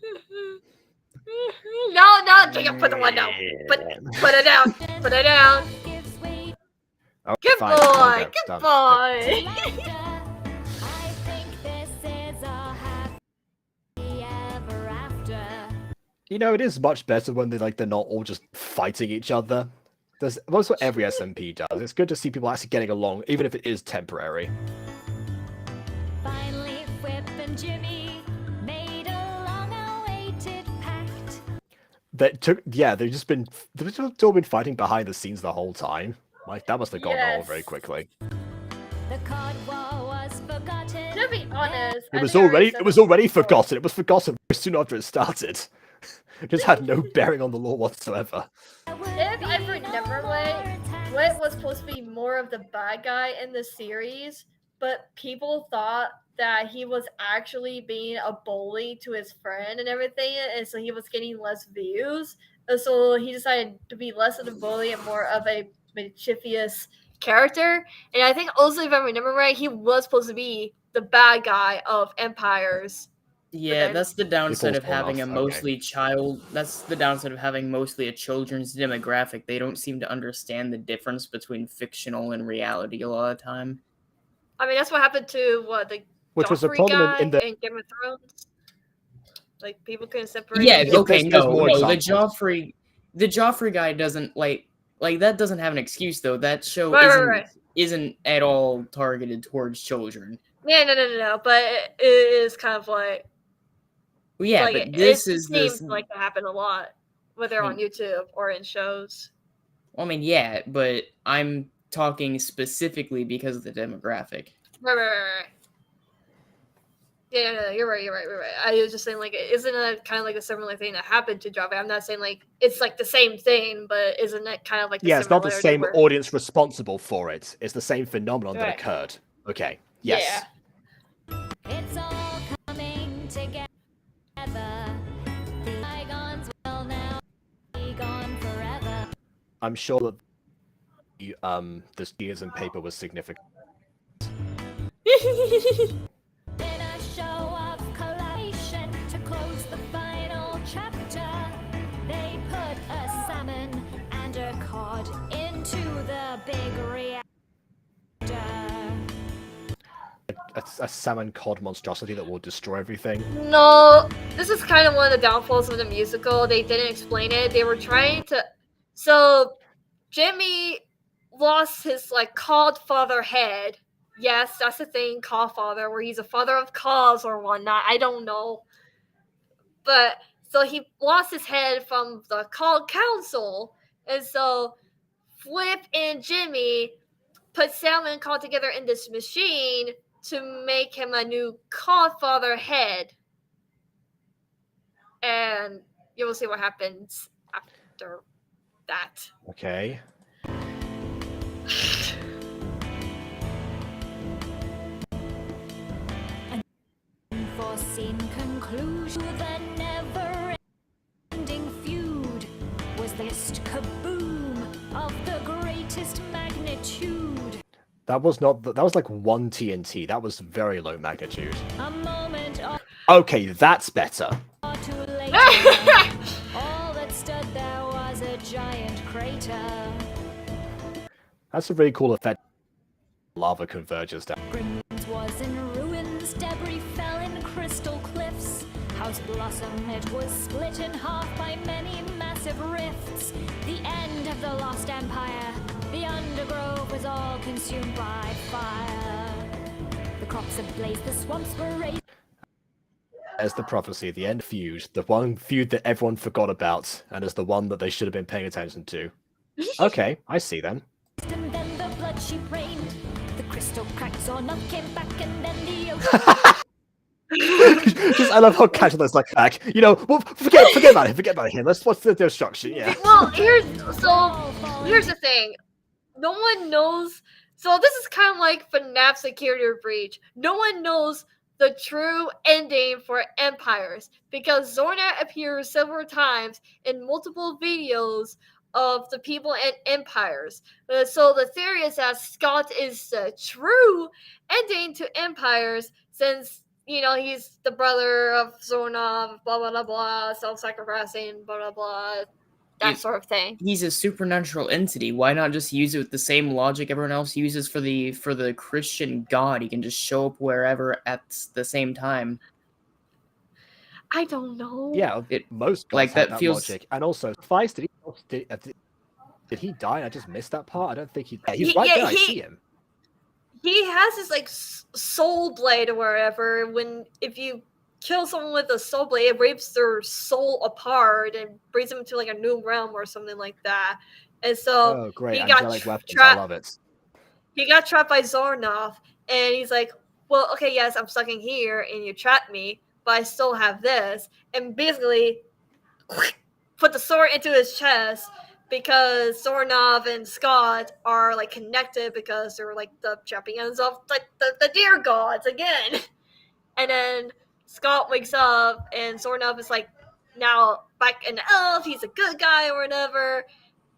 No, put the one down. Put it down. Put it down. Oh, Good fine. boy. Good Done. boy. I think this is a happy ever after. You know, it is much better when they're not all just fighting each other. That's what every SMP does. It's good to see people actually getting along, even if it is temporary. Finally, Whip and Jimmy made a long-awaited pact. They've still been fighting behind the scenes the whole time. Like, that must have gone on very quickly. The card war was forgotten. To be honest, It was already forgotten. It was forgotten soon after it started. It just had no bearing on the lore whatsoever. If I remember right, Whit was supposed to be more of the bad guy in the series, but people thought that he was actually being a bully to his friend and everything, and so he was getting less views. And so he decided to be less of a bully and more of a mischievous character. And I think also, if I remember right, he was supposed to be the bad guy of Empires. Yeah, that's the downside of having a mostly That's the downside of having mostly a children's demographic. They don't seem to understand the difference between fictional and reality a lot of time. I mean, that's what happened to Which was a Joffrey problem guy in the Game of Thrones. Like, people couldn't separate. Yeah, okay, there's more the Joffrey guy doesn't like that doesn't have an excuse though. That show isn't at all targeted towards children. Yeah, no. But it is kind of like. Well, yeah, like, but this seems like that happen a lot, whether on YouTube or in shows. Well, I mean, yeah, but I'm talking specifically because of the demographic. Right. Yeah, no, you're right. I was just saying, like, isn't it kind of like a similar thing that happened to Joffrey? I'm not saying like it's like the same thing, but isn't it kind of like it's not the same audience responsible for it. It's the same phenomenon that occurred. Okay. Yes. Yeah. It's all coming together. The bygones will now be gone forever. I'm sure that the gears and paper was significant. In a show of collation to close the final a salmon cod monstrosity that will destroy everything. No, this is kind of one of the downfalls of the musical. They didn't explain it. They were trying to. So, Jimmy lost his like codfather head. Yes, that's the thing, codfather, where he's a father of cause or whatnot. I don't know. But so he lost his head from the called council, and so Flip and Jimmy put Salmon Cod together in this machine to make him a new codfather head. And you will see what happens after that. Okay. Unforeseen conclusion to the never-ending feud was the kaboom of the greatest magnitude. That was not. That was like 1 TNT. That was very low magnitude. A moment or Okay, that's better. two later, all that stood there was a giant crater. That's a really cool effect. Lava converges down. Grimms was in ruins, debris fell in crystal cliffs. House Blossom, it was split in half by many massive rifts. The end of the lost empire. The undergrowth was all consumed by fire. The crops ablaze, the swamps were raised. As the prophecy, the end feud, the one feud that everyone forgot about, and is the one that they should have been paying attention to. Okay, I see then. And then the blood she rained. The crystal cracked, Zornoff came back, and then the ocean. Just, I love how casual that's like back. You know, well, forget about him. Forget about him. Let's what's the destruction? Yeah. Well, here's the thing. No one knows. So this is kind of like FNAF Security Breach. No one knows the true ending for Empires because Zorna appears several times in multiple videos of the people and Empires. So the theory is that Scott is the true ending to Empires since, you know, he's the brother of Zorna, blah, blah, blah, blah, self-sacrificing, blah, blah, blah, that sort of thing. He's a supernatural entity. Why not just use it with the same logic everyone else uses for the Christian God? He can just show up wherever at the same time. I don't know. Yeah, most gods like have that feels logic. And also, Feist, did he die? I just missed that part. I don't think he. Yeah, he's right there. I see him. He has his like soul blade or whatever. If you kill someone with a soul blade, it rips their soul apart and brings them to like a new realm or something like that. And so Oh, great! he got Angelic weapons. trapped. I love it. He got trapped by Zornoff, and he's like, "Well, okay, yes, I'm stuck in here, and you trapped me, but I still have this." And basically, put the sword into his chest because Zornoff and Scott are like connected because they're like the champions of the deer gods again. And then Scott wakes up, and Zornoff is like now back an elf. He's a good guy or whatever.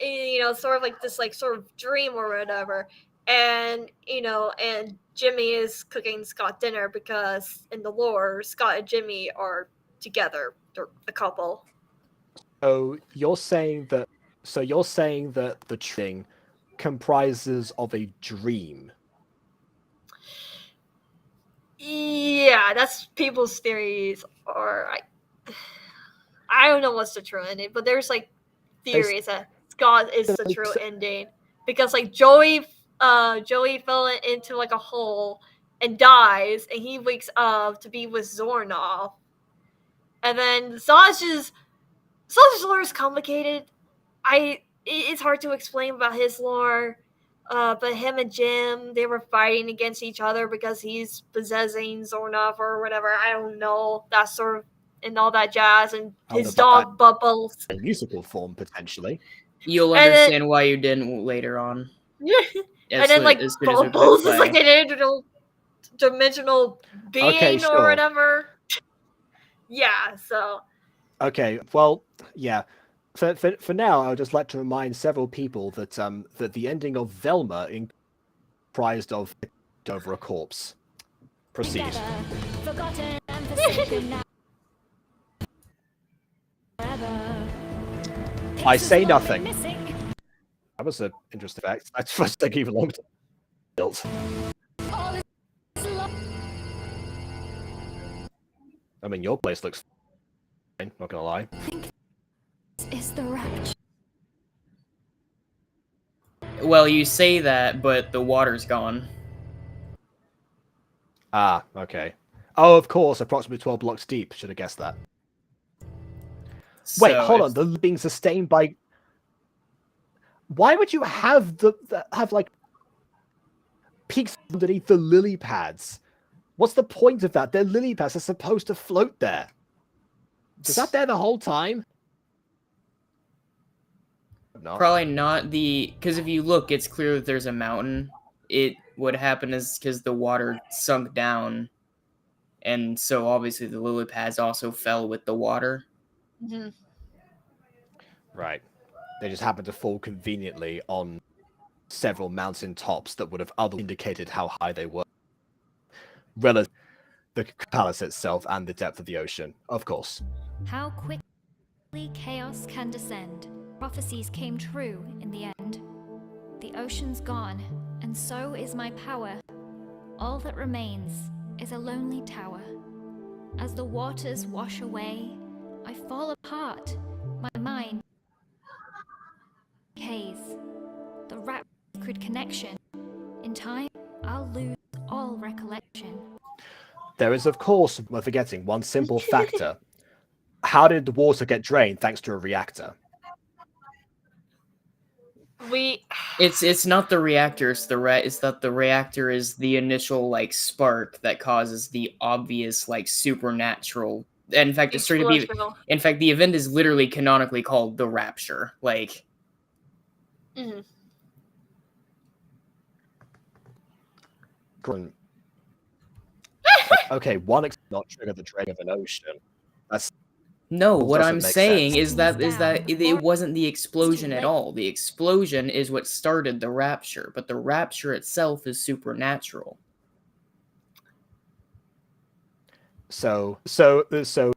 And, you know, sort of like this like sort of dream or whatever. And you know, and Jimmy is cooking Scott dinner because in the lore, Scott and Jimmy are together. They're a couple. So you're saying that the thing comprises of a dream. Yeah, that's people's theories. Or I don't know what's the true ending, but there's like theories that Scott is the true ending because like Joey fell into like a hole and dies, and he wakes up to be with Zornoff. And then Sasha's lore is complicated. It's hard to explain about his lore. But him and Jim, they were fighting against each other because he's possessing Zornoff or whatever. I don't know. That sort of and all that jazz. And his dog Bubbles. In musical form, potentially. You'll understand why you didn't later on. And then like Bubbles is like an dimensional being or whatever. Yeah, so. Okay, well, yeah. For now, I would just like to remind several people that that the ending of Velma comprised of over a corpse. Proceed. I say nothing. That was an interesting fact. I just think even longer built. I mean, your place looks fine, not gonna lie. I think this is the rapture. Well, you say that, but the water's gone. Ah, okay. Oh, of course, approximately 12 blocks deep. Should have guessed that. Wait, So hold on. it's- They're being sustained by. Why would you have have like peaks underneath the lily pads? What's the point of that? They're lily pads. They're supposed to float there. Is that there the whole time? No. Probably not because if you look, it's clear that there's a mountain. What happened is because the water sunk down, and so obviously the lily pads also fell with the water. Mm-hmm. Right. They just happened to fall conveniently on several mountain tops that would have otherwise indicated how high they were. Relative to the palace itself and the depth of the ocean, of course. How quickly chaos can descend. Prophecies came true in the end. The ocean's gone, and so is my power. All that remains is a lonely tower. As the waters wash away, I fall apart. My mind decays. The raptured connection. In time, I'll lose all recollection. There is, of course, we're forgetting one simple factor. How did the water get drained thanks to a reactor? It's not the reactor. It's that the reactor is the initial like spark that causes the obvious like supernatural. In fact, it's straight to be. In fact, the event is literally canonically called the Rapture. Like. Mm-hmm. Okay, one not trigger the drain of an ocean. That's no. What I'm make saying sense. is that it wasn't the explosion at all. The explosion is what started the rapture, but the rapture itself is supernatural. So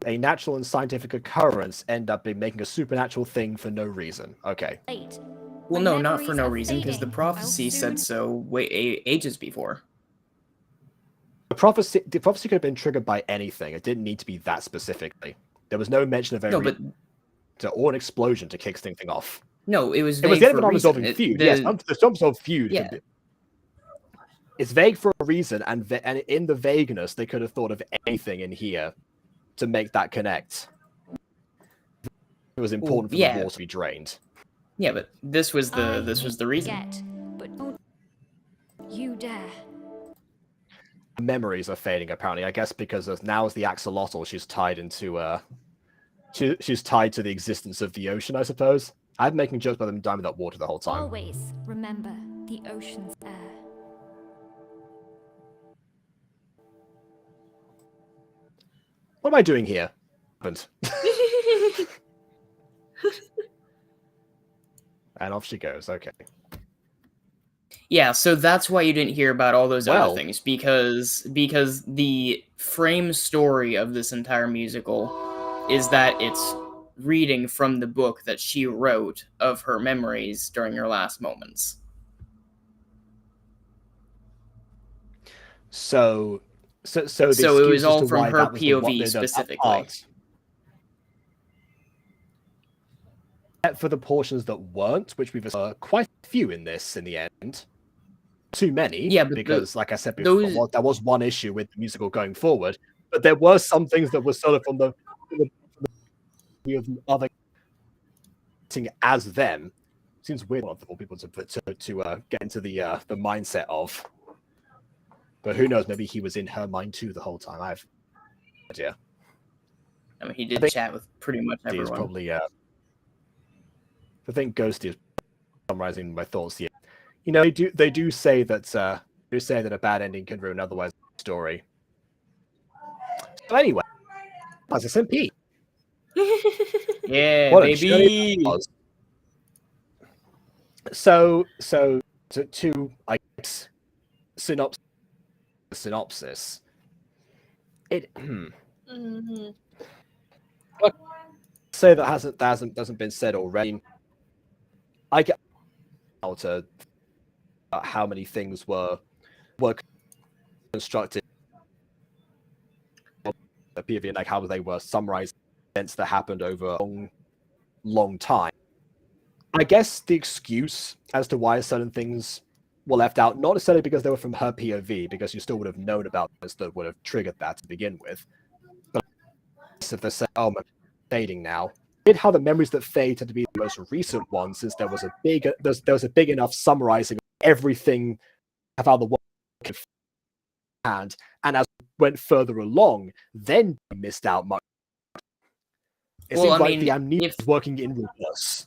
a natural and scientific occurrence end up being making a supernatural thing for no reason. Okay. Well, no, not for no reason, because the prophecy said so ages before. The prophecy could have been triggered by anything. It didn't need to be that specifically. There was no mention of or an explosion to kick things off. No, it was. It was the end of an unresolving feud. Yes, the unresolved feud. Yeah. It's vague for a reason, and in the vagueness, they could have thought of anything in here to make that connect. It was important for the water to be drained. Yeah, but this was the reason. But don't you dare. Memories are fading, apparently. I guess because now as the axolotl, she's tied into she's tied to the existence of the ocean, I suppose. I've been making jokes about them dying without water the whole time. Always remember the ocean's air. What am I doing here? And off she goes. Okay. Yeah, so that's why you didn't hear about all those other things, because the frame story of this entire musical is that it's reading from the book that she wrote of her memories during her last moments. So it was all from her POV specifically. For the portions that weren't, which we've quite a few in this in the end. Too many, yeah, because like I said before, there was one issue with the musical going forward, but there were some things that were sort of from the other as them. Seems weird for people to get into the mindset of. But who knows? Maybe he was in her mind too the whole time. I have no idea. I mean, he did chat with pretty much everyone. Is probably. I think Ghostie is summarizing my thoughts here. You know, they do say that a bad ending can ruin otherwise story. So anyway, that's SMP. Yeah, what baby. So to I guess synopsis. It say that hasn't been said already. I get out to how many things were constructed the POV and like how they were summarizing events that happened over a long time. I guess the excuse as to why certain things were left out, not necessarily because they were from her POV, because you still would have known about this that would have triggered that to begin with. But if they're saying, oh, I'm fading now, how the memories that fade tend to be the most recent ones, since there was a big enough summarizing of everything of how the world could and as we went further along, then we missed out much. It seems like the amnesia is working in reverse.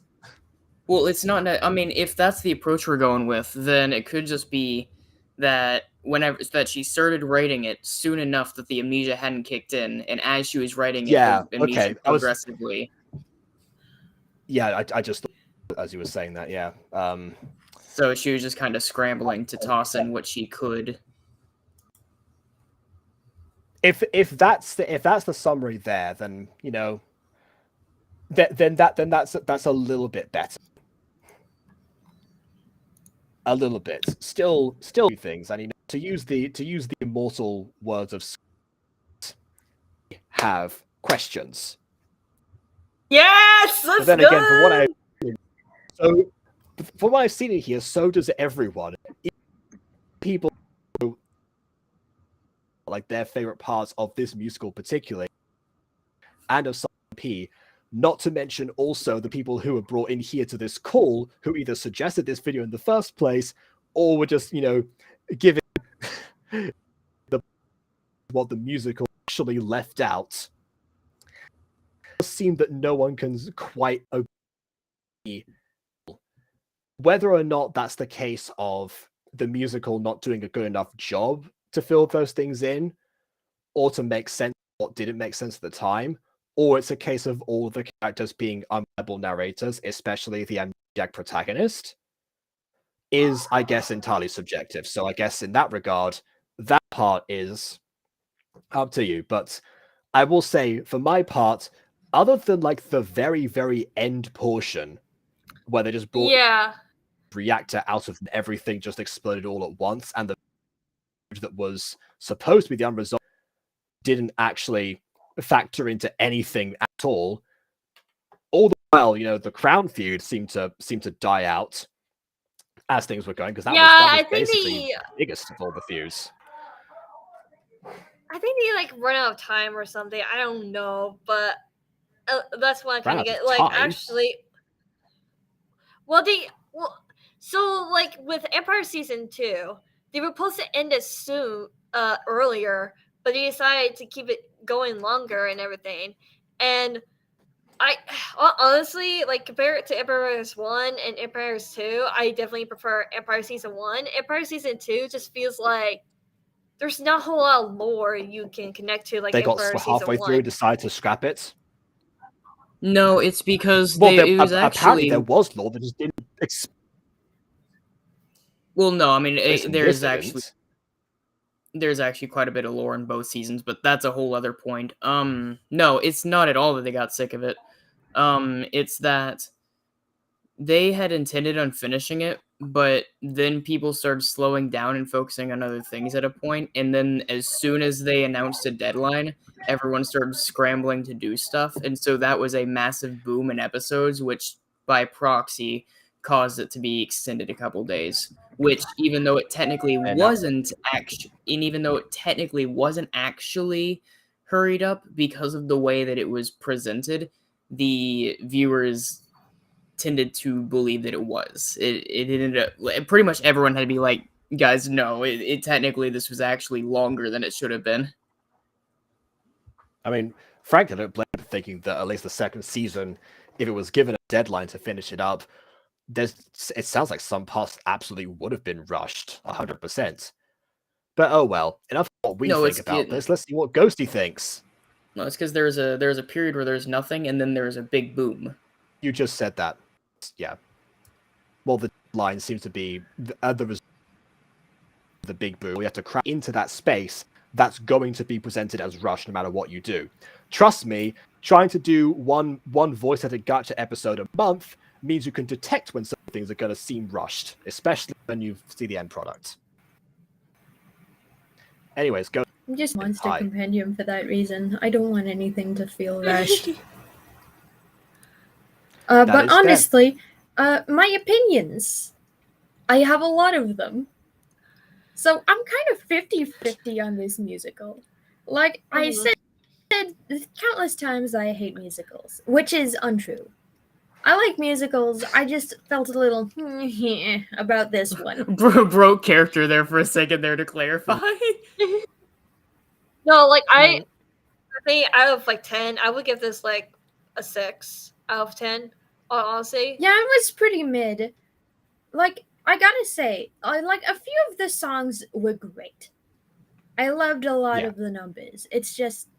Well, it's not. I mean, if that's the approach we're going with, then it could just be that that she started writing it soon enough that the amnesia hadn't kicked in, and as she was writing it, the amnesia progressively. I just thought, as you were saying that, yeah. So she was just kind of scrambling to toss in what she could. If that's the summary there, then you know. Then that's a little bit better. A little bit. Still things. I mean, to use the immortal words of have questions. Yes, but then good. Again, from what I've seen in here, so does everyone. People like their favorite parts of this musical, particularly, and of SMP. Not to mention also the people who were brought in here to this call, who either suggested this video in the first place, or were just, you know, giving what the musical actually left out. It seems that no one can quite agree whether or not that's the case of the musical not doing a good enough job to fill those things in, or to make sense of what didn't make sense at the time. Or it's a case of all the characters being unreliable narrators, especially the amnesiac protagonist, is, I guess, entirely subjective. So I guess in that regard, that part is up to you. But I will say, for my part, other than like the very, very end portion, where they just brought reactor out of everything, just exploded all at once, and the that was supposed to be the unresolved didn't actually factor into anything at all. All the while, you know, the crown feud seemed to die out as things were going, because that was basically the biggest of all the feuds. I think they like run out of time or something. I don't know, but that's what I'm trying to get. Like, actually, so like with Empire Season 2, they were supposed to end it soon, earlier, but they decided to keep it going longer and everything. And I honestly, like, compare it to Empires 1 and Empires 2, I definitely prefer Empire Season 1. Empire Season 2 just feels like there's not a whole lot of lore you can connect to, like they Empire got halfway Season through 1. and decided to scrap it. No, it's because apparently actually there was lore that just didn't. Well, no, I mean there's actually quite a bit of lore in both seasons, but that's a whole other point. No, it's not at all that they got sick of it. It's that they had intended on finishing it, but then people started slowing down and focusing on other things at a point, and then as soon as they announced a deadline, everyone started scrambling to do stuff, and so that was a massive boom in episodes, which by proxy caused it to be extended a couple days. Which, even though it technically wasn't actually hurried up because of the way that it was presented, the viewers tended to believe that it was. It ended up pretty much everyone had to be like, guys, no, it technically this was actually longer than it should have been. I mean, frankly, I don't blame them thinking that at least the second season, if it was given a deadline to finish it up, it sounds like some parts absolutely would have been rushed 100%. But oh well, enough of what we think about this. Let's see what Ghostie thinks. No, it's because there's a period where there's nothing, and then there's a big boom. You just said that. Yeah. Well, the line seems to be the big boom. We have to crack into that space that's going to be presented as rushed no matter what you do. Trust me, trying to do one voice at a gacha episode a month means you can detect when some things are going to seem rushed, especially when you see the end product. Anyways, go. Just Monster Hi. Compendium for that reason. I don't want anything to feel rushed. But is fair. honestly, my opinions, I have a lot of them. So I'm kind of 50-50 on this musical. Like I said countless times, I hate musicals, which is untrue. I like musicals. I just felt a little about this one. Broke character there for a second there to clarify. No, like I think out of like 10, I would give this like a 6 out of 10. Honestly. Yeah, it was pretty mid. Like I gotta say, like a few of the songs were great. I loved a lot of the numbers. It's just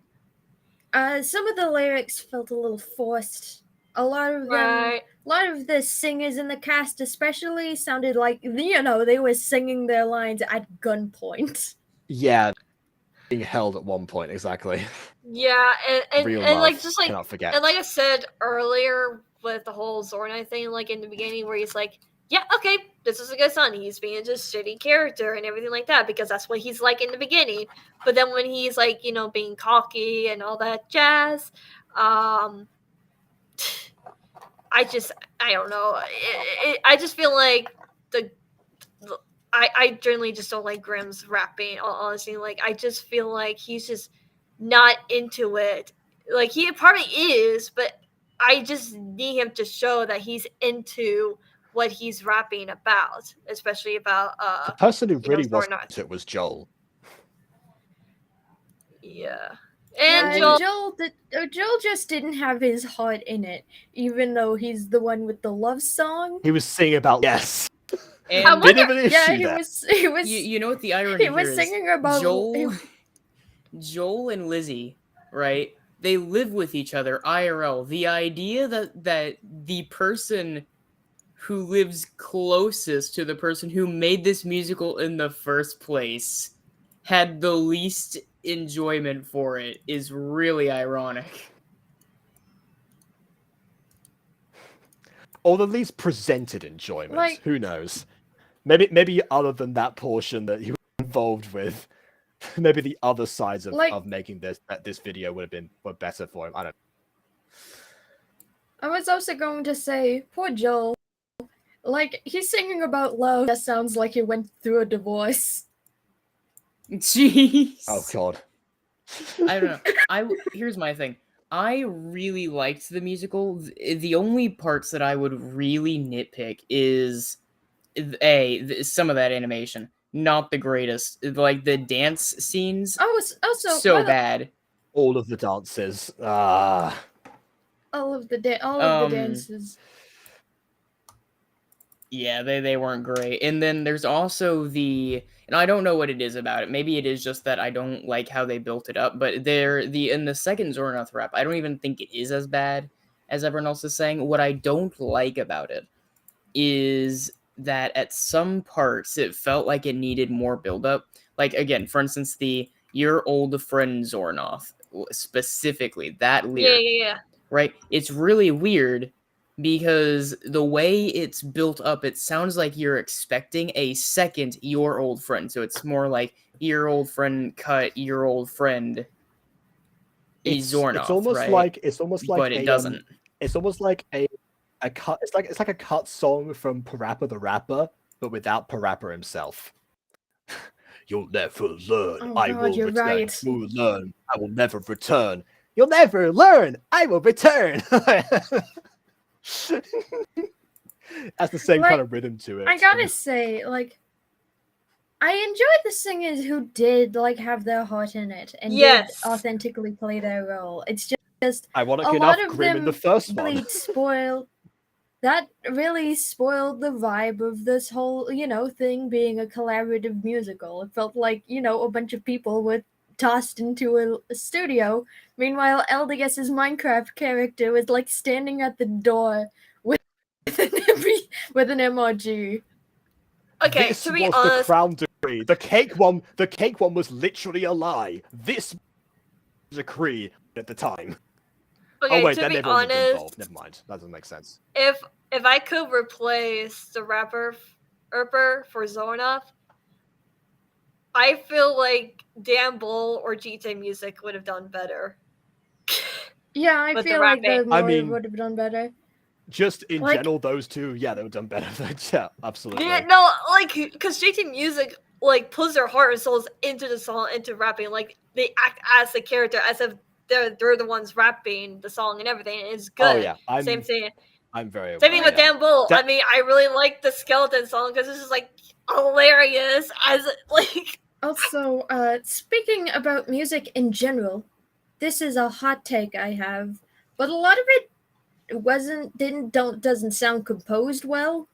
some of the lyrics felt a little forced. A lot of them, a lot of the singers in the cast, especially, sounded like they were singing their lines at gunpoint. Yeah, being held at one point exactly. Yeah, and Real like love, just like cannot forget. and like I said earlier with the whole Zorna thing, like in the beginning where he's like, yeah, okay, this is a good son. He's being just shitty character and everything like that because that's what he's like in the beginning. But then when he's like, being cocky and all that jazz, I don't know. I just feel like I generally just don't like Grimm's rapping. Honestly, like I just feel like he's just not into it. Like he probably is, but I just need him to show that he's into what he's rapping about, especially about The person who really was Zorna. into it was Joel. Yeah. And Joel just didn't have his heart in it, even though he's the one with the love song. He was singing about yes. And bit of an issue he there. was. You know what the irony He was here is? singing about Joel and Lizzie, right? They live with each other IRL. The idea that the person who lives closest to the person who made this musical in the first place had the least enjoyment for it is really ironic. Or the least presented enjoyment. Who knows? Maybe other than that portion that he was involved with, maybe the other sides of making this video were better for him. I don't know. I was also going to say, poor Joel. Like, he's singing about love that sounds like he went through a divorce. Jeez. Oh god. I don't know. Here's my thing. I really liked the musical. The only parts that I would really nitpick is some of that animation. Not the greatest. Like the dance scenes. So bad. All of the dances. All of the dances. Yeah, they weren't great. And then there's also and I don't know what it is about it. Maybe it is just that I don't like how they built it up, but in the second Zornoth rap, I don't even think it is as bad as everyone else is saying. What I don't like about it is that at some parts it felt like it needed more buildup. Like again, for instance, the your old friend Zornoth, specifically that lyric. Yeah. Right? It's really weird because the way it's built up, it sounds like you're expecting a second your old friend. So it's more like your old friend cut your old friend Zornoth. It's almost like but it doesn't. It's almost like a cut. It's like a cut song from Parappa the Rapper, but without Parappa himself. You'll never learn. Oh, I God, will you're return. right. You'll learn. I will never return. You'll never learn. I will return. That's the same kind of rhythm to it. I gotta say, like, I enjoyed the singers who did have their heart in it and did authentically play their role. It's just ironic a enough, lot of Grimm them in the first really one. That really spoiled the vibe of this whole, thing being a collaborative musical. It felt like, a bunch of people were tossed into a studio. Meanwhile, LDS's Minecraft character was standing at the door with an MRG. Okay, this to be was honest, the crown decree. The cake one was literally a lie. This decree at the time. Okay, oh wait, to then be everyone was honest, involved. Never mind. That doesn't make sense. If I could replace the rapper Erper for Zornoth, I feel like Dan Bull or GTA Music would have done better. Yeah, I With the feel like the rapping. I more mean- would have done better. Just in Like- general, those two, yeah, they would have done better. Yeah, absolutely. Yeah, no, like, because JT Music, like, puts their heart and souls into the song, into rapping. Like, they act as the character, as if they're the ones rapping the song and everything. And it's good. Oh yeah, Same thing. I'm very Same thing aware, with yeah. Dan Bull. Da- I mean, I really like the skeleton song because it's just, like, hilarious. As, like... Also, speaking about music in general, this is a hot take I have, but a lot of it doesn't sound composed well.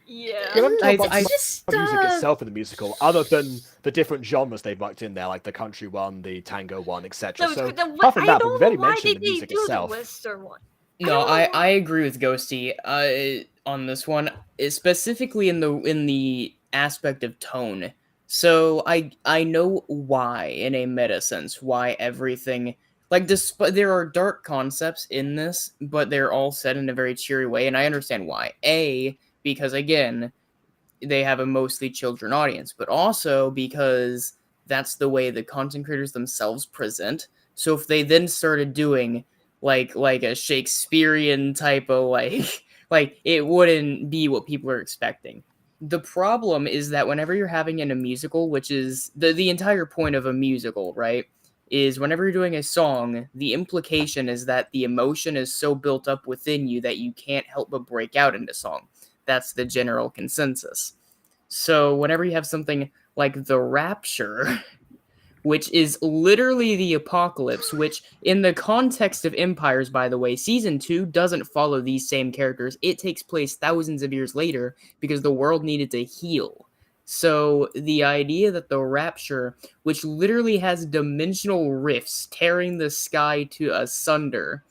Yeah. We haven't talked about I- too much of music itself in the musical, other than the different genres they've worked in there, like the country one, the tango one, etc. So apart from that, we've already mentioned the music itself. The Western one. No, I agree with Ghostie on this one, specifically in the aspect of tone. So I know why, in a meta sense, why everything, like, there are dark concepts in this, but they're all said in a very cheery way, and I understand why. Because again, they have a mostly children audience, but also because that's the way the content creators themselves present. So if they then started doing like a Shakespearean type of like it wouldn't be what people are expecting. The problem is that whenever you're having in a musical, which is the entire point of a musical, right, is whenever you're doing a song, the implication is that the emotion is so built up within you that you can't help but break out into song. That's the general consensus. So whenever you have something like The Rapture, which is literally the apocalypse, which in the context of Empires, by the way, season 2 doesn't follow these same characters. It takes place thousands of years later because the world needed to heal. So the idea that the Rapture, which literally has dimensional rifts tearing the sky to asunder,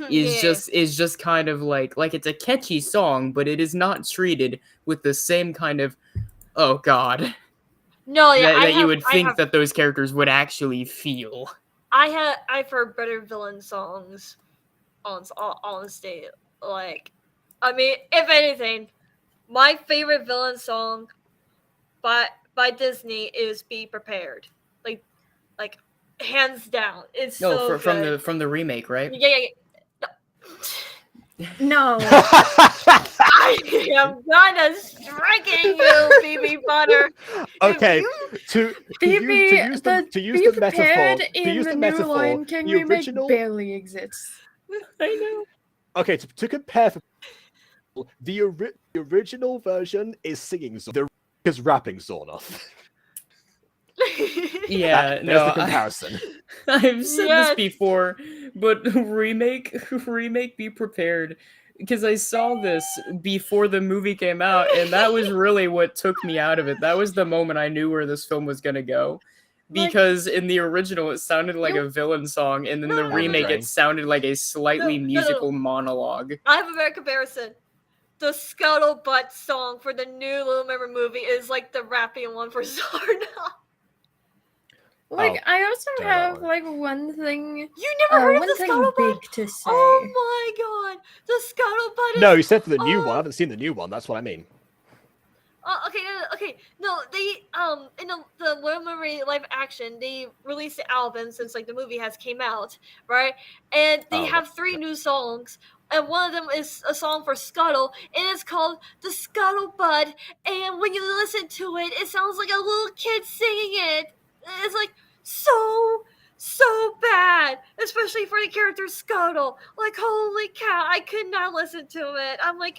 is just kind of like it's a catchy song, but it is not treated with the same kind of, oh god, No, yeah, that you would think that those characters would actually feel. I've heard better villain songs on stage. Like, I mean, if anything, my favorite villain song by Disney is "Be Prepared." Like hands down, it's so good. From the remake, right? Yeah. No. I am gonna striking you, BB Butter. Okay, to use the metaphor, in the new Lion King the remake original barely exists. I know. Okay, to compare, the original version is singing Zorn, is rapping Zornoff. Yeah, there's no, the comparison. I've said this before, but remake, be prepared. Because I saw this before the movie came out, and that was really what took me out of it. That was the moment I knew where this film was gonna go. Because in the original, it sounded like a villain song, and in the remake, it sounded like a slightly musical monologue. I have a better comparison. The Scuttlebutt song for the new Little Mermaid movie is like the rapping one for Zarna. Like, I also have like one thing. You never heard of the Scuttlebutt? Big to say. Oh my god, the Scuttlebutt is... No, you said for the new one. I haven't seen the new one. That's what I mean. Okay. No, they in the Little Mermaid live action, they released the album since like the movie has came out, right? And they have 3 new songs, and one of them is a song for Scuttle, and it's called "The Scuttlebutt." And when you listen to it, it sounds like a little kid singing it. It's like so bad, especially for the character Scuttle. Like, holy cow, I could not listen to it. I'm like,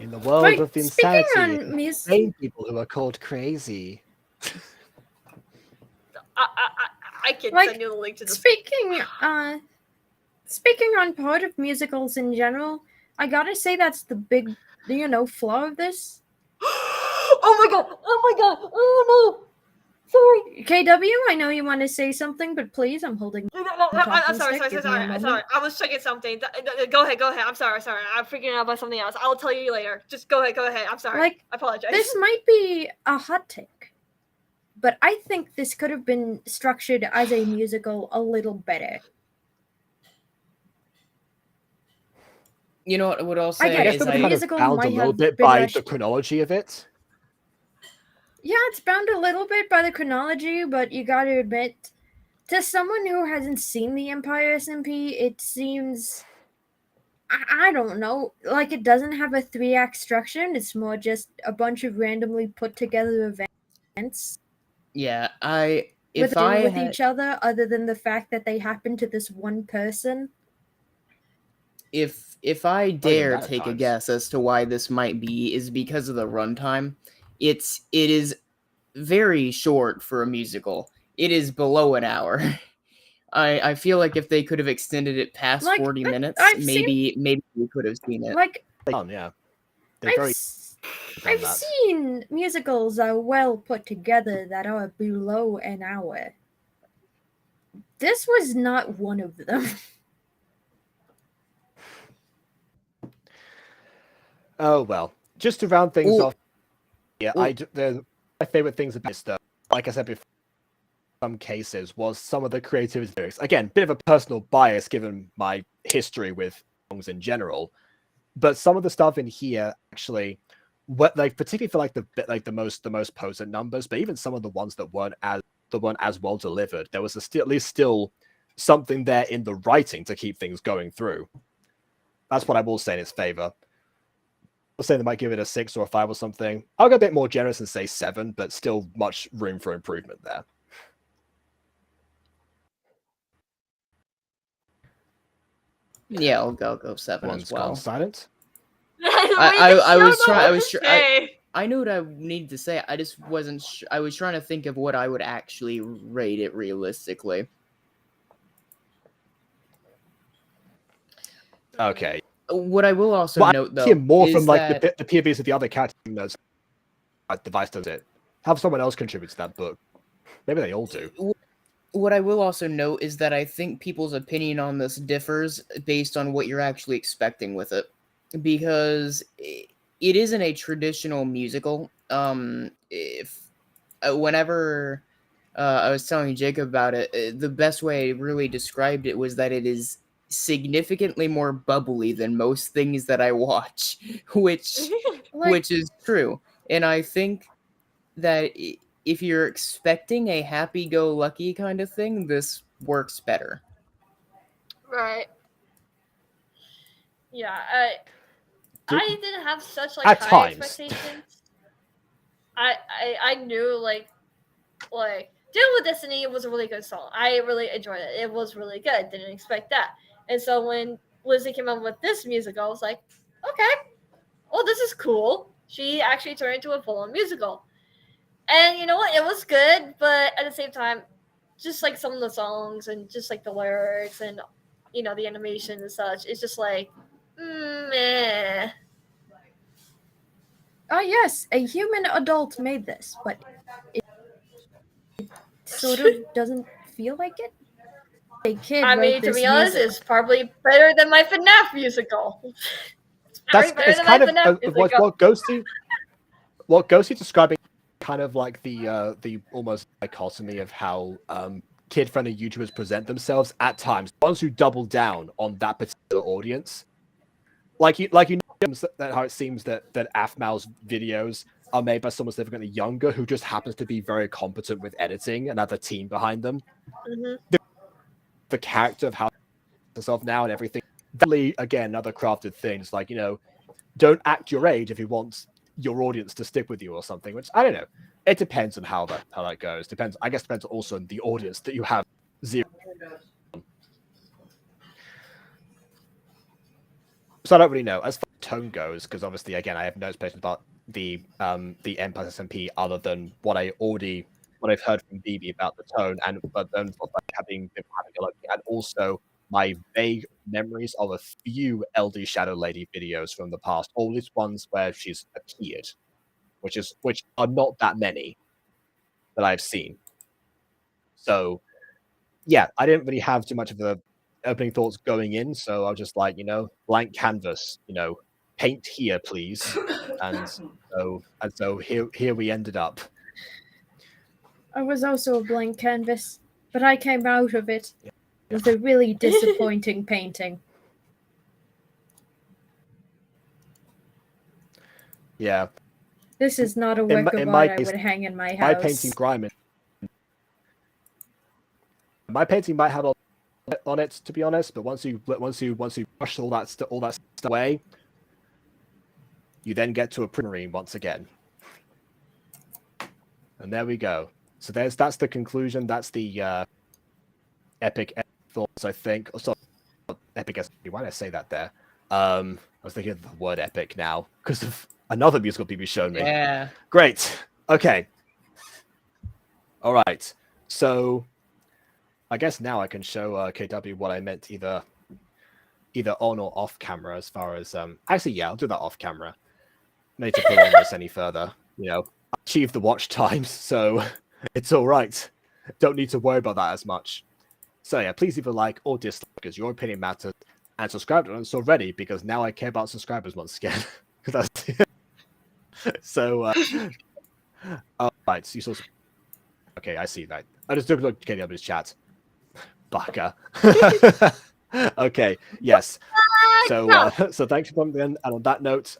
In the world of insanity, same people who are called crazy. I can Like, send you the link to this. Speaking on part of musicals in general, I gotta say that's the big, flaw of this. Oh my god! Oh no! Sorry. KW, I know you want to say something, but please, I'm holding. I'm sorry. I was checking something. Go ahead. I'm sorry. I'm freaking out about something else. I'll tell you later. Just go ahead. I'm sorry. Like, I apologize. This might be a hot take, but I think this could have been structured as a musical a little better. You know what I'll I say get I guess is they were the kind of musical bound a might little have bit been by rushed. the chronology of it. Yeah, it's bound a little bit by the chronology, but you gotta admit, to someone who hasn't seen the Empire SMP, it seems, I don't know, like it doesn't have a 3-act structure, and it's more just a bunch of randomly put together events yeah, with if I with had each other, other than the fact that they happen to this one person. if I Not even dare that at take a times. guess as to why this might be is because of the runtime. It is very short for a musical. It is below an hour. I feel like if they could have extended it past Like 40 minutes, I've seen, maybe we could have seen it. like Yeah, they're I've very on I've that. seen musicals that are well put together that are below an hour. This was not one of them. Oh well, just to round things Ooh. off. Yeah, Ooh. my favorite things about this stuff, like I said before, some cases was some of the creativity lyrics. Again, bit of a personal bias given my history with songs in general, but some of the stuff in here actually, what like particularly for like the most potent numbers, but even some of the ones that weren't as well delivered, there was at least still something there in the writing to keep things going through. That's what I will say in its favor. I'll say they might give it a 6 or a 5 or something. I'll go a bit more generous and say 7, but still much room for improvement there. Yeah, I'll go 7 One's as well. gone silent. I was trying. I was trying. I knew what I needed to say. I just wasn't. I was trying to think of what I would actually rate it realistically. Okay. What I will also note, though, I hear more is from like that the POVs of the other characters. Like Device does it. Have someone else contribute to that book. Maybe they all do. What I will also note is that I think people's opinion on this differs based on what you're actually expecting with it, because it isn't a traditional musical. If whenever I was telling Jacob about it, the best way I really described it was that it is significantly more bubbly than most things that I watch, which is true. And I think that if you're expecting a happy-go-lucky kind of thing, this works better. Right. Yeah, I didn't have such like At high times. expectations. I knew like Deal with Destiny was a really good song. I really enjoyed it. It was really good. Didn't expect that. And so when Lizzie came up with this musical, I was like, okay, well this is cool. She actually turned into a full-on musical. And you know what? It was good, but at the same time, just like some of the songs and just like the lyrics and the animation and such, it's just like meh. Oh yes, a human adult made this, but it sort of doesn't feel like it. A kid I wrote mean, to this be honest, music. it's probably better than my FNAF musical. It's That's probably better it's than kind my of FNAF musical. what Ghostie describing kind of like the almost dichotomy of how kid-friendly YouTubers present themselves at times. Ones who double down on that particular audience, like you know that how it seems that Afmal's videos are made by someone significantly younger who just happens to be very competent with editing and have a team behind them. Mm-hmm. The character of how herself now and everything. Definitely, again, another crafted thing. It's like, don't act your age if you want your audience to stick with you or something, which I don't know. It depends on how that goes. Depends also on the audience that you have zero. So I don't really know as far as tone goes, because obviously, again, I have no expectations about the Empire SMP other than what I've heard from BB about the tone, and but then having a look, and also my vague memories of a few LD Shadow Lady videos from the past, all these ones where she's appeared, which are not that many that I've seen. So yeah, I didn't really have too much of the opening thoughts going in, so I was just like, blank canvas, paint here, please. And so here we ended up. I was also a blank canvas, but I came out of it with a really disappointing painting. Yeah. This is not a In work of my art I case, would hang in my my house. painting grime. My painting might have a lot on it, to be honest, but once you brush all that stuff away, you then get to a print once again. And there we go. So that's the conclusion. That's the epic thoughts, I think. Oh, sorry, epic. Why did I say that there? I was thinking of the word epic now because of another musical people showed me. Yeah. Great. Okay. All right. So I guess now I can show KW what I meant either on or off camera as far as actually, yeah, I'll do that off camera. No need to prolong this any further. You know, I achieved the watch times, so it's all right. Don't need to worry about that as much. So yeah, please leave a like or dislike because your opinion matters, and subscribe to us already because now I care about subscribers once again. So all right, so you saw. Okay, I see that. I just took a look at KW's chat. Baka. Okay, yes. So so thanks for coming in, and on that note.